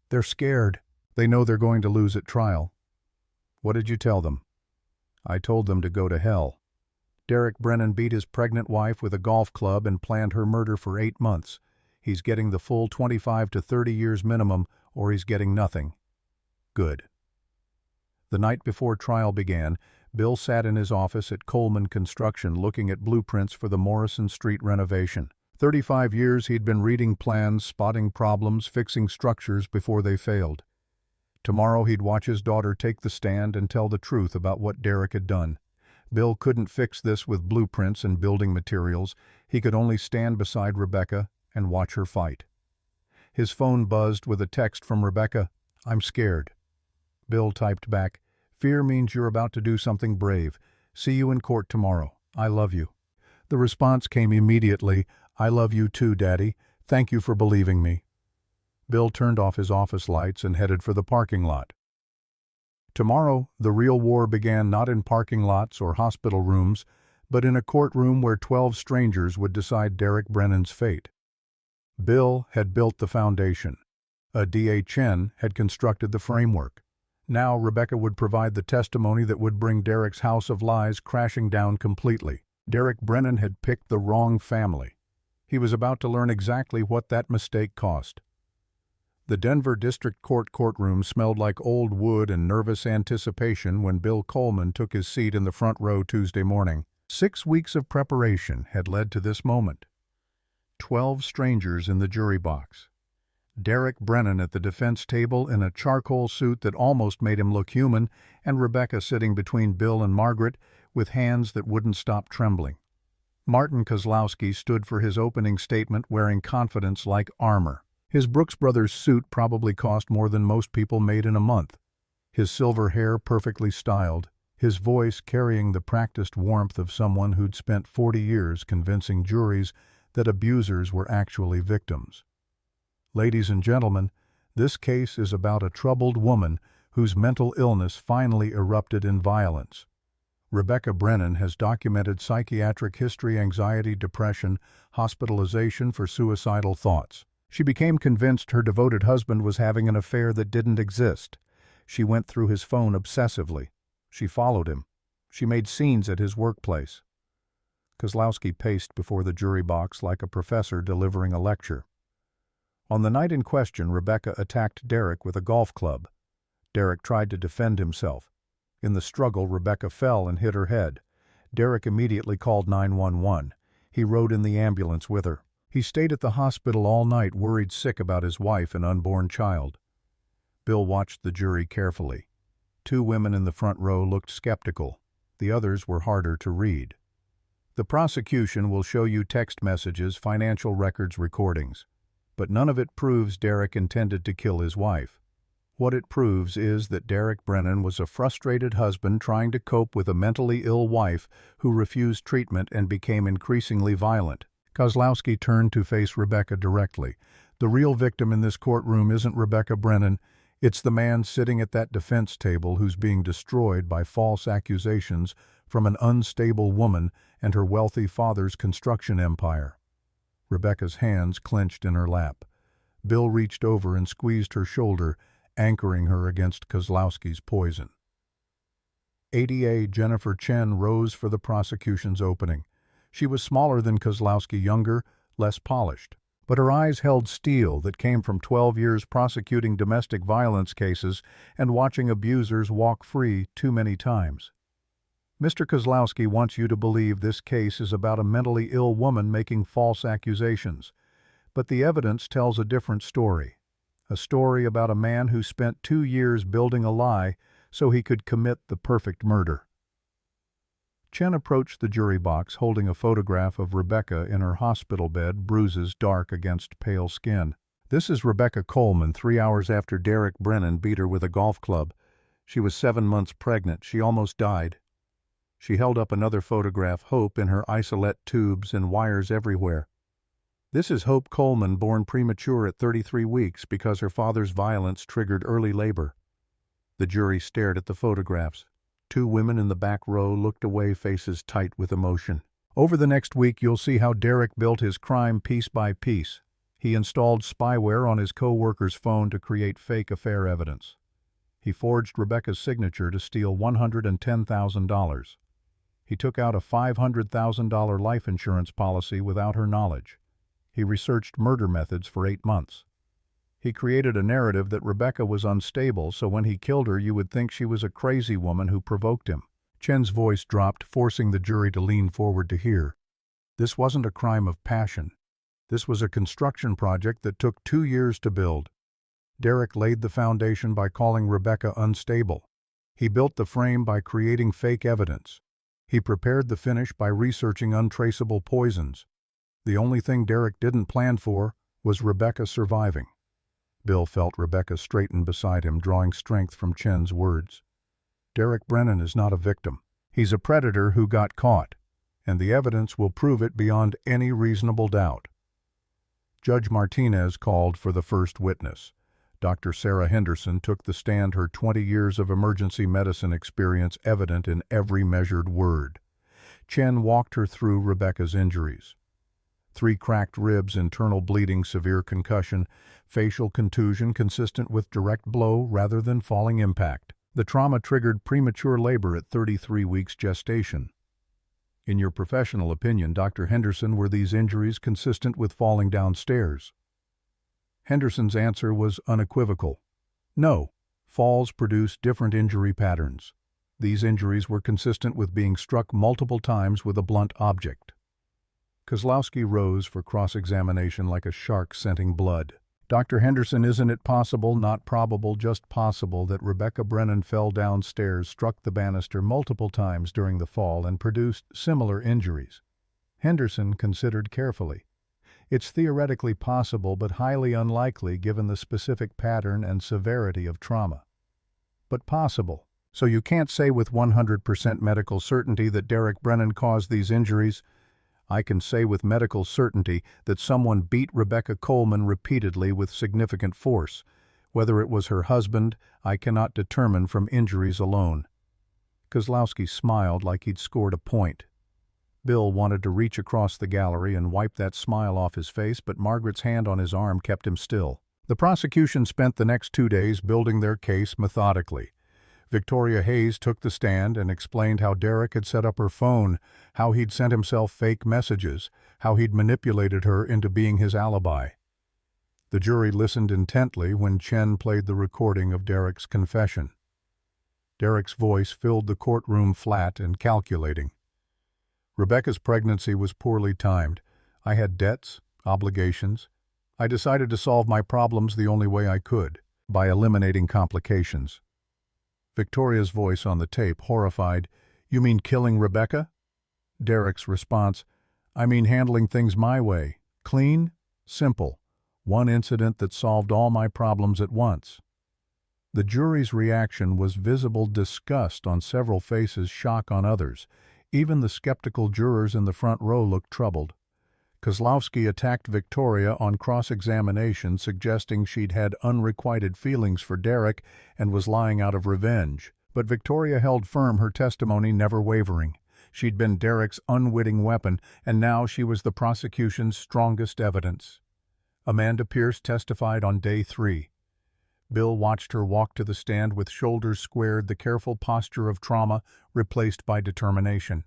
"They're scared. They know they're going to lose at trial." "What did you tell them?" "I told them to go to hell." Derek Brennan beat his pregnant wife with a golf club and planned her murder for 8 months. He's getting the full 25 to 30 years minimum, or he's getting nothing. Good. The night before trial began, Bill sat in his office at Coleman Construction looking at blueprints for the Morrison Street renovation. 35 years he'd been reading plans, spotting problems, fixing structures before they failed. Tomorrow he'd watch his daughter take the stand and tell the truth about what Derek had done. Bill couldn't fix this with blueprints and building materials. He could only stand beside Rebecca and watch her fight. His phone buzzed with a text from Rebecca. "I'm scared." Bill typed back, "Fear means you're about to do something brave. See you in court tomorrow. I love you." The response came immediately. "I love you too, Daddy. Thank you for believing me." Bill turned off his office lights and headed for the parking lot. Tomorrow, the real war began, not in parking lots or hospital rooms, but in a courtroom where 12 strangers would decide Derek Brennan's fate. Bill had built the foundation. Ada Chen had constructed the framework. Now Rebecca would provide the testimony that would bring Derek's house of lies crashing down completely. Derek Brennan had picked the wrong family. He was about to learn exactly what that mistake cost. The Denver District Court courtroom smelled like old wood and nervous anticipation when Bill Coleman took his seat in the front row Tuesday morning. 6 weeks of preparation had led to this moment. 12 strangers in the jury box. Derek Brennan at the defense table in a charcoal suit that almost made him look human, and Rebecca sitting between Bill and Margaret with hands that wouldn't stop trembling. Martin Kozlowski stood for his opening statement wearing confidence like armor. His Brooks Brothers suit probably cost more than most people made in a month. His silver hair perfectly styled, his voice carrying the practiced warmth of someone who'd spent 40 years convincing juries that abusers were actually victims. Ladies and gentlemen, this case is about a troubled woman whose mental illness finally erupted in violence. Rebecca Brennan has documented psychiatric history, anxiety, depression, hospitalization for suicidal thoughts. She became convinced her devoted husband was having an affair that didn't exist. She went through his phone obsessively. She followed him. She made scenes at his workplace. Kozlowski paced before the jury box like a professor delivering a lecture. On the night in question, Rebecca attacked Derek with a golf club. Derek tried to defend himself. In the struggle, Rebecca fell and hit her head. Derek immediately called 911. He rode in the ambulance with her. He stayed at the hospital all night, worried sick about his wife and unborn child. Bill watched the jury carefully. 2 women in the front row looked skeptical. The others were harder to read. The prosecution will show you text messages, financial records, recordings. But none of it proves Derek intended to kill his wife. What it proves is that Derek Brennan was a frustrated husband trying to cope with a mentally ill wife who refused treatment and became increasingly violent. Kozlowski turned to face Rebecca directly. The real victim in this courtroom isn't Rebecca Brennan. It's the man sitting at that defense table who's being destroyed by false accusations from an unstable woman and her wealthy father's construction empire. Rebecca's hands clenched in her lap. Bill reached over and squeezed her shoulder, anchoring her against Kozlowski's poison. Ada Jennifer Chen rose for the prosecution's opening. She was smaller than Kozlowski, younger, less polished. But her eyes held steel that came from 12 years prosecuting domestic violence cases and watching abusers walk free too many times. Mr. Kozlowski wants you to believe this case is about a mentally ill woman making false accusations, but the evidence tells a different story. A story about a man who spent 2 years building a lie so he could commit the perfect murder. Chen approached the jury box holding a photograph of Rebecca in her hospital bed, bruises dark against pale skin. This is Rebecca Coleman 3 hours after Derek Brennan beat her with a golf club. She was 7 months pregnant. She almost died. She held up another photograph, Hope in her isolette tubes and wires everywhere. This is Hope Coleman, born premature at 33 weeks because her father's violence triggered early labor. The jury stared at the photographs. 2 women in the back row looked away, faces tight with emotion. Over the next week, you'll see how Derek built his crime piece by piece. He installed spyware on his co-worker's phone to create fake affair evidence. He forged Rebecca's signature to steal $110,000. He took out a $500,000 life insurance policy without her knowledge. He researched murder methods for 8 months. He created a narrative that Rebecca was unstable, so when he killed her you would think she was a crazy woman who provoked him. Chen's voice dropped, forcing the jury to lean forward to hear. This wasn't a crime of passion. This was a construction project that took 2 years to build. Derek laid the foundation by calling Rebecca unstable. He built the frame by creating fake evidence. He prepared the finish by researching untraceable poisons. The only thing Derek didn't plan for was Rebecca surviving. Bill felt Rebecca straighten beside him, drawing strength from Chen's words. Derek Brennan is not a victim. He's a predator who got caught, and the evidence will prove it beyond any reasonable doubt. Judge Martinez called for the first witness. Dr. Sarah Henderson took the stand, her 20 years of emergency medicine experience evident in every measured word. Chen walked her through Rebecca's injuries. 3 cracked ribs, internal bleeding, severe concussion, facial contusion consistent with direct blow rather than falling impact. The trauma triggered premature labor at 33 weeks gestation. In your professional opinion, Dr. Henderson, were these injuries consistent with falling downstairs? Henderson's answer was unequivocal. No, falls produce different injury patterns. These injuries were consistent with being struck multiple times with a blunt object. Kozlowski rose for cross-examination like a shark scenting blood. Dr. Henderson, isn't it possible, not probable, just possible, that Rebecca Brennan fell downstairs, struck the banister multiple times during the fall, and produced similar injuries? Henderson considered carefully. It's theoretically possible, but highly unlikely given the specific pattern and severity of trauma. But possible. So you can't say with 100% medical certainty that Derek Brennan caused these injuries? I can say with medical certainty that someone beat Rebecca Coleman repeatedly with significant force. Whether it was her husband, I cannot determine from injuries alone. Kozlowski smiled like he'd scored a point. Bill wanted to reach across the gallery and wipe that smile off his face, but Margaret's hand on his arm kept him still. The prosecution spent the next 2 days building their case methodically. Victoria Hayes took the stand and explained how Derek had set up her phone, how he'd sent himself fake messages, how he'd manipulated her into being his alibi. The jury listened intently when Chen played the recording of Derek's confession. Derek's voice filled the courtroom flat and calculating. Rebecca's pregnancy was poorly timed. I had debts, obligations. I decided to solve my problems the only way I could, by eliminating complications. Victoria's voice on the tape, horrified, "You mean killing Rebecca?" Derek's response, "I mean handling things my way. Clean, simple. One incident that solved all my problems at once." The jury's reaction was visible disgust on several faces, shock on others. Even the skeptical jurors in the front row looked troubled. Kozlowski attacked Victoria on cross-examination, suggesting she'd had unrequited feelings for Derek and was lying out of revenge. But Victoria held firm, her testimony never wavering. She'd been Derek's unwitting weapon, and now she was the prosecution's strongest evidence. Amanda Pierce testified on day 3. Bill watched her walk to the stand with shoulders squared, the careful posture of trauma replaced by determination.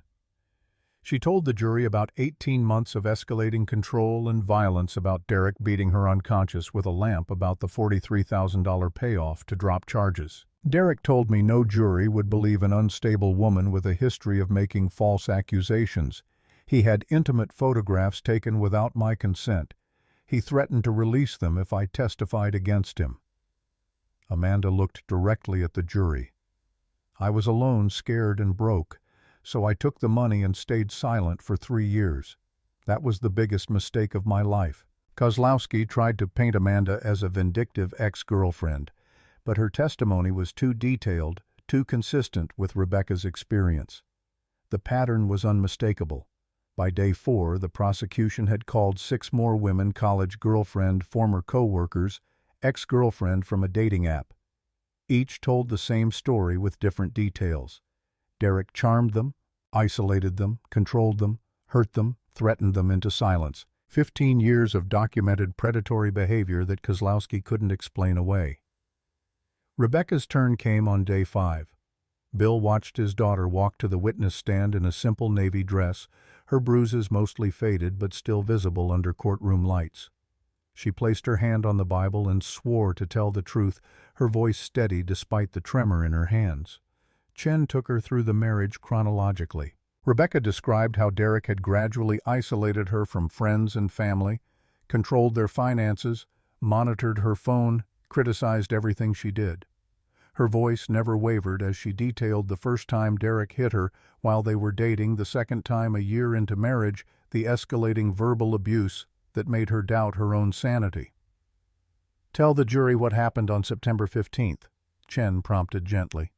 She told the jury about 18 months of escalating control and violence, about Derek beating her unconscious with a lamp, about the $43,000 payoff to drop charges. Derek told me no jury would believe an unstable woman with a history of making false accusations. He had intimate photographs taken without my consent. He threatened to release them if I testified against him. Amanda looked directly at the jury. I was alone, scared and broke, so I took the money and stayed silent for 3 years. That was the biggest mistake of my life. Kozlowski tried to paint Amanda as a vindictive ex-girlfriend, but her testimony was too detailed, too consistent with Rebecca's experience. The pattern was unmistakable. By day 4, the prosecution had called 6 more women college girlfriend, former co-workers, ex-girlfriend from a dating app. Each told the same story with different details. Derek charmed them, isolated them, controlled them, hurt them, threatened them into silence. 15 years of documented predatory behavior that Kozlowski couldn't explain away. Rebecca's turn came on day 5. Bill watched his daughter walk to the witness stand in a simple navy dress, her bruises mostly faded but still visible under courtroom lights. She placed her hand on the Bible and swore to tell the truth, her voice steady despite the tremor in her hands. Chen took her through the marriage chronologically. Rebecca described how Derek had gradually isolated her from friends and family, controlled their finances, monitored her phone, criticized everything she did. Her voice never wavered as she detailed the first time Derek hit her while they were dating, the second time a year into marriage, the escalating verbal abuse that made her doubt her own sanity. "Tell the jury what happened on September 15th, Chen prompted gently.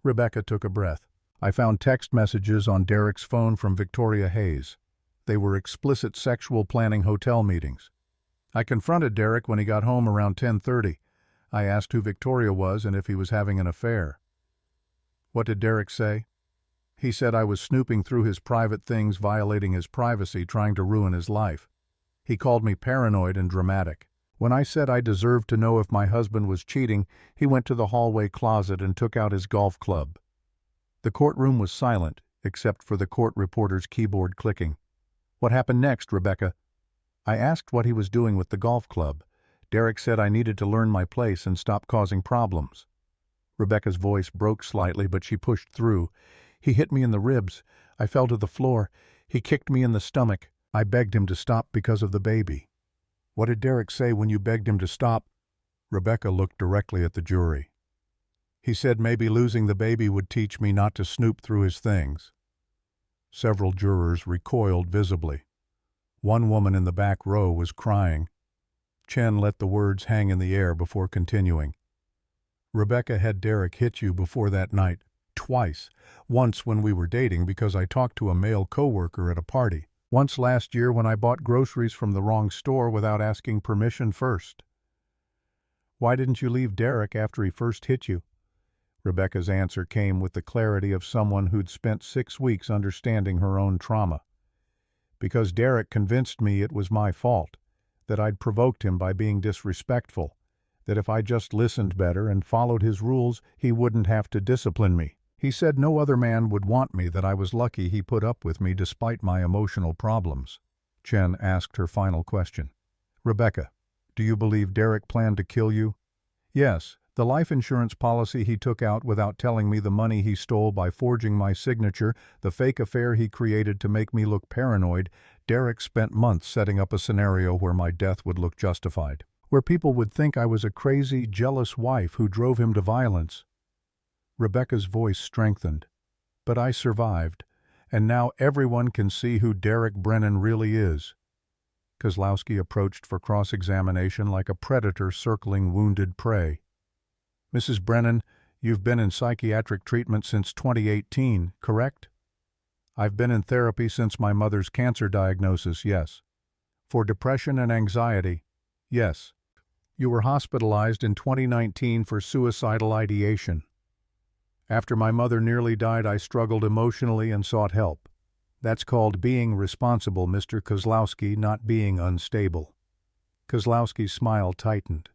Rebecca took a breath. I found text messages on Derek's phone from Victoria Hayes. They were explicit sexual planning hotel meetings. I confronted Derek when he got home around 10:30. I asked who Victoria was and if he was having an affair. What did Derek say? He said I was snooping through his private things, violating his privacy, trying to ruin his life. He called me paranoid and dramatic. When I said I deserved to know if my husband was cheating, he went to the hallway closet and took out his golf club. The courtroom was silent, except for the court reporter's keyboard clicking. What happened next, Rebecca? I asked what he was doing with the golf club. Derek said I needed to learn my place and stop causing problems. Rebecca's voice broke slightly, but she pushed through. He hit me in the ribs. I fell to the floor. He kicked me in the stomach. I begged him to stop because of the baby. What did Derek say when you begged him to stop? Rebecca looked directly at the jury. He said maybe losing the baby would teach me not to snoop through his things. Several jurors recoiled visibly. One woman in the back row was crying. Chen let the words hang in the air before continuing. Rebecca had Derek hit you before that night, twice. Once when we were dating because I talked to a male coworker at a party. Once last year when I bought groceries from the wrong store without asking permission first. Why didn't you leave Derek after he first hit you? Rebecca's answer came with the clarity of someone who'd spent 6 weeks understanding her own trauma. Because Derek convinced me it was my fault, that I'd provoked him by being disrespectful, that if I just listened better and followed his rules, he wouldn't have to discipline me. He said no other man would want me, that I was lucky he put up with me despite my emotional problems. Chen asked her final question. Rebecca, do you believe Derek planned to kill you? Yes. The life insurance policy he took out without telling me, the money he stole by forging my signature, the fake affair he created to make me look paranoid. Derek spent months setting up a scenario where my death would look justified, where people would think I was a crazy, jealous wife who drove him to violence. Rebecca's voice strengthened. But I survived, and now everyone can see who Derek Brennan really is. Kozlowski approached for cross-examination like a predator circling wounded prey. Mrs. Brennan, you've been in psychiatric treatment since 2018, correct? I've been in therapy since my mother's cancer diagnosis, yes. For depression and anxiety, yes. You were hospitalized in 2019 for suicidal ideation. After my mother nearly died, I struggled emotionally and sought help. That's called being responsible, Mr. Kozlowski, not being unstable. Kozlowski's smile tightened.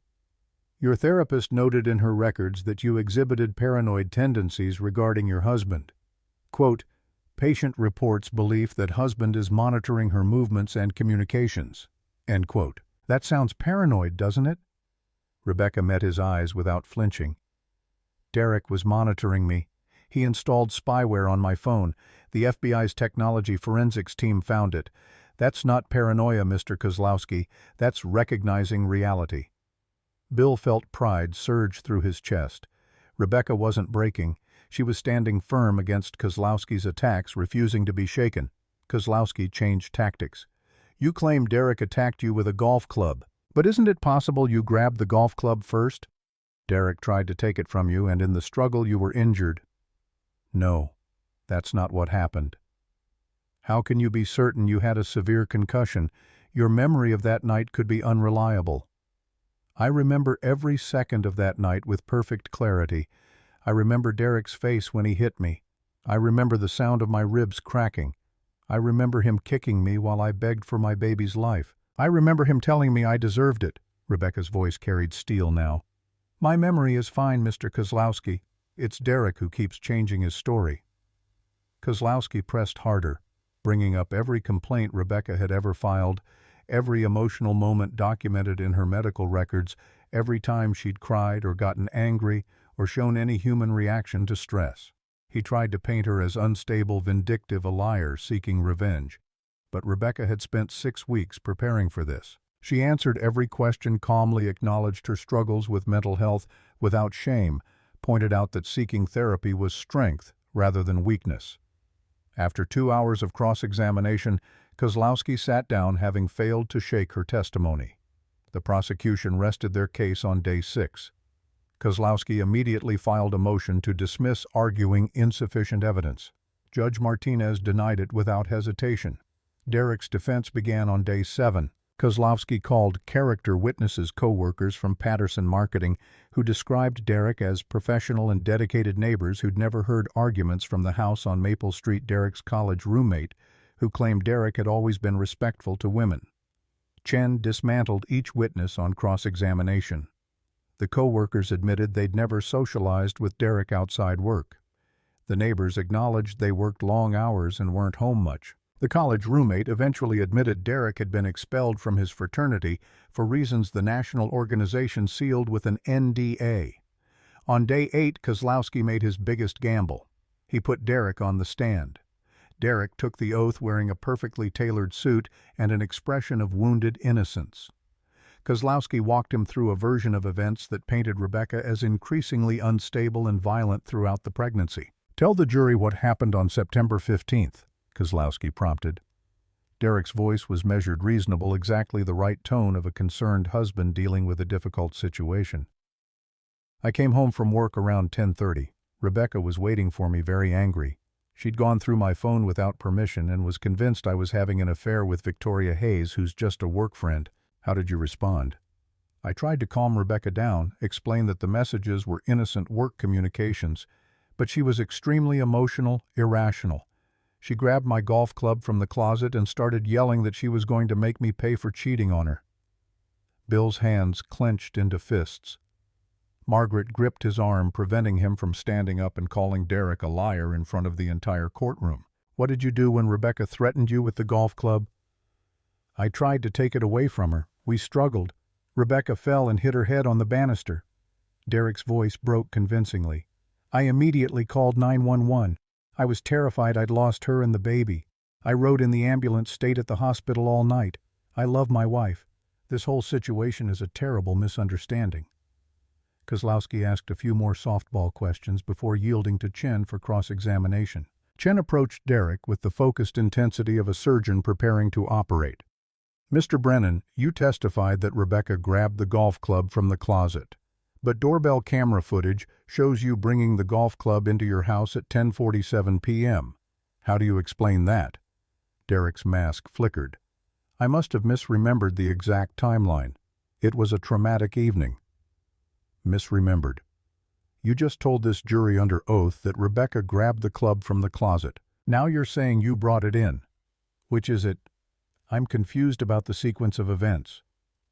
Your therapist noted in her records that you exhibited paranoid tendencies regarding your husband. Quote, patient reports belief that husband is monitoring her movements and communications. End quote. That sounds paranoid, doesn't it? Rebecca met his eyes without flinching. Derek was monitoring me. He installed spyware on my phone. The FBI's technology forensics team found it. That's not paranoia, Mr. Kozlowski. That's recognizing reality. Bill felt pride surge through his chest. Rebecca wasn't breaking. She was standing firm against Kozlowski's attacks, refusing to be shaken. Kozlowski changed tactics. You claim Derek attacked you with a golf club, but isn't it possible you grabbed the golf club first? Derek tried to take it from you, and in the struggle you were injured. No, that's not what happened. How can you be certain you had a severe concussion? Your memory of that night could be unreliable. I remember every second of that night with perfect clarity. I remember Derek's face when he hit me. I remember the sound of my ribs cracking. I remember him kicking me while I begged for my baby's life. I remember him telling me I deserved it. Rebecca's voice carried steel now. My memory is fine, Mr. Kozlowski. It's Derek who keeps changing his story. Kozlowski pressed harder, bringing up every complaint Rebecca had ever filed, every emotional moment documented in her medical records, every time she'd cried or gotten angry or shown any human reaction to stress. He tried to paint her as unstable, vindictive, a liar seeking revenge. But Rebecca had spent 6 weeks preparing for this. She answered every question calmly, acknowledged her struggles with mental health without shame, pointed out that seeking therapy was strength rather than weakness. After 2 hours of cross-examination, Kozlowski sat down, having failed to shake her testimony. The prosecution rested their case on day 6. Kozlowski immediately filed a motion to dismiss, arguing insufficient evidence. Judge Martinez denied it without hesitation. Derek's defense began on day 7. Kozlowski called character witnesses, co-workers from Patterson Marketing, who described Derek as professional and dedicated neighbors who'd never heard arguments from the house on Maple Street. Derek's college roommate, who claimed Derek had always been respectful to women. Chen dismantled each witness on cross-examination. The co-workers admitted they'd never socialized with Derek outside work. The neighbors acknowledged they worked long hours and weren't home much. The college roommate eventually admitted Derek had been expelled from his fraternity for reasons the national organization sealed with an NDA. On day 8, Kozlowski made his biggest gamble. He put Derek on the stand. Derek took the oath wearing a perfectly tailored suit and an expression of wounded innocence. Kozlowski walked him through a version of events that painted Rebecca as increasingly unstable and violent throughout the pregnancy. Tell the jury what happened on September 15th. Kozlowski prompted. Derek's voice was measured reasonable, exactly the right tone of a concerned husband dealing with a difficult situation. I came home from work around 10:30. Rebecca was waiting for me, very angry. She'd gone through my phone without permission and was convinced I was having an affair with Victoria Hayes, who's just a work friend. How did you respond? I tried to calm Rebecca down, explain that the messages were innocent work communications, but she was extremely emotional, irrational. She grabbed my golf club from the closet and started yelling that she was going to make me pay for cheating on her. Bill's hands clenched into fists. Margaret gripped his arm, preventing him from standing up and calling Derek a liar in front of the entire courtroom. What did you do when Rebecca threatened you with the golf club? I tried to take it away from her. We struggled. Rebecca fell and hit her head on the banister. Derek's voice broke convincingly. I immediately called 911. I was terrified I'd lost her and the baby. I rode in the ambulance, stayed at the hospital all night. I love my wife. This whole situation is a terrible misunderstanding. Kozlowski asked a few more softball questions before yielding to Chen for cross-examination. Chen approached Derek with the focused intensity of a surgeon preparing to operate. Mr. Brennan, you testified that Rebecca grabbed the golf club from the closet. But doorbell camera footage shows you bringing the golf club into your house at 10:47 p.m. How do you explain that? Derek's mask flickered. I must have misremembered the exact timeline. It was a traumatic evening. Misremembered. You just told this jury under oath that Rebecca grabbed the club from the closet. Now you're saying you brought it in. Which is it? I'm confused about the sequence of events.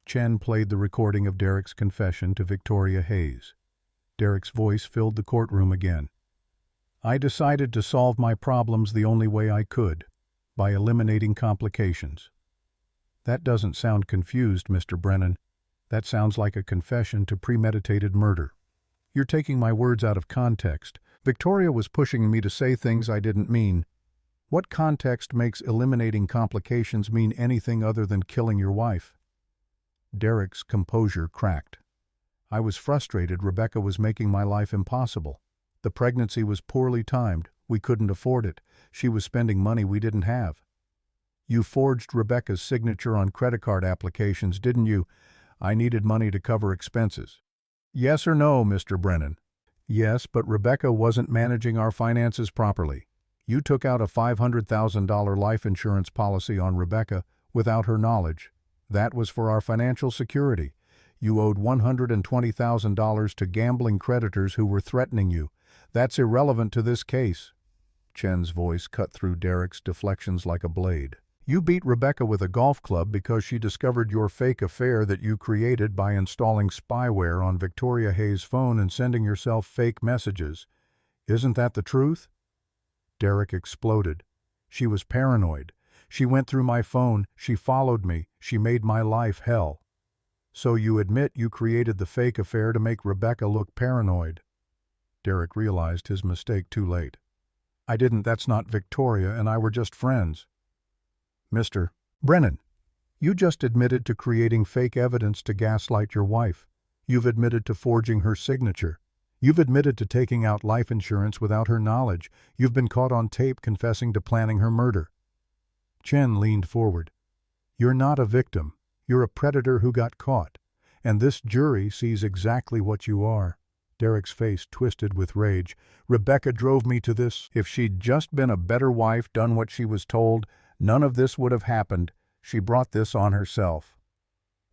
Chen played the recording of Derek's confession to Victoria Hayes. Derek's voice filled the courtroom again. I decided to solve my problems the only way I could, by eliminating complications. That doesn't sound confused, Mr. Brennan. That sounds like a confession to premeditated murder. You're taking my words out of context. Victoria was pushing me to say things I didn't mean. What context makes eliminating complications mean anything other than killing your wife? Derek's composure cracked. I was frustrated. Rebecca was making my life impossible. The pregnancy was poorly timed. We couldn't afford it. She was spending money we didn't have. You forged Rebecca's signature on credit card applications, didn't you? I needed money to cover expenses. Yes or no, Mr. Brennan? Yes, but Rebecca wasn't managing our finances properly. You took out a $500,000 life insurance policy on Rebecca without her knowledge. That was for our financial security. You owed $120,000 to gambling creditors who were threatening you. That's irrelevant to this case. Chen's voice cut through Derek's deflections like a blade. You beat Rebecca with a golf club because she discovered your fake affair that you created by installing spyware on Victoria Hayes' phone and sending yourself fake messages. Isn't that the truth? Derek exploded. She was paranoid. She went through my phone. She followed me. She made my life hell. So you admit you created the fake affair to make Rebecca look paranoid. Derek realized his mistake too late. I didn't. That's not Victoria, and I were just friends. Mr. Brennan, you just admitted to creating fake evidence to gaslight your wife. You've admitted to forging her signature. You've admitted to taking out life insurance without her knowledge. You've been caught on tape confessing to planning her murder. Chen leaned forward. You're not a victim. You're a predator who got caught. And this jury sees exactly what you are. Derek's face twisted with rage. Rebecca drove me to this. If she'd just been a better wife, done what she was told, none of this would have happened. She brought this on herself.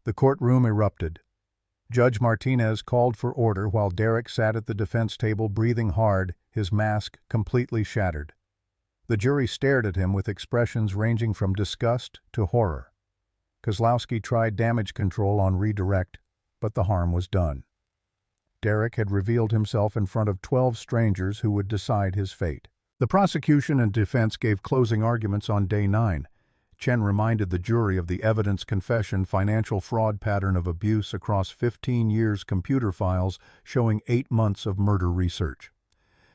The courtroom erupted. Judge Martinez called for order while Derek sat at the defense table breathing hard, his mask completely shattered. The jury stared at him with expressions ranging from disgust to horror. Kozlowski tried damage control on redirect, but the harm was done. Derek had revealed himself in front of 12 strangers who would decide his fate. The prosecution and defense gave closing arguments on day 9. Chen reminded the jury of the evidence confession financial fraud pattern of abuse across 15 years computer files showing 8 months of murder research.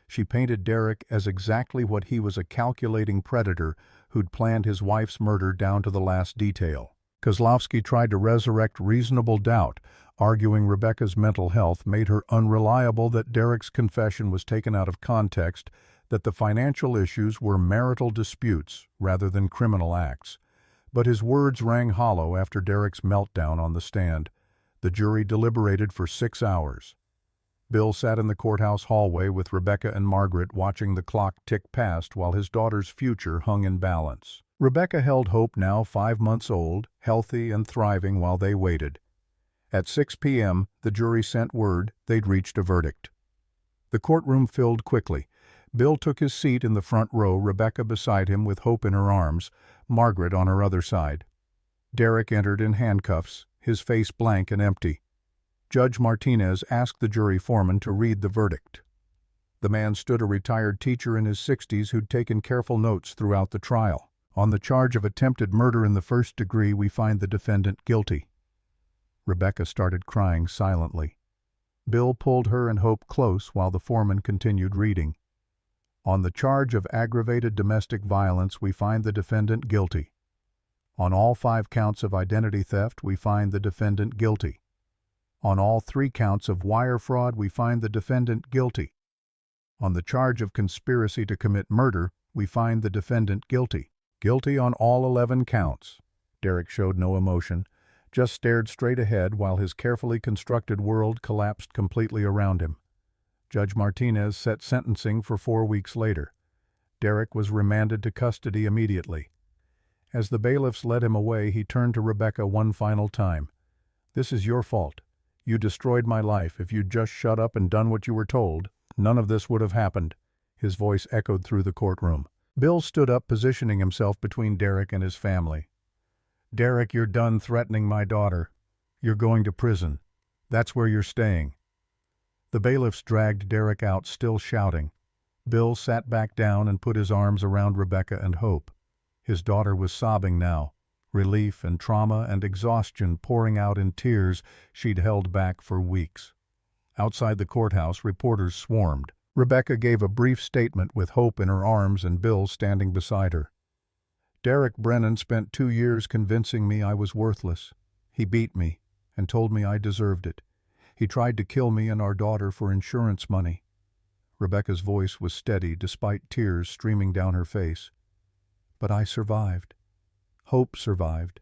She painted Derek as exactly what he was, a calculating predator who'd planned his wife's murder down to the last detail. Kozlowski tried to resurrect reasonable doubt, arguing Rebecca's mental health made her unreliable, that Derek's confession was taken out of context, that the financial issues were marital disputes rather than criminal acts. But his words rang hollow after Derek's meltdown on the stand. The jury deliberated for 6 hours. Bill sat in the courthouse hallway with Rebecca and Margaret, watching the clock tick past while his daughter's future hung in balance. Rebecca held hope, now 5 months old, healthy and thriving, while they waited. At 6 p.m., the jury sent word they'd reached a verdict. The courtroom filled quickly. Bill took his seat in the front row, Rebecca beside him with Hope in her arms, Margaret on her other side. Derek entered in handcuffs, his face blank and empty. Judge Martinez asked the jury foreman to read the verdict. The man stood, a retired teacher in his 60s who'd taken careful notes throughout the trial. On the charge of attempted murder in the first degree, we find the defendant guilty. Rebecca started crying silently. Bill pulled her and Hope close while the foreman continued reading. On the charge of aggravated domestic violence, we find the defendant guilty. On all 5 counts of identity theft, we find the defendant guilty. On all 3 counts of wire fraud, we find the defendant guilty. On the charge of conspiracy to commit murder, we find the defendant guilty. Guilty on all 11 counts. Derek showed no emotion, just stared straight ahead while his carefully constructed world collapsed completely around him. Judge Martinez set sentencing for 4 weeks later. Derek was remanded to custody immediately. As the bailiffs led him away, he turned to Rebecca one final time. "This is your fault. You destroyed my life. If you'd just shut up and done what you were told, none of this would have happened." His voice echoed through the courtroom. Bill stood up, positioning himself between Derek and his family. "Derek, you're done threatening my daughter. You're going to prison. That's where you're staying." The bailiffs dragged Derek out, still shouting. Bill sat back down and put his arms around Rebecca and Hope. His daughter was sobbing now, relief and trauma and exhaustion pouring out in tears she'd held back for weeks. Outside the courthouse, reporters swarmed. Rebecca gave a brief statement with Hope in her arms and Bill standing beside her. Derek Brennan spent 2 years convincing me I was worthless. He beat me and told me I deserved it. He tried to kill me and our daughter for insurance money. Rebecca's voice was steady despite tears streaming down her face. But I survived. Hope survived.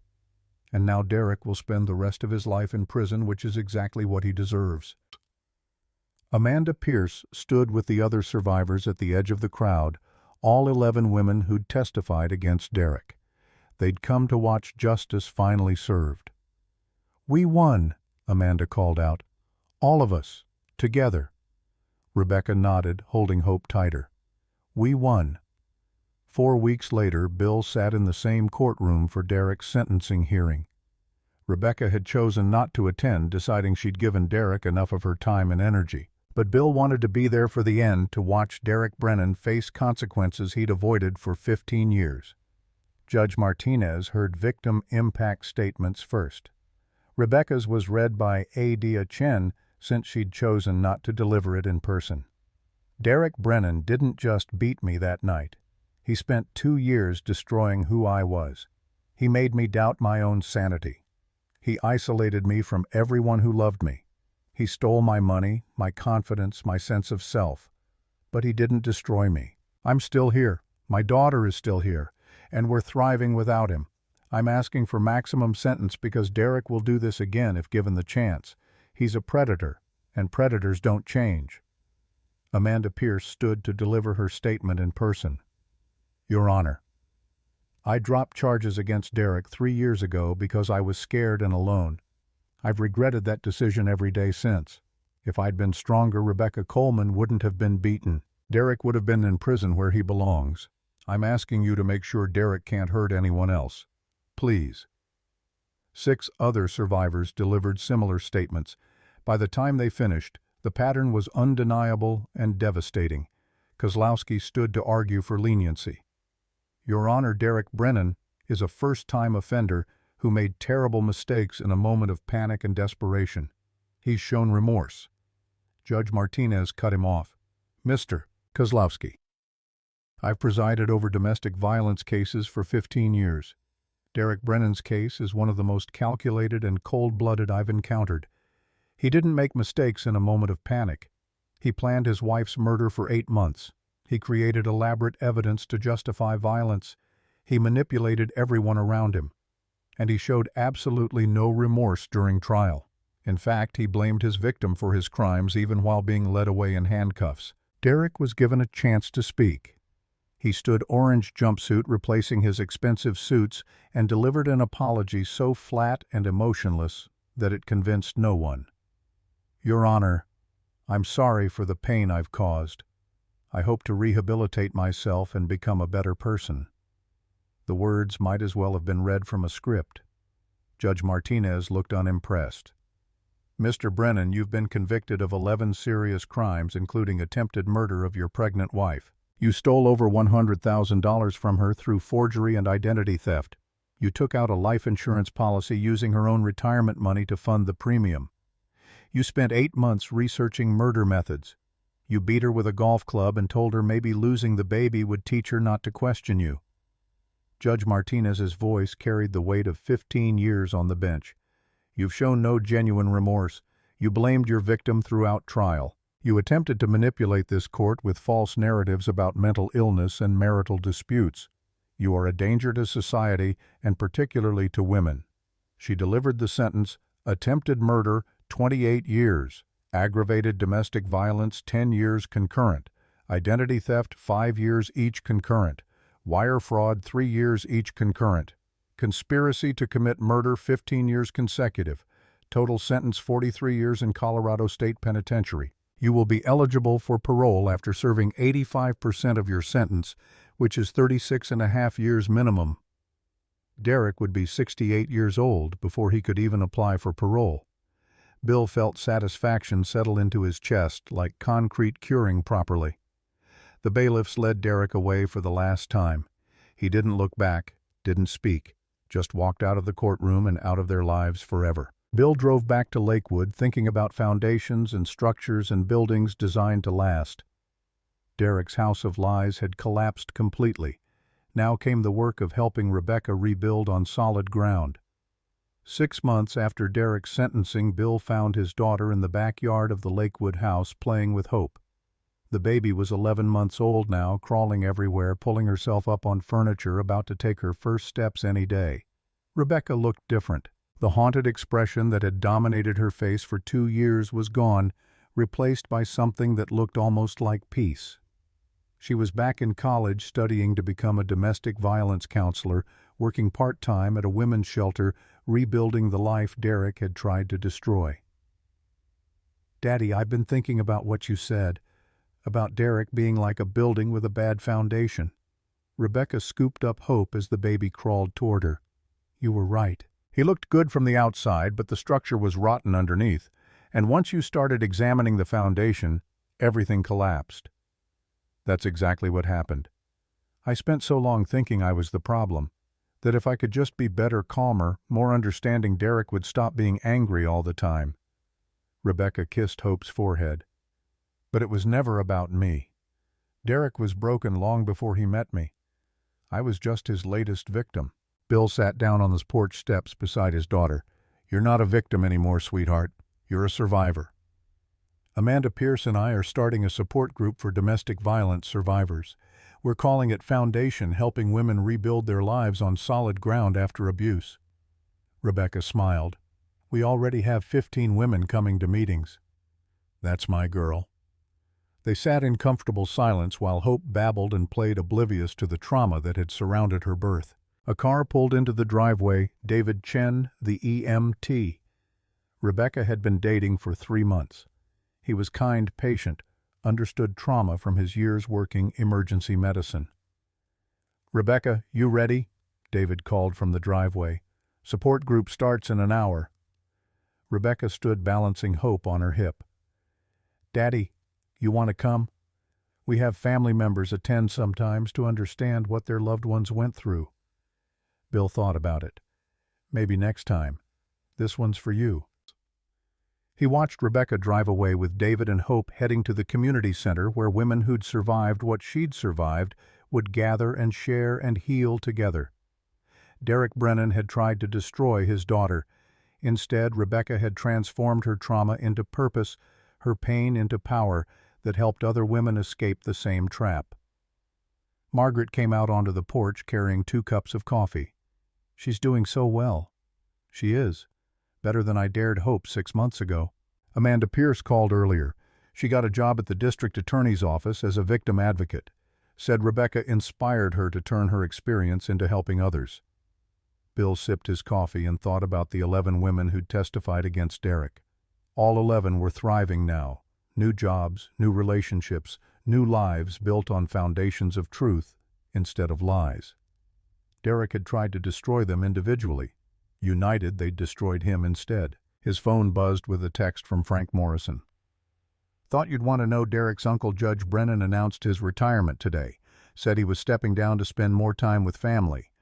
And now Derek will spend the rest of his life in prison, which is exactly what he deserves. Amanda Pierce stood with the other survivors at the edge of the crowd, all 11 women who'd testified against Derek. They'd come to watch justice finally served. "We won," Amanda called out. "All of us, together." Rebecca nodded, holding Hope tighter. "We won." 4 weeks later, Bill sat in the same courtroom for Derek's sentencing hearing. Rebecca had chosen not to attend, deciding she'd given Derek enough of her time and energy. But Bill wanted to be there for the end to watch Derek Brennan face consequences he'd avoided for 15 years. Judge Martinez heard victim impact statements first. Rebecca's was read by Adia Chen, since she'd chosen not to deliver it in person. "Derek Brennan didn't just beat me that night. He spent 2 years destroying who I was. He made me doubt my own sanity. He isolated me from everyone who loved me. He stole my money, my confidence, my sense of self. But he didn't destroy me. I'm still here. My daughter is still here. And we're thriving without him. I'm asking for maximum sentence because Derek will do this again if given the chance. He's a predator, and predators don't change." Amanda Pierce stood to deliver her statement in person. "Your Honor, I dropped charges against Derek 3 years ago because I was scared and alone. I've regretted that decision every day since. If I'd been stronger, Rebecca Coleman wouldn't have been beaten. Derek would have been in prison where he belongs. I'm asking you to make sure Derek can't hurt anyone else. Please." 6 other survivors delivered similar statements. By the time they finished, the pattern was undeniable and devastating. Kozlowski stood to argue for leniency. "Your Honor, Derek Brennan is a first-time offender who made terrible mistakes in a moment of panic and desperation. He's shown remorse." Judge Martinez cut him off. "Mr. Kozlowski, I've presided over domestic violence cases for 15 years. Derek Brennan's case is one of the most calculated and cold-blooded I've encountered. He didn't make mistakes in a moment of panic. He planned his wife's murder for 8 months. He created elaborate evidence to justify violence. He manipulated everyone around him. And he showed absolutely no remorse during trial. In fact, he blamed his victim for his crimes even while being led away in handcuffs. Derek was given a chance to speak. He stood orange jumpsuit replacing his expensive suits and delivered an apology so flat and emotionless that it convinced no one. "Your Honor, I'm sorry for the pain I've caused. I hope to rehabilitate myself and become a better person." The words might as well have been read from a script. Judge Martinez looked unimpressed. "Mr. Brennan, you've been convicted of 11 serious crimes, including attempted murder of your pregnant wife. You stole over $100,000 from her through forgery and identity theft. You took out a life insurance policy using her own retirement money to fund the premium. You spent 8 months researching murder methods. You beat her with a golf club and told her maybe losing the baby would teach her not to question you." Judge Martinez's voice carried the weight of 15 years on the bench. "You've shown no genuine remorse. You blamed your victim throughout trial. You attempted to manipulate this court with false narratives about mental illness and marital disputes. You are a danger to society and particularly to women." She delivered the sentence: attempted murder, 28 years, aggravated domestic violence, 10 years concurrent, identity theft, 5 years each concurrent, wire fraud, 3 years each concurrent, conspiracy to commit murder, 15 years consecutive, total sentence 43 years in Colorado State Penitentiary. You will be eligible for parole after serving 85% of your sentence, which is 36.5 years minimum. Derek would be 68 years old before he could even apply for parole. Bill felt satisfaction settle into his chest like concrete curing properly. The bailiffs led Derek away for the last time. He didn't look back, didn't speak, just walked out of the courtroom and out of their lives forever. Bill drove back to Lakewood thinking about foundations and structures and buildings designed to last. Derek's house of lies had collapsed completely. Now came the work of helping Rebecca rebuild on solid ground. 6 months after Derek's sentencing, Bill found his daughter in the backyard of the Lakewood house playing with Hope. The baby was 11 months old now, crawling everywhere, pulling herself up on furniture, about to take her first steps any day. Rebecca looked different. The haunted expression that had dominated her face for 2 years was gone, replaced by something that looked almost like peace. She was back in college studying to become a domestic violence counselor, working part-time at a women's shelter, rebuilding the life Derek had tried to destroy. "Daddy, I've been thinking about what you said, about Derek being like a building with a bad foundation." Rebecca scooped up Hope as the baby crawled toward her. "You were right. He looked good from the outside, but the structure was rotten underneath, and once you started examining the foundation, everything collapsed." That's exactly what happened. I spent so long thinking I was the problem, that if I could just be better, calmer, more understanding, Derek would stop being angry all the time. Rebecca kissed Hope's forehead. "But it was never about me. Derek was broken long before he met me. I was just his latest victim." Bill sat down on the porch steps beside his daughter. "You're not a victim anymore, sweetheart. You're a survivor. Amanda Pierce and I are starting a support group for domestic violence survivors. We're calling it Foundation, helping women rebuild their lives on solid ground after abuse." Rebecca smiled. "We already have 15 women coming to meetings." "That's my girl." They sat in comfortable silence while Hope babbled and played oblivious to the trauma that had surrounded her birth. A car pulled into the driveway. David Chen, the EMT. Rebecca had been dating for 3 months. He was kind, patient, understood trauma from his years working emergency medicine. "Rebecca, you ready?" David called from the driveway. "Support group starts in an hour." Rebecca stood balancing Hope on her hip. "Daddy, you want to come? We have family members attend sometimes to understand what their loved ones went through." Bill thought about it. "Maybe next time. This one's for you." He watched Rebecca drive away with David and Hope, heading to the community center where women who'd survived what she'd survived would gather and share and heal together. Derek Brennan had tried to destroy his daughter. Instead, Rebecca had transformed her trauma into purpose, her pain into power that helped other women escape the same trap. Margaret came out onto the porch carrying 2 cups of coffee. "She's doing so well." "She is. Better than I dared hope 6 months ago." Amanda Pierce called earlier. She got a job at the district attorney's office as a victim advocate. Said Rebecca inspired her to turn her experience into helping others. Bill sipped his coffee and thought about the 11 women who'd testified against Derek. All 11 were thriving now. New jobs, new relationships, new lives built on foundations of truth instead of lies. Derek had tried to destroy them individually. United, they'd destroyed him instead. His phone buzzed with a text from Frank Morrison. "Thought you'd want to know Derek's uncle Judge Brennan announced his retirement today. Said he was stepping down to spend more time with family.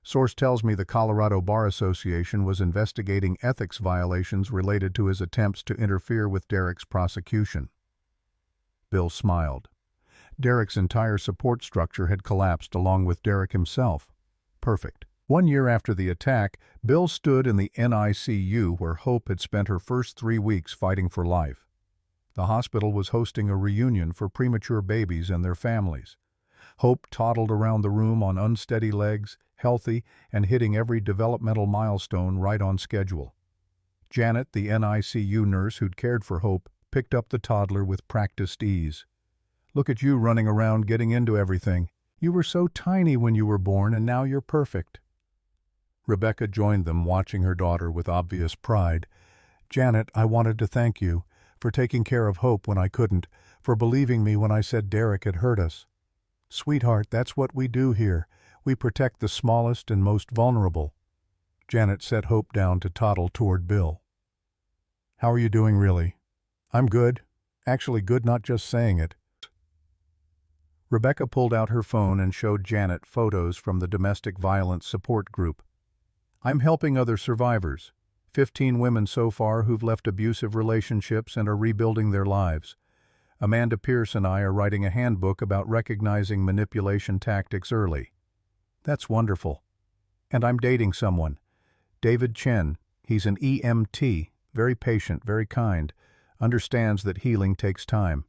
Source tells me the Colorado Bar Association was investigating ethics violations related to his attempts to interfere with Derek's prosecution." Bill smiled. Derek's entire support structure had collapsed along with Derek himself. Perfect. 1 year after the attack, Bill stood in the NICU where Hope had spent her first 3 weeks fighting for life. The hospital was hosting a reunion for premature babies and their families. Hope toddled around the room on unsteady legs, healthy, and hitting every developmental milestone right on schedule. Janet, the NICU nurse who'd cared for Hope, picked up the toddler with practiced ease. "Look at you running around getting into everything. You were so tiny when you were born and now you're perfect." Rebecca joined them, watching her daughter with obvious pride. "Janet, I wanted to thank you for taking care of Hope when I couldn't, for believing me when I said Derek had hurt us. Sweetheart, that's what we do here. We protect the smallest and most vulnerable." Janet set Hope down to toddle toward Bill. "How are you doing, really?" "I'm good. Actually good, not just saying it." Rebecca pulled out her phone and showed Janet photos from the domestic violence support group. "I'm helping other survivors. 15 women so far who've left abusive relationships and are rebuilding their lives. Amanda Pierce and I are writing a handbook about recognizing manipulation tactics early. That's wonderful. And I'm dating someone. David Chen. He's an EMT, very patient, very kind, understands that healing takes time.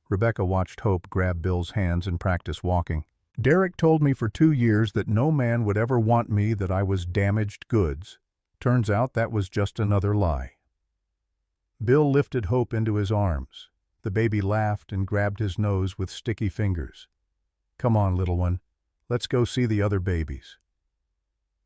Rebecca watched Hope grab Bill's hands and practice walking. Derek told me for 2 years that no man would ever want me, that I was damaged goods. Turns out that was just another lie. Bill lifted Hope into his arms. The baby laughed and grabbed his nose with sticky fingers. Come on, little one. Let's go see the other babies.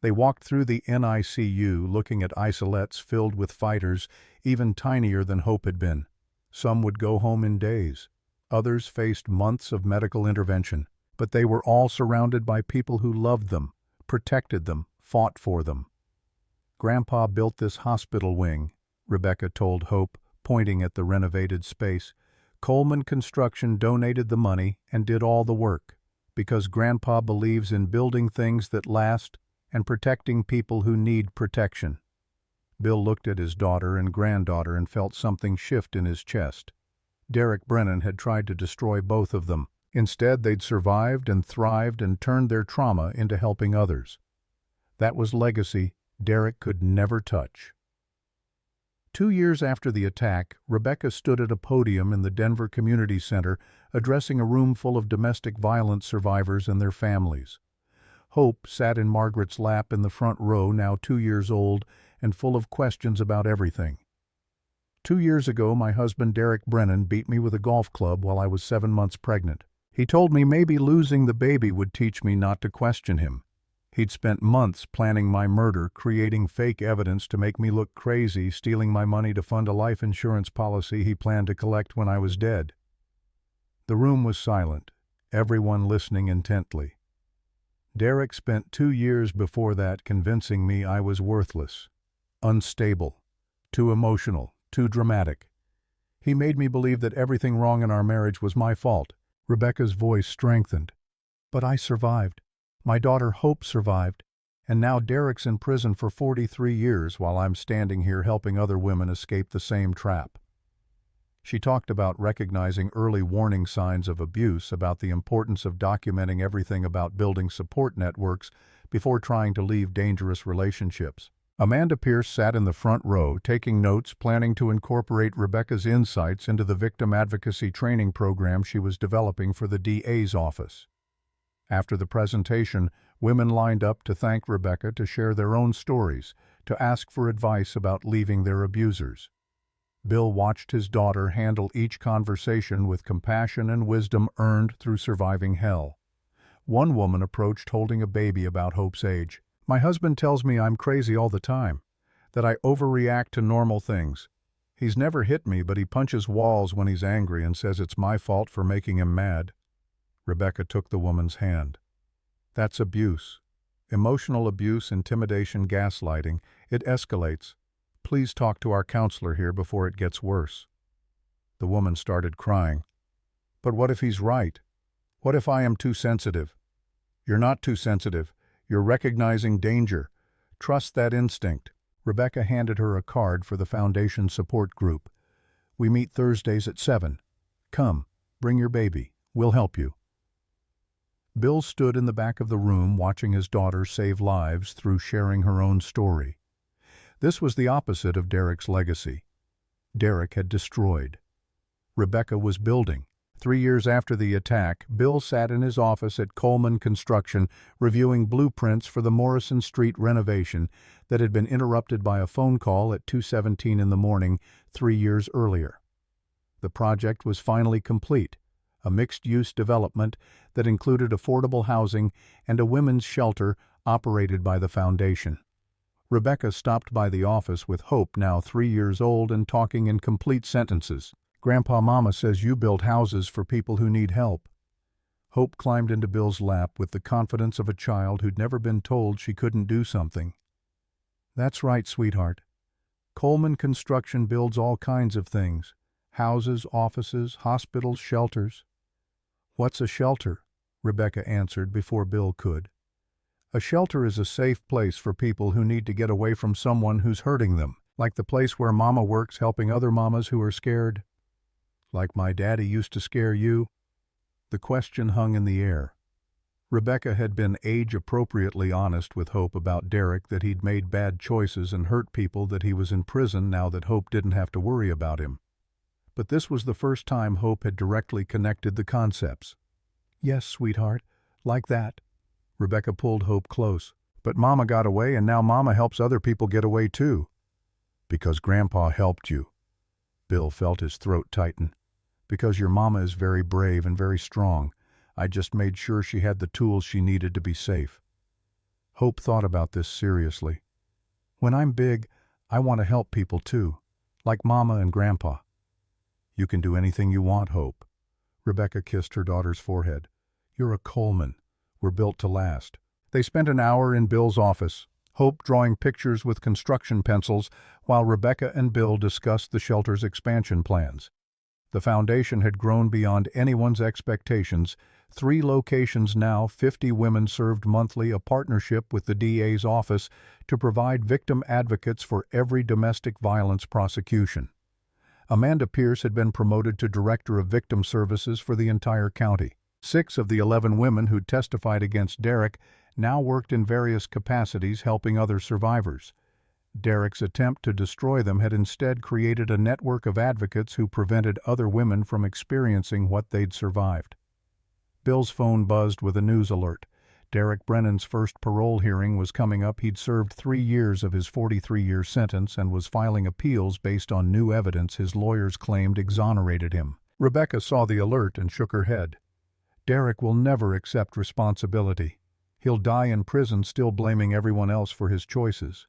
They walked through the NICU looking at isolettes filled with fighters, even tinier than Hope had been. Some would go home in days. Others faced months of medical intervention. But they were all surrounded by people who loved them, protected them, fought for them. Grandpa built this hospital wing, Rebecca told Hope, pointing at the renovated space. Coleman Construction donated the money and did all the work, because Grandpa believes in building things that last and protecting people who need protection. Bill looked at his daughter and granddaughter and felt something shift in his chest. Derek Brennan had tried to destroy both of them. Instead, they'd survived and thrived and turned their trauma into helping others. That was legacy Derek could never touch. 2 years after the attack, Rebecca stood at a podium in the Denver Community Center addressing a room full of domestic violence survivors and their families. Hope sat in Margaret's lap in the front row, now 2 years old and full of questions about everything. 2 years ago, my husband Derek Brennan beat me with a golf club while I was 7 months pregnant. He told me maybe losing the baby would teach me not to question him. He'd spent months planning my murder, creating fake evidence to make me look crazy, stealing my money to fund a life insurance policy he planned to collect when I was dead. The room was silent, everyone listening intently. Derek spent 2 years before that convincing me I was worthless, unstable, too emotional, too dramatic. He made me believe that everything wrong in our marriage was my fault. Rebecca's voice strengthened. But I survived. My daughter Hope survived. And now Derek's in prison for 43 years while I'm standing here helping other women escape the same trap. She talked about recognizing early warning signs of abuse, about the importance of documenting everything about building support networks before trying to leave dangerous relationships. Amanda Pierce sat in the front row, taking notes, planning to incorporate Rebecca's insights into the victim advocacy training program she was developing for the DA's office. After the presentation, women lined up to thank Rebecca, to share their own stories, to ask for advice about leaving their abusers. Bill watched his daughter handle each conversation with compassion and wisdom earned through surviving hell. One woman approached holding a baby about Hope's age. My husband tells me I'm crazy all the time, that I overreact to normal things. He's never hit me, but he punches walls when he's angry and says it's my fault for making him mad. Rebecca took the woman's hand. That's abuse. Emotional abuse, intimidation, gaslighting. It escalates. Please talk to our counselor here before it gets worse. The woman started crying. But what if he's right? What if I am too sensitive? You're not too sensitive. You're recognizing danger. Trust that instinct. Rebecca handed her a card for the Foundation support group. We meet Thursdays at 7. Come, bring your baby. We'll help you. Bill stood in the back of the room watching his daughter save lives through sharing her own story. This was the opposite of Derek's legacy. Derek had destroyed. Rebecca was building. 3 years after the attack, Bill sat in his office at Coleman Construction reviewing blueprints for the Morrison Street renovation that had been interrupted by a phone call at 2:17 in the morning 3 years earlier. The project was finally complete, a mixed-use development that included affordable housing and a women's shelter operated by the foundation. Rebecca stopped by the office with Hope, now 3 years old and talking in complete sentences. Grandpa, Mama says you build houses for people who need help. Hope climbed into Bill's lap with the confidence of a child who'd never been told she couldn't do something. That's right, sweetheart. Coleman Construction builds all kinds of things. Houses, offices, hospitals, shelters. What's a shelter? Rebecca answered before Bill could. A shelter is a safe place for people who need to get away from someone who's hurting them, like the place where Mama works helping other mamas who are scared. Like my daddy used to scare you? The question hung in the air. Rebecca had been age-appropriately honest with Hope about Derek, that he'd made bad choices and hurt people, that he was in prison now that Hope didn't have to worry about him. But this was the first time Hope had directly connected the concepts. "Yes, sweetheart, like that." Rebecca pulled Hope close. "But Mama got away, and now Mama helps other people get away too." "Because Grandpa helped you." Bill felt his throat tighten. "Because your Mama is very brave and very strong. I just made sure she had the tools she needed to be safe." Hope thought about this seriously. "When I'm big, I want to help people too, like Mama and Grandpa." "You can do anything you want, Hope." Rebecca kissed her daughter's forehead. "You're a Coleman. We're built to last." They spent an hour in Bill's office, Hope drawing pictures with construction pencils, while Rebecca and Bill discussed the shelter's expansion plans. The foundation had grown beyond anyone's expectations. 3 locations now, 50 women served monthly, a partnership with the DA's office to provide victim advocates for every domestic violence prosecution. Amanda Pierce had been promoted to Director of Victim Services for the entire county. 6 of the 11 women who'd testified against Derek now worked in various capacities helping other survivors. Derek's attempt to destroy them had instead created a network of advocates who prevented other women from experiencing what they'd survived. Bill's phone buzzed with a news alert. Derek Brennan's first parole hearing was coming up. He'd served 3 years of his 43-year sentence and was filing appeals based on new evidence his lawyers claimed exonerated him. Rebecca saw the alert and shook her head. "Derek will never accept responsibility. He'll die in prison still blaming everyone else for his choices."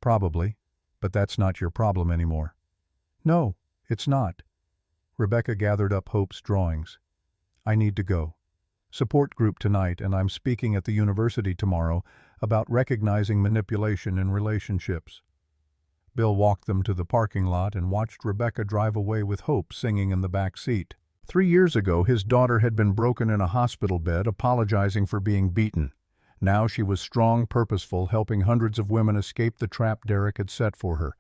"Probably, but that's not your problem anymore." "No, it's not." Rebecca gathered up Hope's drawings. "I need to go. Support group tonight, and I'm speaking at the university tomorrow about recognizing manipulation in relationships." Bill walked them to the parking lot and watched Rebecca drive away with Hope singing in the back seat. 3 years ago, his daughter had been broken in a hospital bed, apologizing for being beaten. Now she was strong, purposeful, helping hundreds of women escape the trap Derek had set for her.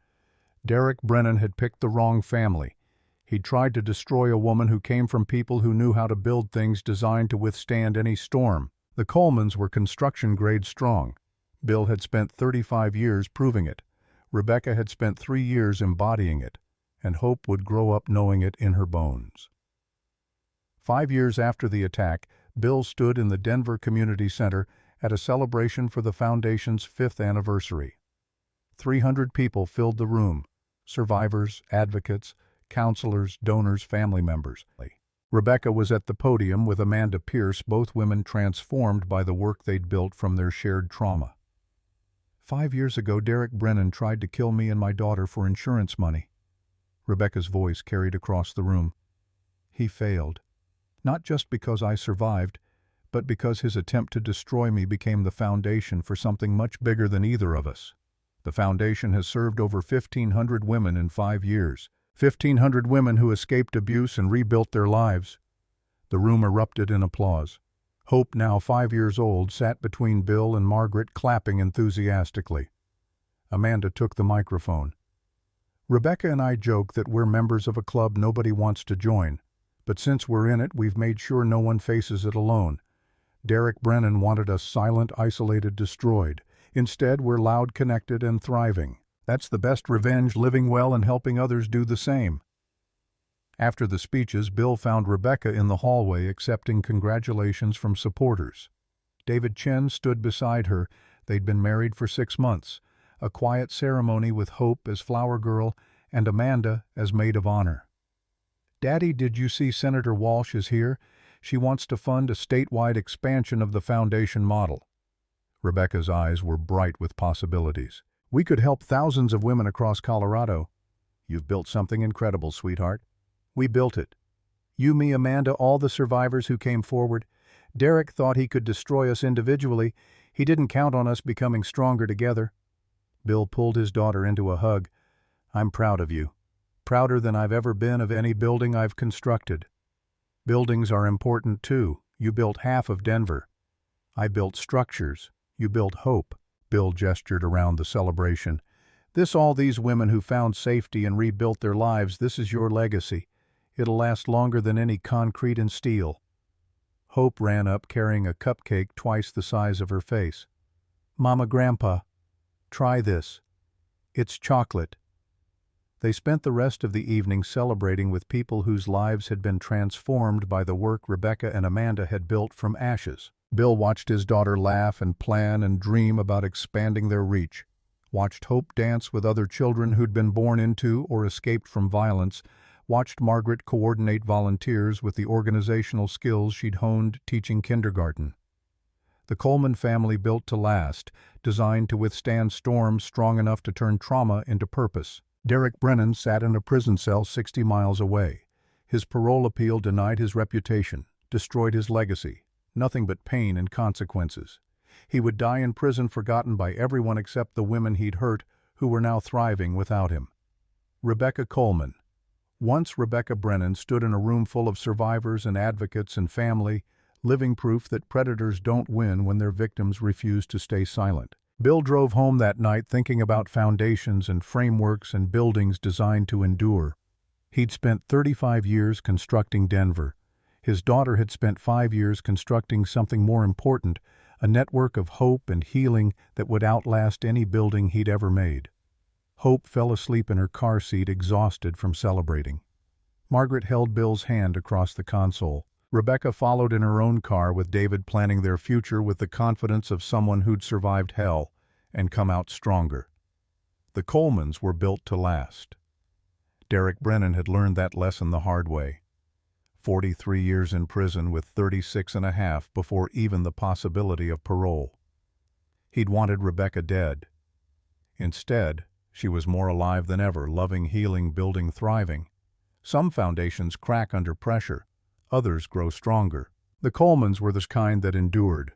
Derek Brennan had picked the wrong family. He'd tried to destroy a woman who came from people who knew how to build things designed to withstand any storm. The Colemans were construction-grade strong. Bill had spent 35 years proving it. Rebecca had spent 3 years embodying it, and Hope would grow up knowing it in her bones. 5 years after the attack, Bill stood in the Denver Community Center at a celebration for the Foundation's 5th anniversary. 300 people filled the room: survivors, advocates, counselors, donors, family members. Rebecca was at the podium with Amanda Pierce, both women transformed by the work they'd built from their shared trauma. 5 years ago, Derek Brennan tried to kill me and my daughter for insurance money." Rebecca's voice carried across the room. "He failed. Not just because I survived, but because his attempt to destroy me became the foundation for something much bigger than either of us. The foundation has served over 1,500 women in 5 years. 1,500 women who escaped abuse and rebuilt their lives." The room erupted in applause. Hope, now 5 years old, sat between Bill and Margaret, clapping enthusiastically. Amanda took the microphone. "Rebecca and I joke that we're members of a club nobody wants to join, but since we're in it, we've made sure no one faces it alone. Derek Brennan wanted us silent, isolated, destroyed. Instead, we're loud, connected, and thriving. That's the best revenge, living well and helping others do the same." After the speeches, Bill found Rebecca in the hallway accepting congratulations from supporters. David Chen stood beside her. They'd been married for 6 months. A quiet ceremony with Hope as flower girl and Amanda as maid of honor. "Daddy, did you see Senator Walsh is here? She wants to fund a statewide expansion of the foundation model." Rebecca's eyes were bright with possibilities. "We could help thousands of women across Colorado." "You've built something incredible, sweetheart." "We built it. You, me, Amanda, all the survivors who came forward. Derek thought he could destroy us individually. He didn't count on us becoming stronger together." Bill pulled his daughter into a hug. "I'm proud of you. Prouder than I've ever been of any building I've constructed." "Buildings are important too. You built half of Denver. I built structures. You built hope. Bill gestured around the celebration. All these women who found safety and rebuilt their lives, this is your legacy. It'll last longer than any concrete and steel. Hope ran up carrying a cupcake twice the size of her face. Mama, Grandpa, try this. It's chocolate. They spent the rest of the evening celebrating with people whose lives had been transformed by the work Rebecca and Amanda had built from ashes. Bill watched his daughter laugh and plan and dream about expanding their reach, watched Hope dance with other children who'd been born into or escaped from violence, watched Margaret coordinate volunteers with the organizational skills she'd honed teaching kindergarten. The Coleman family built to last, designed to withstand storms strong enough to turn trauma into purpose. Derek Brennan sat in a prison cell 60 miles away. His parole appeal denied his reputation, destroyed his legacy. Nothing but pain and consequences. He would die in prison forgotten by everyone except the women he'd hurt, who were now thriving without him. Rebecca Coleman. Once Rebecca Brennan stood in a room full of survivors and advocates and family, living proof that predators don't win when their victims refuse to stay silent. Bill drove home that night thinking about foundations and frameworks and buildings designed to endure. He'd spent 35 years constructing Denver. His daughter had spent 5 years constructing something more important, a network of hope and healing that would outlast any building he'd ever made. Hope fell asleep in her car seat, exhausted from celebrating. Margaret held Bill's hand across the console. Rebecca followed in her own car with David, planning their future with the confidence of someone who'd survived hell and come out stronger. The Colemans were built to last. Derek Brennan had learned that lesson the hard way. 43 years in prison with 36 and a half before even the possibility of parole. He'd wanted Rebecca dead. Instead, she was more alive than ever, loving, healing, building, thriving. Some foundations crack under pressure. Others grow stronger. The Colemans were the kind that endured.